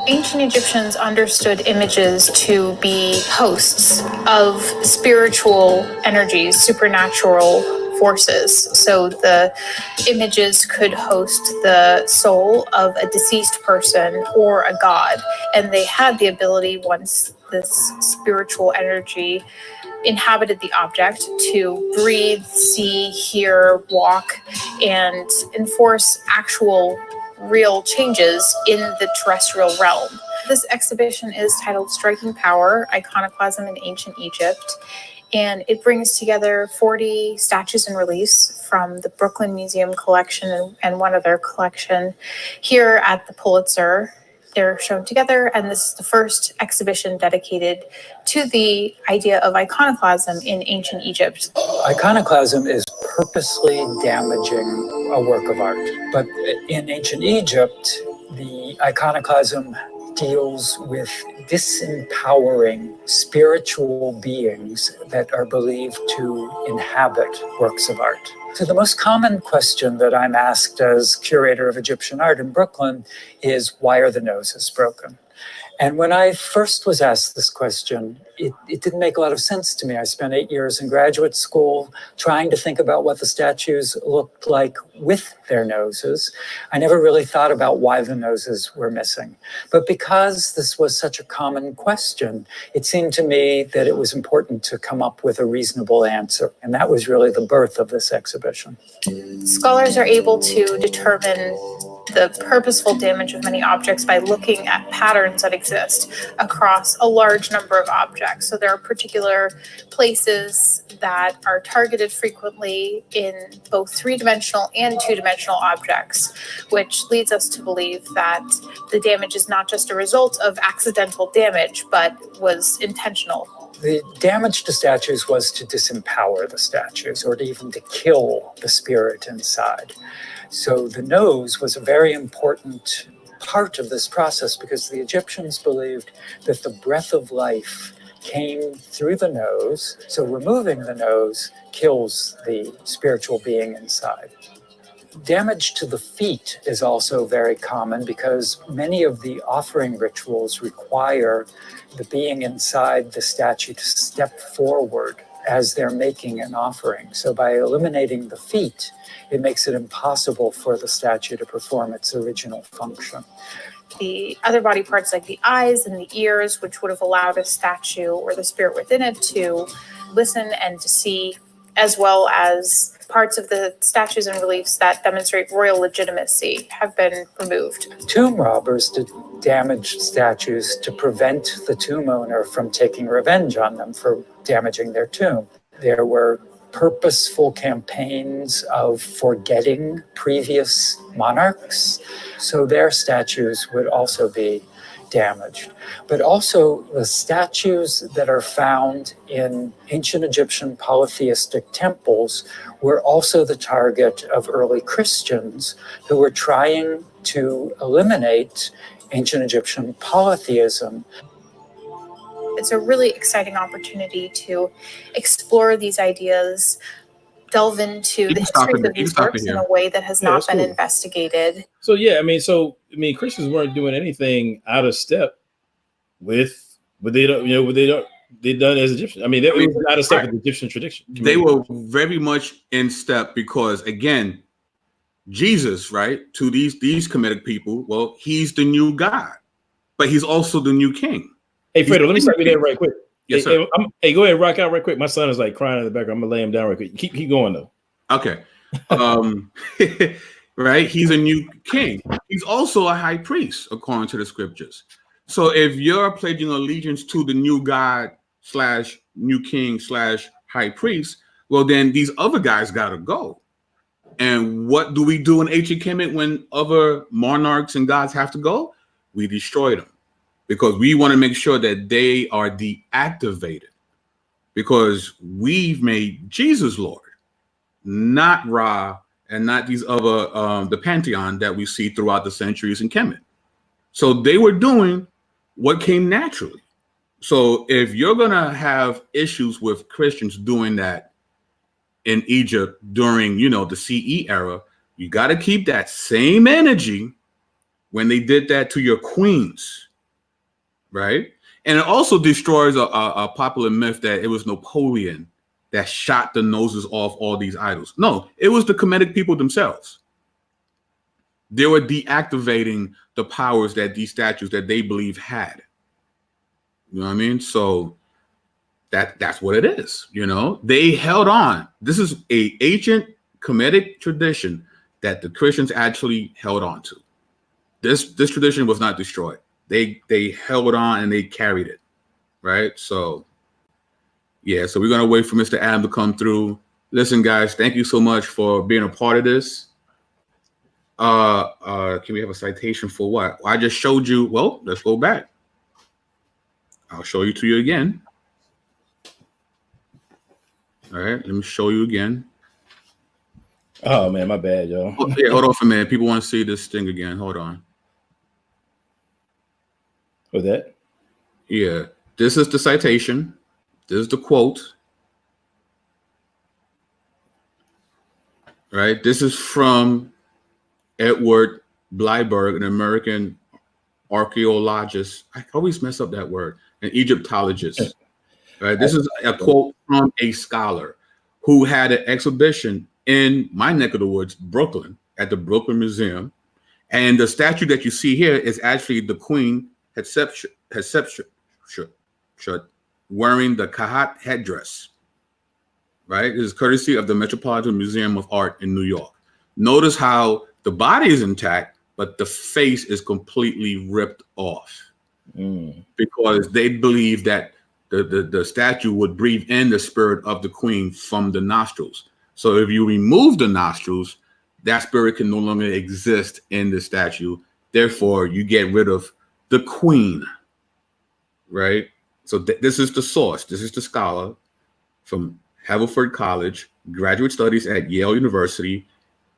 Ancient Egyptians understood images to be hosts of spiritual energies, supernatural forces. So the images could host the soul of a deceased person or a god. And they had the ability, once this spiritual energy inhabited the object, to breathe, see, hear, walk, and enforce actual real changes in the terrestrial realm. This exhibition is titled Striking Power, Iconoclasm in Ancient Egypt, and it brings together 40 statues and reliefs from the Brooklyn Museum collection and one other collection here at the Pulitzer. They're shown together, and this is the first exhibition dedicated to the idea of iconoclasm in ancient Egypt. Iconoclasm is purposely damaging a work of art. But in ancient Egypt, the iconoclasm deals with disempowering spiritual beings that are believed to inhabit works of art. So the most common question that I'm asked as curator of Egyptian art in Brooklyn is, why are the noses broken? And when I first was asked this question, it didn't make a lot of sense to me. I spent 8 years in graduate school trying to think about what the statues looked like with their noses. I never really thought about why the noses were missing. But because this was such a common question, it seemed to me that it was important to come up with a reasonable answer. And that was really the birth of this exhibition. Scholars are able to determine the purposeful damage of many objects by looking at patterns that exist across a large number of objects. So there are particular places that are targeted frequently in both three-dimensional and two-dimensional objects, which leads us to believe that the damage is not just a result of accidental damage, but was intentional. The damage to statues was to disempower the statues, or to even to kill the spirit inside. So the nose was a very important part of this process, because the Egyptians believed that the breath of life came through the nose. So removing the nose kills the spiritual being inside. Damage to the feet is also very common, because many of the offering rituals require the being inside the statue to step forward as they're making an offering. So by eliminating the feet, it makes it impossible for the statue to perform its original function. The other body parts, like the eyes and the ears, which would have allowed a statue or the spirit within it to listen and to see, as well as parts of the statues and reliefs that demonstrate royal legitimacy, have been removed. Tomb robbers did damage statues to prevent the tomb owner from taking revenge on them for damaging their tomb. There were purposeful campaigns of forgetting previous monarchs, so their statues would also be damaged. But also the statues that are found in ancient Egyptian polytheistic temples were also the target of early Christians who were trying to eliminate ancient Egyptian polytheism. It's a really exciting opportunity to explore these ideas, delve into the history of these works in a way that has not been investigated. So Christians weren't doing anything out of step with what they don't They done as Egyptian. I mean, it was out of step with the Egyptian tradition. They were very much in step because, again, Jesus, right, to these Kemetic people, well, he's the new God, but he's also the new king. Hey, Fredo, let me stop you there right quick. Yes, sir. Hey, go ahead, rock out right quick. My son is like crying in the background. I'm gonna lay him down right quick. Keep going though. Okay. Right? He's a new king. He's also a high priest, according to the scriptures. So if you're pledging allegiance to the new God / new king / high priest, well, then these other guys gotta go. And what do we do in ancient Kemet when other monarchs and gods have to go? We destroy them because we want to make sure that they are deactivated because we've made Jesus Lord, not Ra and not these other, the pantheon that we see throughout the centuries in Kemet. So they were doing what came naturally. So if you're going to have issues with Christians doing that in Egypt during, the CE era, you got to keep that same energy when they did that to your queens, right? And it also destroys a popular myth that it was Napoleon that shot the noses off all these idols. No, it was the Kemetic people themselves. They were deactivating the powers that these statues that they believe had. You know what I mean? So that's what it is. They held on. This is a ancient Kemetic tradition that the Christians actually held on to. This tradition was not destroyed. They held on and they carried it, right? So yeah, so we're gonna wait for Mr. Adam to come through. Listen, guys, thank you so much for being a part of this. Can we have a citation for what? I just showed you. Well, let's go back. I'll show you to you again. All right, let me show you again. Oh man, my bad, y'all. Yeah, hold on for a minute. People want to see this thing again. Hold on. With that? Yeah, this is the citation. This is the quote. Right, this is from Edward Blyberg, an American archaeologist. I always mess up that word. An Egyptologist. Right, this is a quote from a scholar who had an exhibition in my neck of the woods, Brooklyn, at the Brooklyn Museum. And the statue that you see here is actually the Queen Hatshepsut wearing the Kahat headdress. Right? This is courtesy of the Metropolitan Museum of Art in New York. Notice how the body is intact, but the face is completely ripped off because they believe that the statue would breathe in the spirit of the queen from the nostrils. So if you remove the nostrils, that spirit can no longer exist in the statue. Therefore, you get rid of the queen, right? So this is the source. This is the scholar from Haverford College, graduate studies at Yale University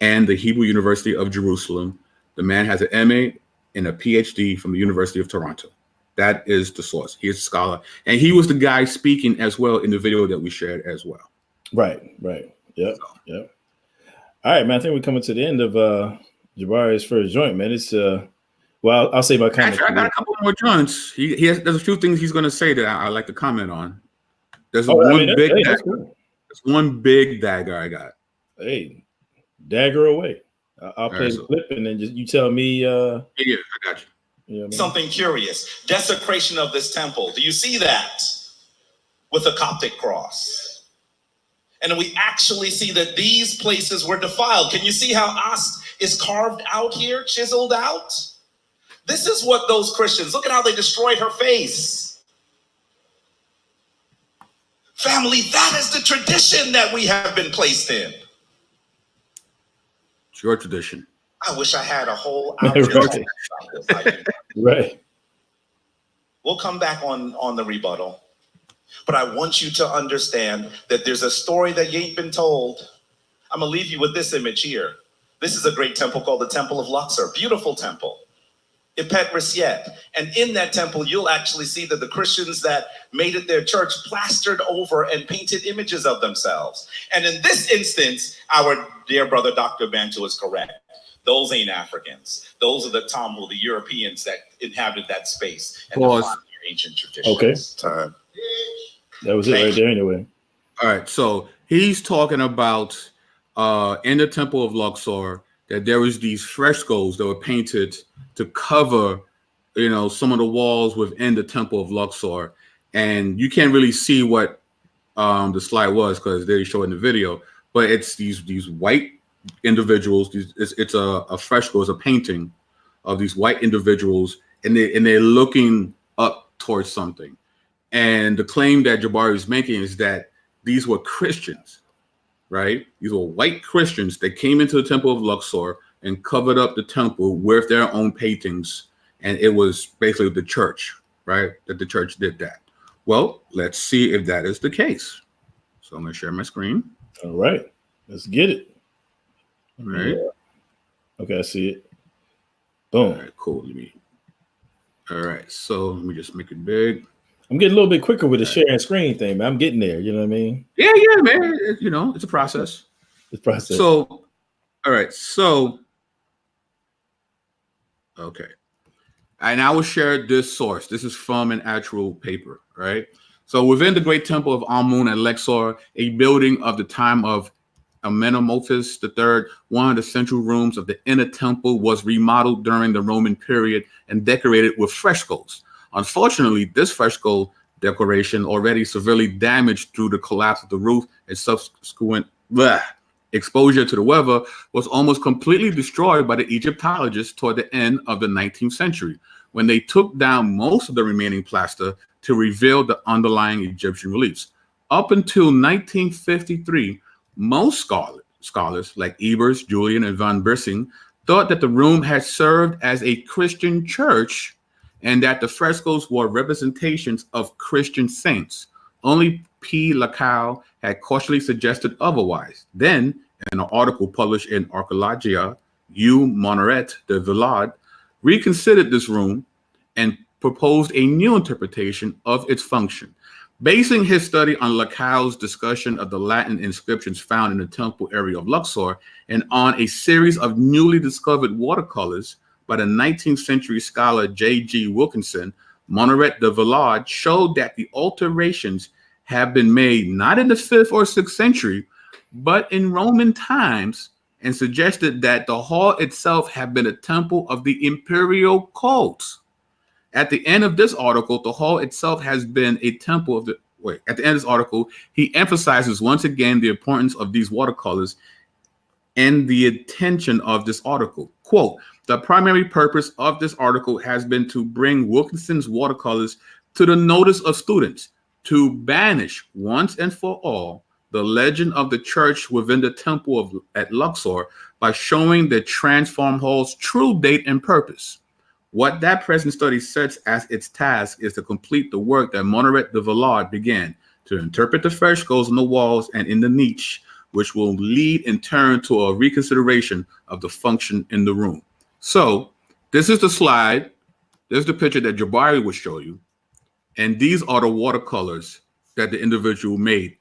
and the Hebrew University of Jerusalem. The man has an MA and a PhD from the University of Toronto. That is the source. He is a scholar. And he was the guy speaking as well in the video that we shared as well. Right. Yep. All right, man. I think we're coming to the end of Jabari's first joint, man. It's well, I'll say my comment. Actually, I got a couple more joints. There's a few things he's going to say that I like to comment on. There's one big dagger I got. Hey, dagger away. I'll play the clip and then just you tell me. Yeah, I got you. Something curious. Desecration of this temple. Do you see that? With a Coptic cross. And we actually see that these places were defiled. Can you see how Ast is carved out here, chiseled out? This is what those Christians, look at how they destroyed her face. Family, that is the tradition that we have been placed in. It's your tradition. I wish I had a whole hour. Right. We'll come back on the rebuttal. But I want you to understand that there's a story that you ain't been told. I'm going to leave you with this image here. This is a great temple called the Temple of Luxor. Beautiful temple. Ipet Resiet. And in that temple, you'll actually see that the Christians that made it their church plastered over and painted images of themselves. And in this instance, our dear brother, Dr. Bantu, is correct. Those ain't Africans. Those are the Tamil, the Europeans that inhabited that space and defined their ancient traditions. Okay. Time. That was it right there anyway. All right, so he's talking about in the Temple of Luxor that there was these frescoes that were painted to cover, some of the walls within the Temple of Luxor, and you can't really see what the slide was because they show it in the video, but it's these white individuals. It's a fresco, it's a painting of these white individuals, and they're looking up towards something. And the claim that Jabari is making is that these were Christians, right? These were white Christians that came into the Temple of Luxor and covered up the temple with their own paintings. And it was basically the church, right? That the church did that. Well, let's see if that is the case. So I'm going to share my screen. All right. Let's get it. All right. Yeah. Okay, I see it. Boom. All right, cool. All right. So let me just make it big. I'm getting a little bit quicker with the sharing screen thing, man. I'm getting there. You know what I mean? Yeah, man. It's a process. It's a process. So, all right. So, okay. And I will share this source. This is from an actual paper, right? So within the Great Temple of Amun at Luxor, a building of the time of Amenemhotep III, one of the central rooms of the inner temple was remodeled during the Roman period and decorated with frescoes. Unfortunately, this fresco decoration, already severely damaged through the collapse of the roof and subsequent exposure to the weather, was almost completely destroyed by the Egyptologists toward the end of the 19th century, when they took down most of the remaining plaster to reveal the underlying Egyptian reliefs. Up until 1953, most scholars like Ebers, Julian, and von Bissing thought that the room had served as a Christian church and that the frescoes were representations of Christian saints. Only P. Lacau had cautiously suggested otherwise. Then, in an article published in Archaeologia, U. Monteret de Villard reconsidered this room and proposed a new interpretation of its function. Basing his study on Lacau's discussion of the Latin inscriptions found in the temple area of Luxor and on a series of newly discovered watercolors by the 19th century scholar J.G. Wilkinson, Monteret de Villard showed that the alterations have been made not in the 5th or 6th century, but in Roman times, and suggested that the hall itself had been a temple of the imperial cult. At the end of this article, the hall itself has been a temple of the... At the end of this article, he emphasizes once again the importance of these watercolors and the intention of this article. Quote, "The primary purpose of this article has been to bring Wilkinson's watercolors to the notice of students, to banish once and for all the legend of the church within the temple at Luxor by showing the transformed hall's true date and purpose. What that present study sets as its task is to complete the work that Monteret de Villard began, to interpret the frescoes on the walls and in the niche, which will lead in turn to a reconsideration of the function in the room." So this is the slide. There's the picture that Jabari would show you. And these are the watercolors that the individual made.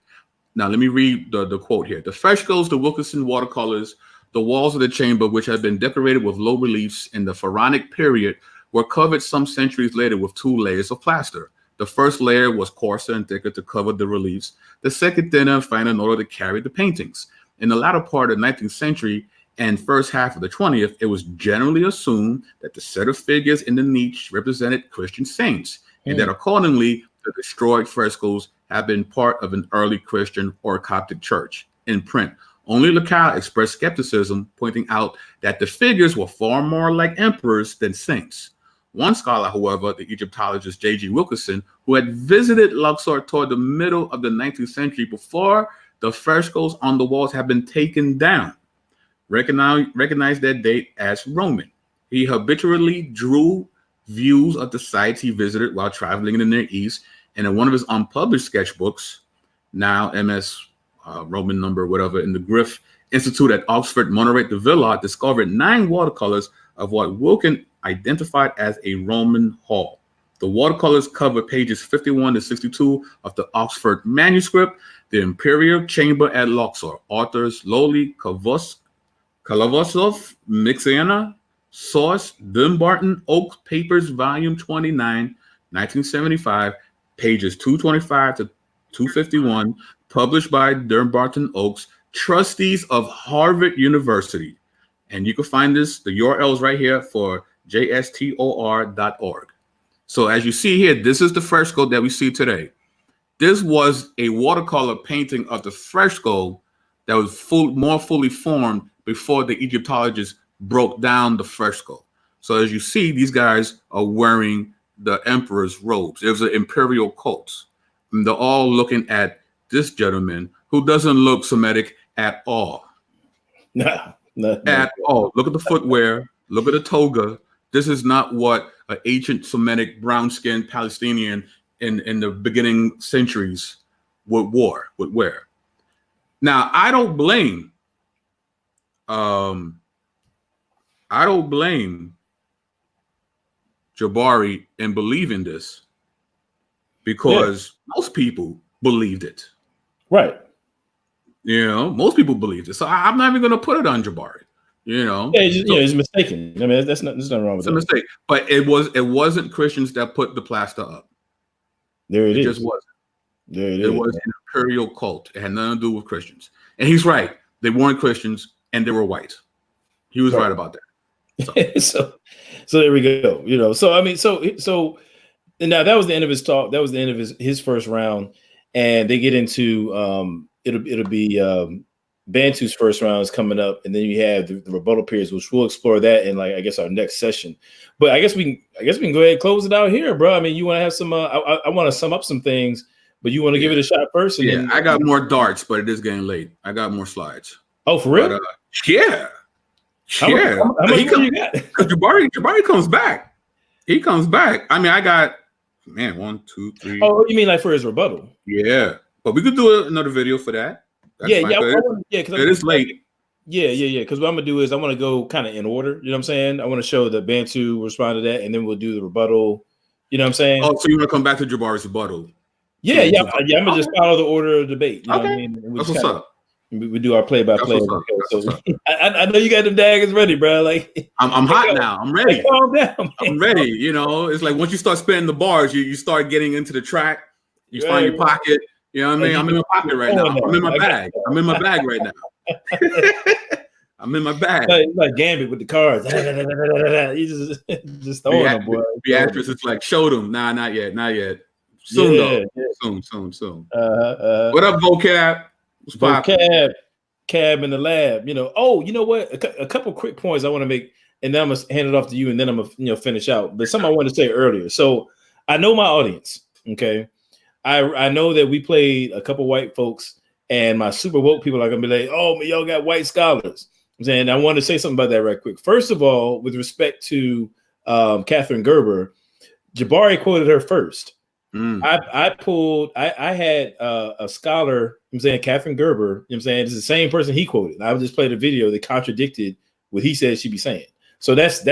Now, let me read the quote here. "The frescoes, the Wilkinson watercolors, the walls of the chamber, which had been decorated with low reliefs in the Pharaonic period, were covered some centuries later with 2 layers of plaster. The first layer was coarser and thicker to cover the reliefs, the second thinner and finer in order to carry the paintings. In the latter part of the 19th century and first half of the 20th, it was generally assumed that the set of figures in the niche represented Christian saints, and that accordingly, the destroyed frescoes have been part of an early Christian or Coptic church. In print, only Lacau expressed skepticism, pointing out that the figures were far more like emperors than saints. One scholar, however, the Egyptologist J.G. Wilkinson, who had visited Luxor toward the middle of the 19th century before the frescoes on the walls had been taken down, recognized that date as Roman. He habitually drew views of the sites he visited while traveling in the Near East, and in one of his unpublished sketchbooks, now MS Roman number, whatever, in the Griff Institute at Oxford, Monteret de Villard discovered 9 watercolors of what Wilkin identified as a Roman hall. The watercolors cover pages 51 to 62 of the Oxford manuscript, The Imperial Chamber at Luxor, authors Lowly Kalavasov, Mixiana, Source, Dumbarton Oak Papers, Volume 29, 1975, pages 225 to 251, published by Dumbarton Oaks, trustees of Harvard University. And you can find this, the URL is right here for jstor.org. So as you see here, this is the fresco that we see today. This was a watercolor painting of the fresco that was more fully formed before the Egyptologists broke down the fresco. So as you see, these guys are wearing the emperor's robes. It was an imperial coat. And they're all looking at this gentleman who doesn't look Semitic at all. No. At all. Look at the footwear. Look at the toga. This is not what an ancient Semitic brown-skinned Palestinian in the beginning centuries would wear. Now, I don't blame Jabari in believing this, because most people believed it. Right. You know, most people believed it. So I'm not even going to put it on Jabari. You know, it's mistaken. I mean, there's nothing wrong with that. It's a mistake. But it wasn't Christians that put the plaster up. It is. Just wasn't. It was an imperial cult. It had nothing to do with Christians. And he's right. They weren't Christians and they were white. He was right about that. So there we go. You know, so I mean, so now that was the end of his talk. That was the end of his first round, and they get into it'll be Bantu's first round is coming up, and then you have the rebuttal periods, which we'll explore that in, like, I guess, our next session. But I guess we can go ahead and close it out here, bro. I mean, you want to have some? I want to sum up some things, but you want to give it a shot first. And then, I got more darts, but it is getting late. I got more slides. Oh, for real? But, yeah. How much you got? Jabari comes back. He comes back. I mean, I got 1, 2, 3. Oh, you mean like for his rebuttal? Yeah, but we could do another video for that. That's Because it is late. Yeah. Because what I'm gonna do is I want to go kind of in order. You know what I'm saying? I want to show that Bantu respond to that, and then we'll do the rebuttal. You know what I'm saying? Oh, so you want to come back to Jabari's rebuttal? Yeah. I'm gonna just follow the order of debate. You know what I mean? That's what's up. We do our play-by-play. So I know you got them daggers ready, bro. Like I'm hot now. I'm ready. Like, calm down, man. I'm ready. You know, it's like once you start spinning the bars, you start getting into the track. You find your pocket. You know what I mean? I'm in my pocket right now. I'm in my bag. I'm in my bag right now. I'm in my bag. Like Gambit with the cards. You just throwing them, boy. Beatrice is like, show them. Nah, not yet. Soon, though. Soon. What up, vocab? Cab in the lab. You know. Oh, you know what? A couple quick points I want to make, and then I'm gonna hand it off to you, and then I'm gonna finish out. But something I wanted to say earlier. So I know my audience. Okay, I know that we played a couple white folks, and my super woke people are gonna be like, "Oh, man, y'all got white scholars." I'm saying I want to say something about that right quick. First of all, with respect to Catherine Gerber, Jabari quoted her first. I had a scholar, I'm saying Catherine Gerber, I'm saying it's the same person he quoted. I just played a video that contradicted what he said she'd be saying. So that's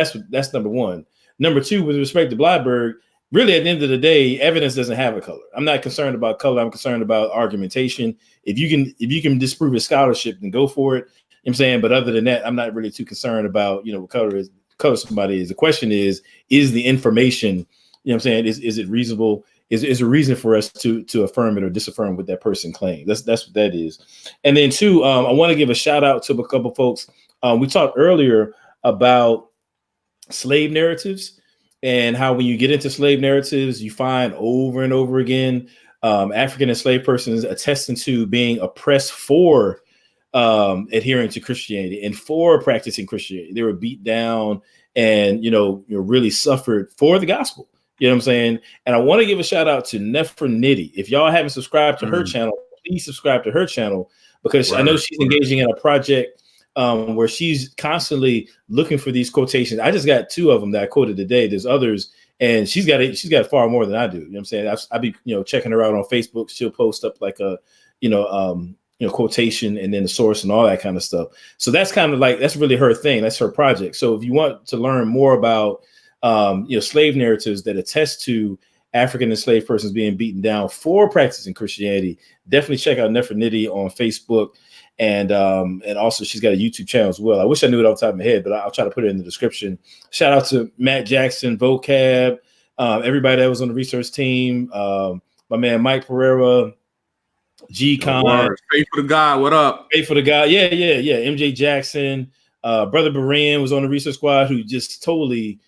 number one. Number two, with respect to Blyberg, really at the end of the day, evidence doesn't have a color. I'm not concerned about color. I'm concerned about argumentation. If you can disprove his scholarship, then go for it. I'm saying, but other than that, I'm not really too concerned about, what color somebody is. The question is the information, I'm saying, is it reasonable? Is a reason for us to affirm it or disaffirm what that person claims. That's what that is. And then two, I want to give a shout out to a couple folks. We talked earlier about slave narratives and how when you get into slave narratives, you find over and over again African enslaved persons attesting to being oppressed for adhering to Christianity and for practicing Christianity. They were beat down and really suffered for the gospel. You know what I'm saying? And I want to give a shout out to Nephronity. If y'all haven't subscribed to her channel, please subscribe to her channel, because I know she's engaging in a project where she's constantly looking for these quotations. I just got 2 of them that I quoted today. There's others, and she's got far more than I do. You know what I'm saying? I'll be checking her out on Facebook. She'll post up like a quotation and then the source and all that kind of stuff. So that's kind of like, that's really her thing. That's her project. So if you want to learn more about slave narratives that attest to African enslaved persons being beaten down for practicing Christianity, definitely check out Nephronity on Facebook. And also she's got a YouTube channel as well. I wish I knew it off the top of my head, but I'll try to put it in the description. Shout out to Matt Jackson, vocab, everybody that was on the research team, my man Mike Pereira, G-Con. Faithful to God, what up? Faithful to God. Yeah. MJ Jackson. Brother Beran was on the research squad who just totally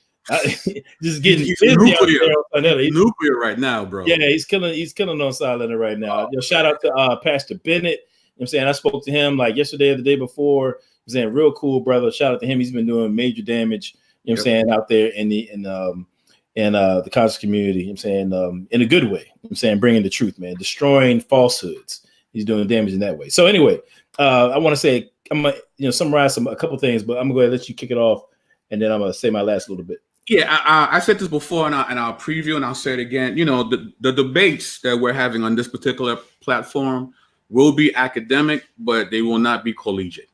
just getting he's busy nuclear. out there. He's nuclear right now, bro. Yeah, he's killing on Silent right now. Shout out to Pastor Bennett. You know what I'm saying? I spoke to him like yesterday or the day before. He's saying real cool brother. Shout out to him. He's been doing major damage, you know what I'm saying, out there in the conscious community, you know what I'm saying, in a good way. You know what I'm saying, bringing the truth, man, destroying falsehoods. He's doing damage in that way. So anyway, I want to say I'm gonna summarize a couple things, but I'm gonna go ahead and let you kick it off, and then I'm gonna say my last little bit. Yeah, I said this before in our preview, and I'll say it again. You know, the debates that we're having on this particular platform will be academic, but they will not be collegiate.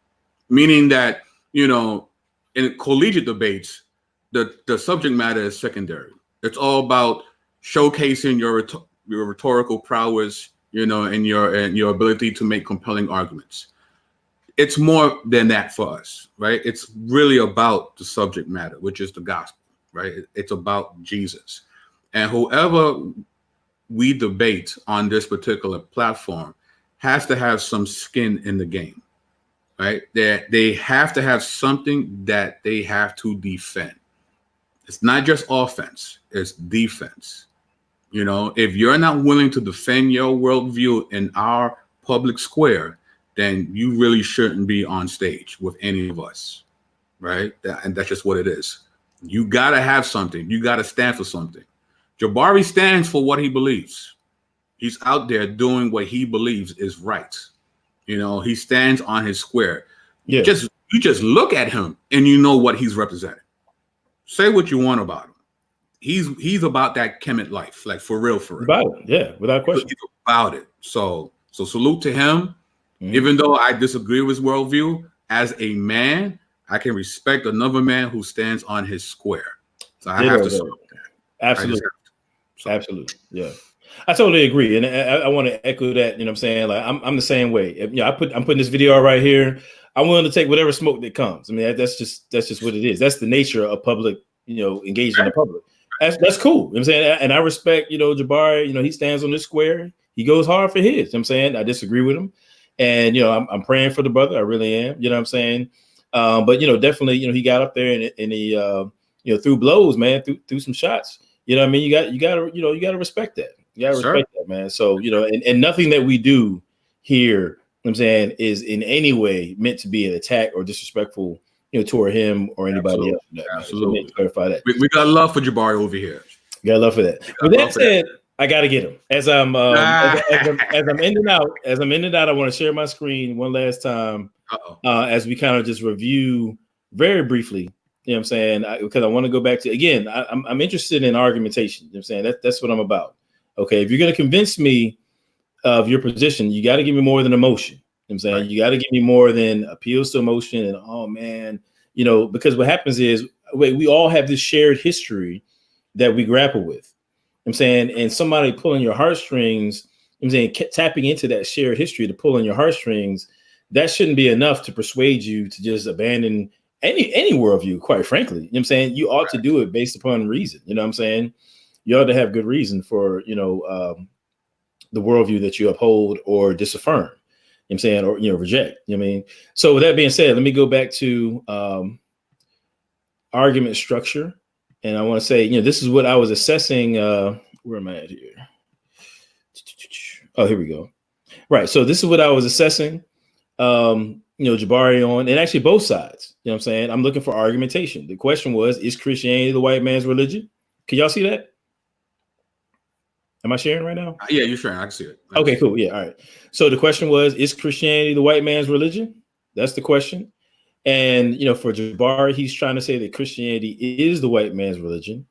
Meaning that, you know, in collegiate debates, the subject matter is secondary. It's all about showcasing your rhetorical prowess, you know, and your ability to make compelling arguments. It's more than that for us, right? It's really about the subject matter, which is the gospel, right? It's about Jesus. And whoever we debate on this particular platform has to have some skin in the game, right? They have to have something that they have to defend. It's not just offense, it's defense. You know, if you're not willing to defend your worldview in our public square, then you really shouldn't be on stage with any of us, right? And that's just what it is. You got to have something. You got to stand for something. Jabari stands for what he believes. He's out there doing what he believes is right. You know, he stands on his square. Yeah. You just look at him and you know what he's representing. Say what you want about him. He's about that Kemet life, like for real. About it, yeah, without question. He's about it. So salute to him. Mm-hmm. Even though I disagree with his worldview, as a man, I can respect another man who stands on his square. So I have to salute him. Absolutely. Absolutely. Yeah. I totally agree. And I want to echo that, you know what I'm saying? Like I'm the same way. You know, I'm putting this video right here. I'm willing to take whatever smoke that comes. I mean, that's just what it is. That's the nature of public, you know, engaging in the public. That's cool. You know what I'm saying? And I respect, you know, Jabari, you know, he stands on this square. He goes hard for his. You know what I'm saying? I disagree with him. And, you know, I'm praying for the brother. I really am. You know what I'm saying? But, you know, definitely, you know, he got up there and he, you know, threw blows, man, threw some shots. You know what I mean? You got to respect that. You got to respect that, man. So, you know, and nothing that we do here, you know what I'm saying, is in any way meant to be an attack or disrespectful, you know, toward him or anybody else. Absolutely. So clarify that. We got love for Jabari over here. You got love for that. With that said, I got to get him. As I'm ending out, I want to share my screen one last time as we kind of just review very briefly. You know what I'm saying? Because I want to go back to, again, I'm interested in argumentation. You know what I'm saying? That's what I'm about. Okay, if you're going to convince me of your position, you got to give me more than emotion. You know what I'm saying? Right. You got to give me more than appeals to emotion and, oh, man, you know, because what happens is we all have this shared history that we grapple with. I'm saying, and somebody pulling your heartstrings, I'm saying, tapping into that shared history to pull on your heartstrings, that shouldn't be enough to persuade you to just abandon any worldview, quite frankly. You know what I'm saying? You ought to do it based upon reason. You know what I'm saying? You ought to have good reason for, you know, the worldview that you uphold or disaffirm. You know what I'm saying? Or, you know, reject. You know what I mean? So with that being said, let me go back to argument structure. And I want to say, you know, this is what I was assessing. Where am I at here? Oh, here we go. Right. So this is what I was assessing, you know, Jabari on, and actually both sides. You know what I'm saying? I'm looking for argumentation. The question was, is Christianity the white man's religion? Can y'all see that? Am I sharing right now? Yeah, you're sharing. I can see it. Okay, cool. Yeah. All right. So the question was, is Christianity the white man's religion? That's the question. And, you know, for Jabari, he's trying to say that Christianity is the white man's religion.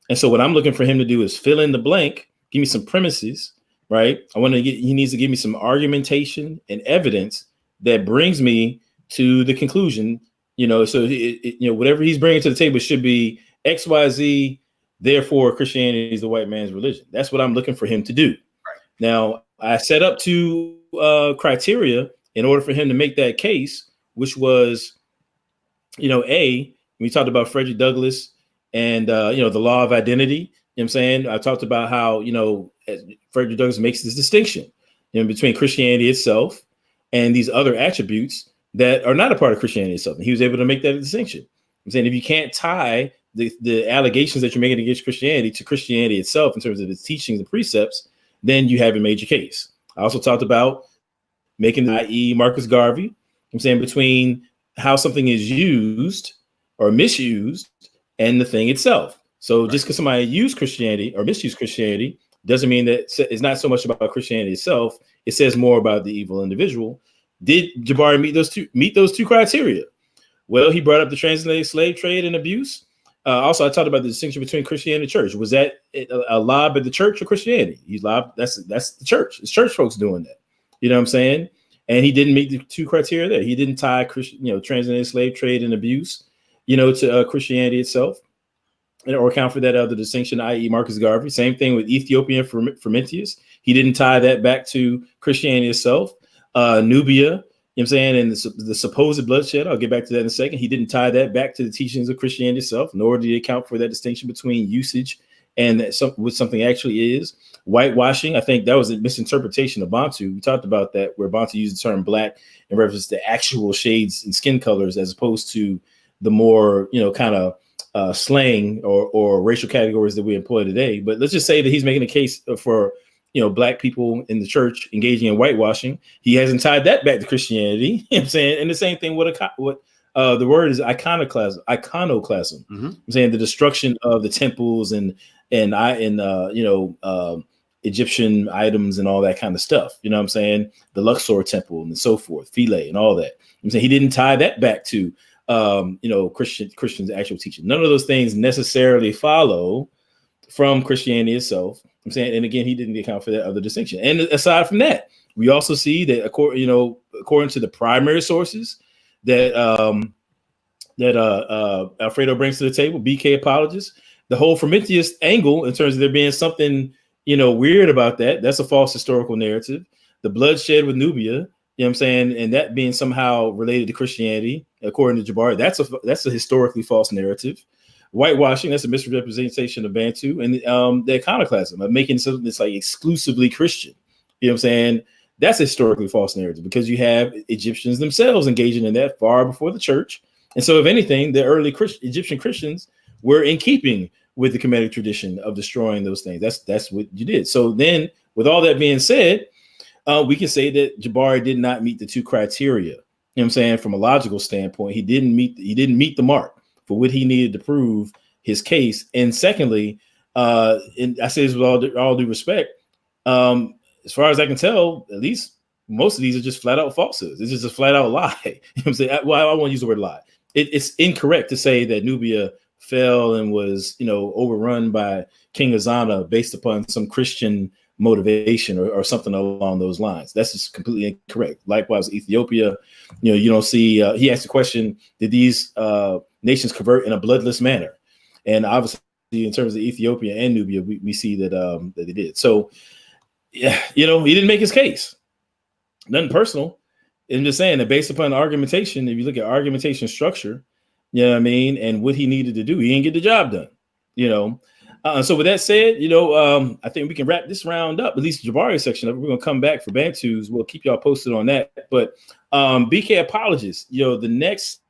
And so what I'm looking for him to do is fill in the blank, give me some premises, right? He needs to give me some argumentation and evidence that brings me to the conclusion, you know, so, you know, whatever he's bringing to the table should be X, Y, Z, therefore Christianity is the white man's religion. That's what I'm looking for him to do. Right. Now, I set up two criteria in order for him to make that case, which was, you know, we talked about Frederick Douglass and, you know, the law of identity. You know what I'm saying? I talked about how, you know, Frederick Douglass makes this distinction. between Christianity itself and these other attributes that are not a part of Christianity itself. And he was able to make that distinction. I'm saying if you can't tie the allegations that you're making against Christianity to Christianity itself in terms of its teachings and precepts, then you haven't made your case. I also talked about making the i.e. Marcus Garvey. I'm saying between how something is used or misused and the thing itself. So just because somebody used Christianity or misused Christianity doesn't mean that it's not so much about Christianity itself. It says more about the evil individual. Did Jabari meet those two criteria? Well, he brought up the transatlantic slave trade and abuse. Also, I talked about the distinction between Christianity and church. Was that a lob at the church or Christianity? He's lob. That's the church. It's church folks doing that. You know what I'm saying? And he didn't meet the two criteria there. He didn't tie transatlantic slave trade and abuse, to Christianity itself, or account for that other distinction, i.e. Marcus Garvey. Same thing with Ethiopian Frumentius. He didn't tie that back to Christianity itself. Nubia, you know what I'm saying, and the supposed bloodshed, I'll get back to that in a second. He didn't tie that back to the teachings of Christianity itself, nor did he account for that distinction between usage and what something actually is. Whitewashing, I think that was a misinterpretation of Bantu. We talked about that, where Bantu used the term black in reference to actual shades and skin colors, as opposed to the more, kind of slang or racial categories that we employ today. But let's just say that he's making a case for black people in the church engaging in whitewashing. He hasn't tied that back to Christianity. You know what I'm saying? And the same thing with the word is iconoclasm. Mm-hmm. I'm saying the destruction of the temples and Egyptian items and all that kind of stuff. You know what I'm saying? The Luxor temple and so forth, Philae and all that. I'm saying he didn't tie that back to Christians' actual teaching. None of those things necessarily follow from Christianity itself. I'm saying, and again, he didn't account for that other distinction. And aside from that, we also see that according to the primary sources that Alfredo brings to the table, BK Apologist, the whole Frumentius angle in terms of there being something weird about that's a false historical narrative. The bloodshed with Nubia, you know what I'm saying, and that being somehow related to Christianity, according to Jabari, that's a historically false narrative. Whitewashing, that's a misrepresentation of Bantu, and the iconoclasm of making something that's like exclusively Christian. You know what I'm saying? That's a historically false narrative, because you have Egyptians themselves engaging in that far before the church. And so if anything, the early Egyptian Christians were in keeping with the Kemetic tradition of destroying those things. That's what you did. So then, with all that being said, we can say that Jabari did not meet the two criteria. You know what I'm saying? From a logical standpoint, he didn't meet the mark for what he needed to prove his case. And secondly, and I say this with all due respect, as far as I can tell, at least most of these are just flat out falsehoods. It's just a flat out lie. You know what I'm saying? Well, I won't use the word lie. It's incorrect to say that Nubia fell and was, overrun by King Azana based upon some Christian motivation or something along those lines. That's just completely incorrect. Likewise, Ethiopia, you don't see, he asked the question, did these nations convert in a bloodless manner? And obviously, in terms of Ethiopia and Nubia, we see that they did. So, yeah, he didn't make his case. Nothing personal. I'm just saying that based upon argumentation, if you look at argumentation structure, you know what I mean, and what he needed to do, he didn't get the job done. So with that said, I think we can wrap this round up, at least the Jabari section of it. We're going to come back for Bantus. We'll keep y'all posted on that. But BK Apologist, the next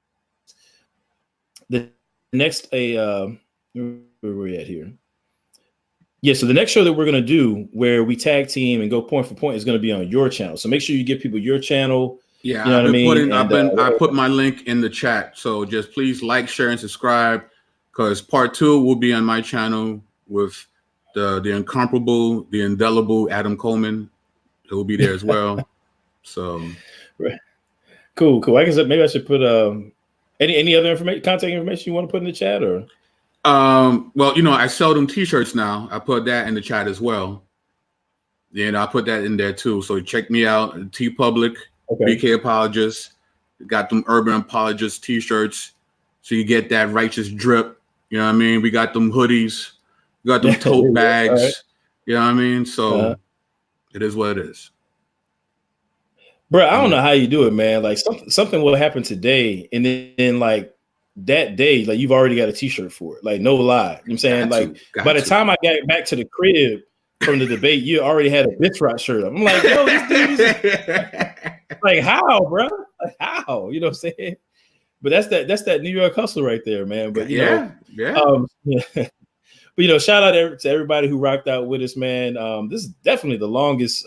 where we at here? Yeah, so the next show that we're going to do where we tag team and go point for point is going to be on your channel. So make sure you give people your channel. Yeah, you know what I mean? I put my link in the chat. So just please like, share, and subscribe, because part 2 will be on my channel with the incomparable, the indelible Adam Coleman. It will be there as well. So right. Cool. I guess maybe I should put any other contact information you want to put in the chat, or well, I sell them t-shirts now. I put that in the chat as well. I put that in there too. So check me out, T Public. Okay. BK Apologist, got them Urban Apologist t-shirts, so you get that righteous drip. You know what I mean? We got them hoodies, we got them tote bags. Right. You know what I mean? So it is what it is. Bro, I don't know how you do it, man. Like something will happen today, and then like that day, like you've already got a t-shirt for it. Like no lie. You know what I'm saying? By the time I got back to the crib, from the debate, you already had a Bisrot shirt up. I'm like, yo, this dude is like, how, bro? Like, how? You know what I'm saying? But that's that New York hustle right there, man. But you know, but you know, shout out to everybody who rocked out with us, man. This is definitely the longest,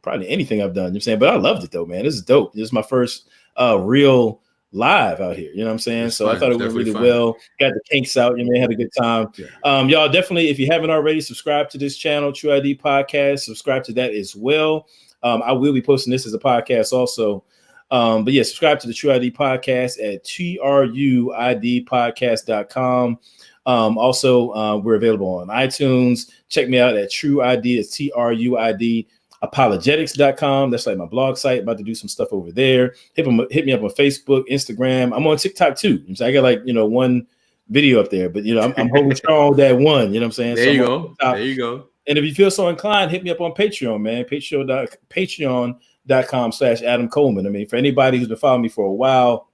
probably anything I've done. You know what I'm saying? But I loved it though, man. This is dope. This is my first real live out here. You know what I'm saying? It's so fun. I thought it went really well. Got the kinks out. You know, had a good time. Yeah. Y'all definitely, if you haven't already, subscribe to this channel, True ID Podcast. Subscribe to that as well. I will be posting this as a podcast also. But yeah, subscribe to the True ID Podcast at truidpodcast.com. Also, we're available on iTunes. Check me out at True ID. It's TRUID apologetics.com. That's like my blog site. About to do some stuff over there. Hit me up on Facebook, Instagram. I'm on TikTok too. So I got like, you know, one video up there, but you know, I'm holding strong with that one. You know what I'm saying? There you go. There you go. And if you feel so inclined, hit me up on Patreon, man. Patreon.com/Adam Coleman. I mean, for anybody who's been following me for a while,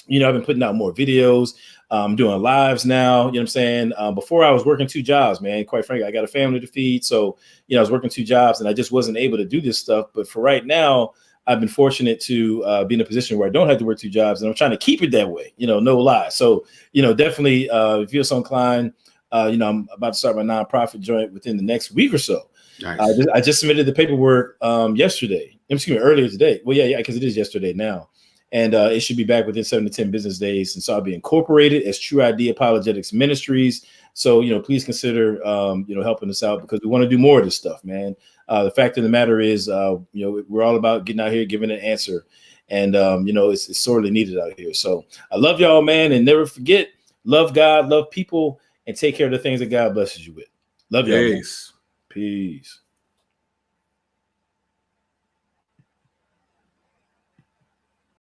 you know, I've been putting out more videos. I'm doing lives now. You know what I'm saying? Before I was working 2 jobs, man. Quite frankly, I got a family to feed. So, you know, I was working 2 jobs and I just wasn't able to do this stuff. But for right now, I've been fortunate to be in a position where I don't have to work 2 jobs. And I'm trying to keep it that way, you know, no lie. So, you know, definitely if you're so inclined, you know, I'm about to start my nonprofit joint within the next week or so. Nice. I just submitted the paperwork yesterday. Excuse me, earlier today. Well, yeah, because it is yesterday now. And it should be back within 7 to 10 business days. And so I'll be incorporated as True ID Apologetics Ministries. So, you know, please consider, you know, helping us out because we want to do more of this stuff, man. The fact of the matter is, you know, we're all about getting out here, giving an answer. And, you know, it's sorely needed out here. So I love y'all, man. And never forget, love God, love people, and take care of the things that God blesses you with. Love y'all. Peace.